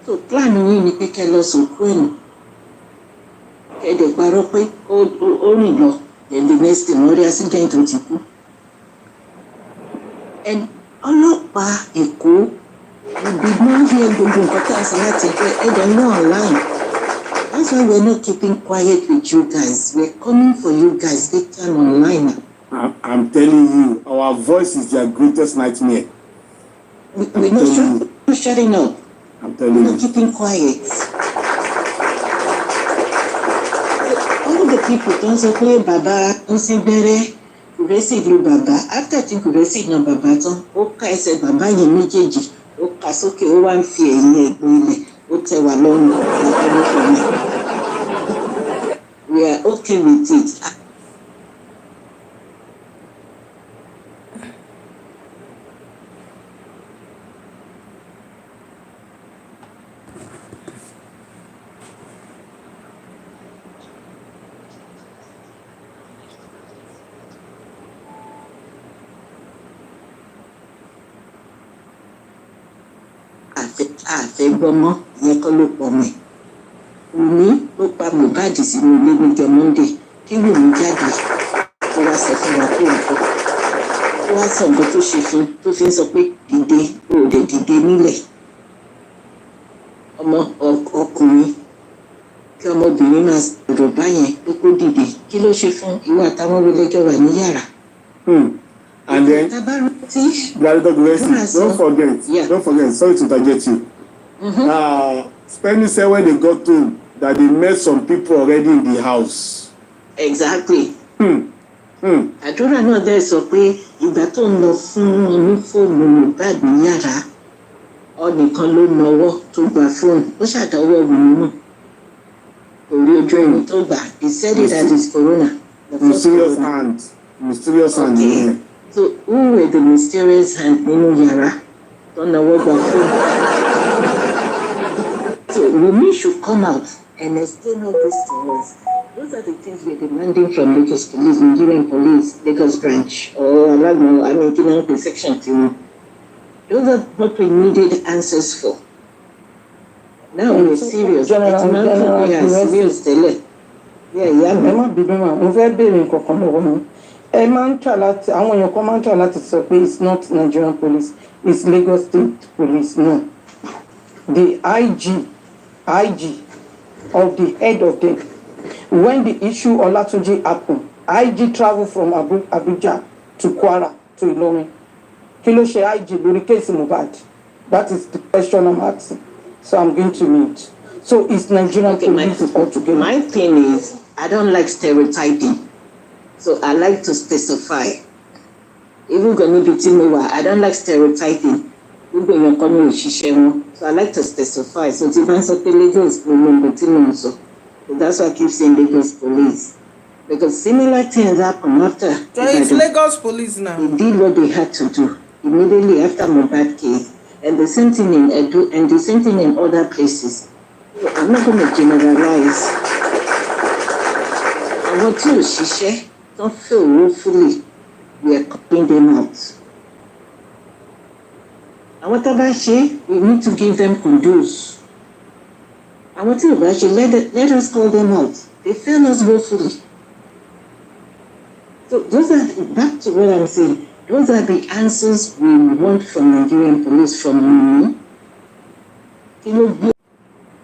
So plan yín ni pé kẹ́ lọ sòkú ẹ̀ nù. Kẹ́dẹ̀ parọ́ pé ó rìn lọ then the next thing wọ́n rí accident tó ti kú. And ọlọ́pàá Èkó ìgbìmọ̀ ń hear gbogbo nǹkan tá a sọ láti ẹgbẹ́ ẹ̀dẹ̀ náà online. That's why we're not keeping quiet with you guys. We're coming for you guys big time online. I'm telling you, our voice is their greatest nightmare. We're not shutting up. I'm telling We're not keeping quiet. All the people don't say pé bàbá ń sí gbẹ́rẹ́ kùrẹ́sì lu bàbá. After tí kùrẹ́sì na bàbá tán, ó ká ẹsẹ̀ bàbá yẹn méjèèjì, ó ká sókè, ó wá ń fi ẹ̀yìn ẹ̀gbọ́n ilẹ̀, ó tẹ́ wa lọ́rùn. We are okay with it. Àfẹ́gbọ́mọ́ yẹn kọ́ ló pọ̀ mọ́ ẹ̀. Wùmí ló pa Mohbad sínú ilé níjọ́ Monday kí Wùmí jáde kó wá sọ fún wa kó nǹkan. Ó wá sọ nǹkan tó ṣe fún tó fi ń sọ pé dìde òde dìde nílẹ̀. Ọmọ ọkùnrin kí ọmọbìnrin máa sọ̀rọ̀ báyẹn pé kó dìde kí ló ṣe fún ìwà àtàwọn olólẹ́jọ́ wà ní yàrá. And then, don't forget, sorry to interject you. Spenny said when they got to that they met some people already in the house. Exactly. Àdúrà náà dẹ̀ sọ pé ìgbà tó ń lọ fún onífóònù Mohbad ní yàrá ọ̀nìkan ló nawọ́ tó gba fóònù ó ṣàdáwọ́ Wùmí náà. Orí ojú ẹni tó gbà, he said it at his corona. Mysterious hand. Mysterious hand. Okay. So who were the mysterious hand nínú yàrá tó nawọ́ gba fóònù? So Wùmí should come out and explain all this to us. Those are the things we're demanding from Lagos Police, Nigerian Police, Lagos Branch, or Nigerian Section 2. Those are what we needed answers for. Now we're serious. Ẹ má bínú mà, mo fẹ́ béèrè nǹkan kan lọ́wọ́ mi. Ẹ máa ń tà láti, àwọn èèyàn kan máa ń tà láti sọ pé it's not Nigerian Police, it's Lagos State Police. No. The IG of the head of them, when the issue Olatunji happened, IG traveled from Abuja to Kwara to Ilorin. Kí ló ṣe IG lórí kéèsì Mohbad? That is the question I'm asking. So I'm going to mute. So it's Nigerian police altogether. My thing is, I don't like stereotyping. So I like to specify. Even going to be I don't like stereotyping. Gbogbo èèyàn kan ní òṣìṣẹ́ wọn. So I like to specify. So tí bá ń sọ pé Lagos police mo mọ̀ so that's why I keep saying Lagos police. Because similar things happen after. So it's Lagos police now. They did what they had to do immediately after Mohbad case. And the same thing in Edo and the same thing in other places. So I'm not going to generalize. I want to ṣiṣẹ́ don't feel woefully. We are calling them out. And whatever we need to give them kudos. And whatever let us call them out. They fail us woefully. So those are, back to what I'm saying, those are the answers we want from Nigerian police, from me.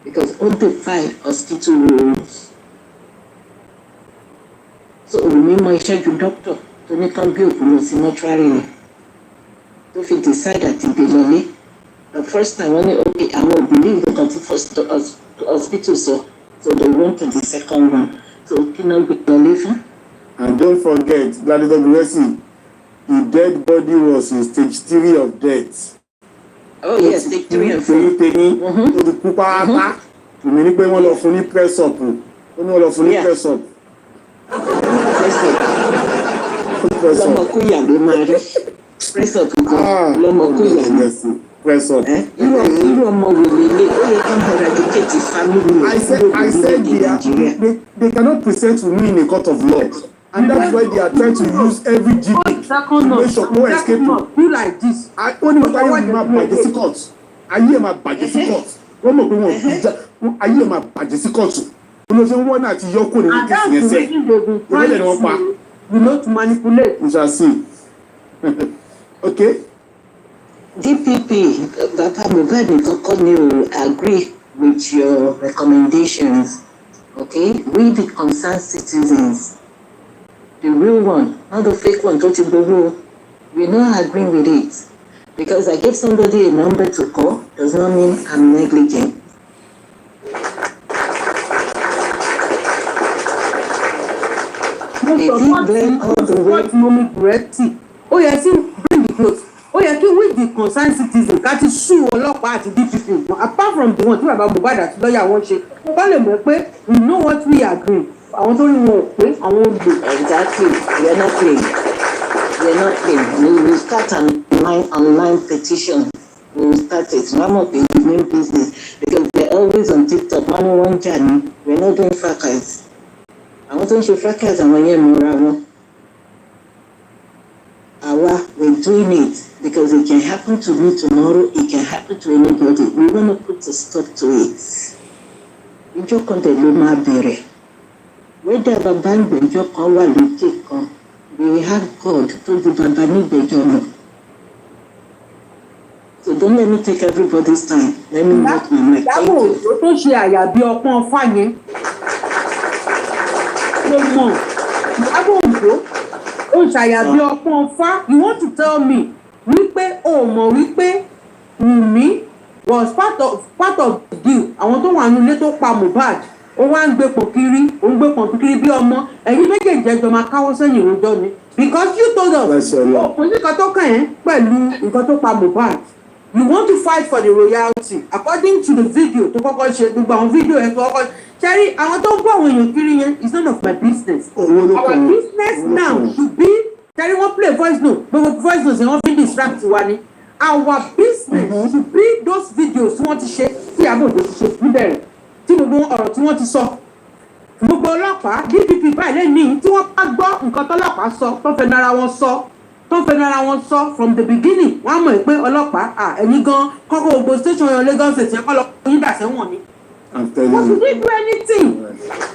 Because all the 5 hospital rooms. So remember, I said your doctor, to make a bill for mortuary. If you decide that in Biloli, the first time when okay, I will believe they got the first hospital, so they went to the second one. So can I be believing? And don't forget, the dead body was in stage 3 of death. Oh yes, stage 3 and 4. Press up. Press up. Press up. Press up. I said they cannot present to me in a court of law. And that's why they are trying to use every GP to make sure no escape. Do like this. I only my court. I hear my budget court. I hear my budget court. And that's the reason they've been trying to manipulate. We shall see. Okay. DPP, Papa Mohbad, agree with your recommendations. Okay, we the concerned citizens, the real one, not the fake one, don't you believe? We're not agreeing with it. Because I give somebody a number to call does not mean I'm negligent. Oh yes, bring the clothes. Oh yeah, with the concerned citizen ká ti sue ọlọ́pàá àti DPP apart from the one tí bàbá Mohbad àti lọ́yà wọn ṣe wọ́n lè mọ̀ pé we know what we agree. Àwọn tó ní wọn ò pé àwọn olè. Exactly, we are not playing. We will start an online petition. We will start it. One of the main business because they're always on TikTok. One journey. We're not doing fracas. I want to show fracas and when you're more. We're doing it because it can happen to me tomorrow. It can happen to anybody. We want to put a stop to it. We joke on the Luma Bere. Whether Baba and joke on what we take on, we have God to the Baba Nibejono. So don't let me take everybody's time. Let me make my mic. That was tó ṣe àyàbí ọpọ́n fáyẹn. No more. That was ó ṣàyàbí ọpọ́n fá. You want to tell me wípé mọ̀ wípé Wummi was part of the deal. Àwọn tó wà nílé tó pa Mohbad. Ó wá ń gbépò kiri bí ọmọ. Ẹ̀yin méjèèjì ẹjọ́ máa káwọ́ sẹ́yìn rojọ́ ni. Because you told us. Kò sí nǹkan tó kàn ẹ́ pẹ̀lú nǹkan tó pa Mohbad. You want to fight for the royalty according to the video tó kọ́kọ́ ṣe gbogbo àwọn video ẹ̀ tó kọ́kọ́ ṣẹ́rí àwọn tó ń gbọ́ àwọn èèyàn kiri yẹn is none of my business. Our business now should be ṣẹ́rí wọ́n play voice note gbogbo voice note yẹn wọ́n fi distract wa ni. Our business should be those videos tí wọ́n ti ṣe tí àbòdò ti ṣe níbẹ̀rẹ̀ tí gbogbo ọ̀rọ̀ tí wọ́n ti sọ. Gbogbo ọlọ́pàá DPP báyìí lẹ́yìn tí wọ́n bá gbọ́ nǹkan tọ́lọ́pàá sọ tó fẹ́ nára wọn sọ from the beginning wọ́n á mọ̀ pé ọlọ́pàá ẹ̀yin gan kọ́kọ́ gbogbo station yan Lagos state yẹn kọ́ lọ yín dà sẹ́wọ̀n ni. But you didn't do anything.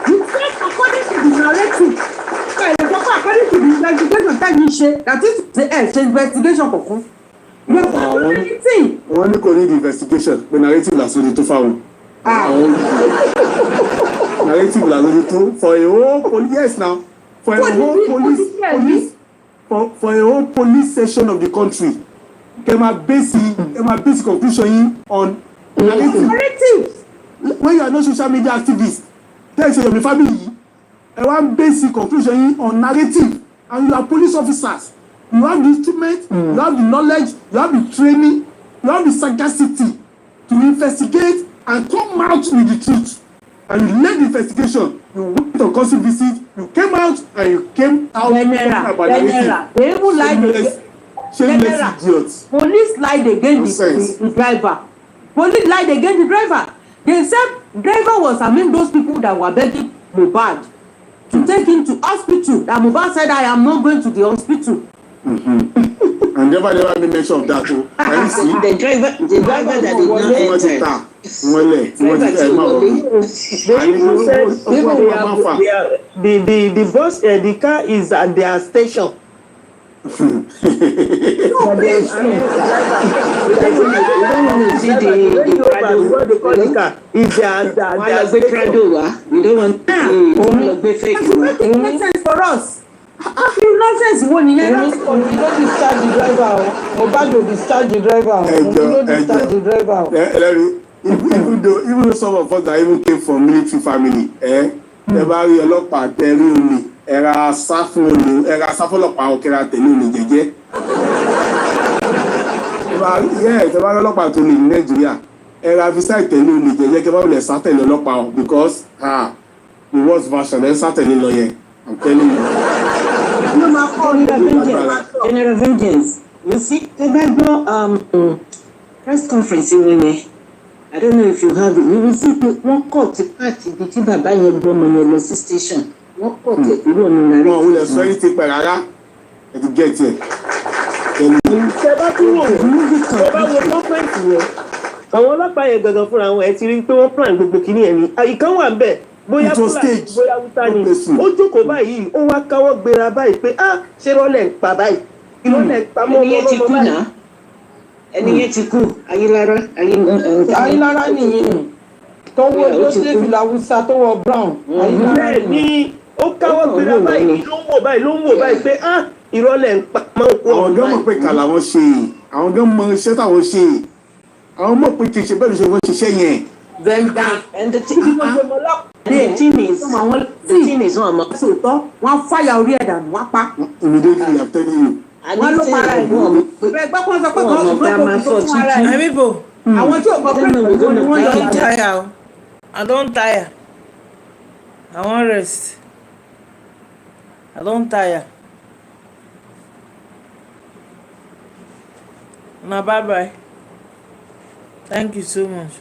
You said according to the narrative. According to the investigation that you ṣe that is the investigation kọ̀ọ̀kan. You have not done anything. Wọ́n ní kò ní the investigation pé narrative làásù ni tó fáwọn. Narrative làásù ni tó for a whole police yes now for a whole police. For a whole police section of the country, kẹ́ máa base conclusion on narrative. When you are not social media activist, tell your family, ẹ wá base conclusion on narrative, and you are police officers. you have the instrument, you have the knowledge, you have the training, you have the sagacity to investigate and come out with the truth. And you led the investigation, you went on consul visit, you came out and you came out General. They even lied. Shameless idiots. Police lied against the driver. Police lied against the driver. They said driver was among those people that were begging Mohbad to take him to hospital. That Mohbad said, I am not going to the hospital. And never made mention of that too. The driver that did not enter. The bus, the car is at their station. For us. Nonsense wo nìyẹn láti kọ́ you no discharge the driver o Mohbad will discharge the driver o you no discharge the driver o. Even though some of us that even came from military family ẹ bá rí ọlọ́pàá tẹ̀rí omi ẹ̀ra sá fún ọlọ́pàá ọ̀kẹ́ra tẹ̀lé omi jẹ́jẹ́ ẹ bá rí ọlọ́pàá tó lè ní Nàìjíríà ẹ̀ra visa ìtẹ̀lé omi jẹ́jẹ́ kí ẹ bá wọlé sá tẹ̀lé ọlọ́pàá o because the worst version ẹ̀ sá tẹ̀lé lọ yẹn I'm telling you. General Vengeance. You see, the press conference in Wummi. I don't know if you have it. You will see one court party between Baba and Bromo and the station. One court you don't know. No, we are sorry to Parara. To get it. Àwọn ọlọ́pàá yẹn gangan fúnra wọn ẹ ti rí pé wọ́n plan gbogbo kìíní ẹ̀ ní ìkan wà ń bẹ̀ bóyá fúlàní bóyá wúta ni ó jókòó báyìí ó wá káwọ́ gbéra báyìí pé ṣé rọ́lẹ̀ ń pa báyìí ìrọ́lẹ̀ ń pa mọ́ ọmọ báyìí. Ẹni yẹn ti kú Ayélára nìyí tọwọ́ Joseph lawusa tọwọ́ Brown. Bẹ́ẹ̀ ni ó káwọ́ gbéra báyìí ló ń wò báyìí pé ìrọ́lẹ̀ ń pa mọ́ ọmọ báyìí. Àwọn gan mọ̀ pé kà làwọn ṣe àwọn gan mọ iṣẹ́ táwọn ṣe àwọn mọ̀ pé kì í ṣe bẹ́ẹ̀ ló ṣe wọ́n ṣiṣẹ́ yẹn. And the thing is wọ́n fàyà orí ẹ̀dà wọ́n pa. Immediately I'm telling you. Wọ́n ló para ẹ̀ wọ́n. Bẹ́ẹ̀ gbọ́ kó sọ pé kò tó fún ara ẹ̀. Amibo, àwọn tí ò kọ́ pé kò ní wọ́n yọ. I don tire. I wan rest. I don tire. Una bye bye. Thank you so much.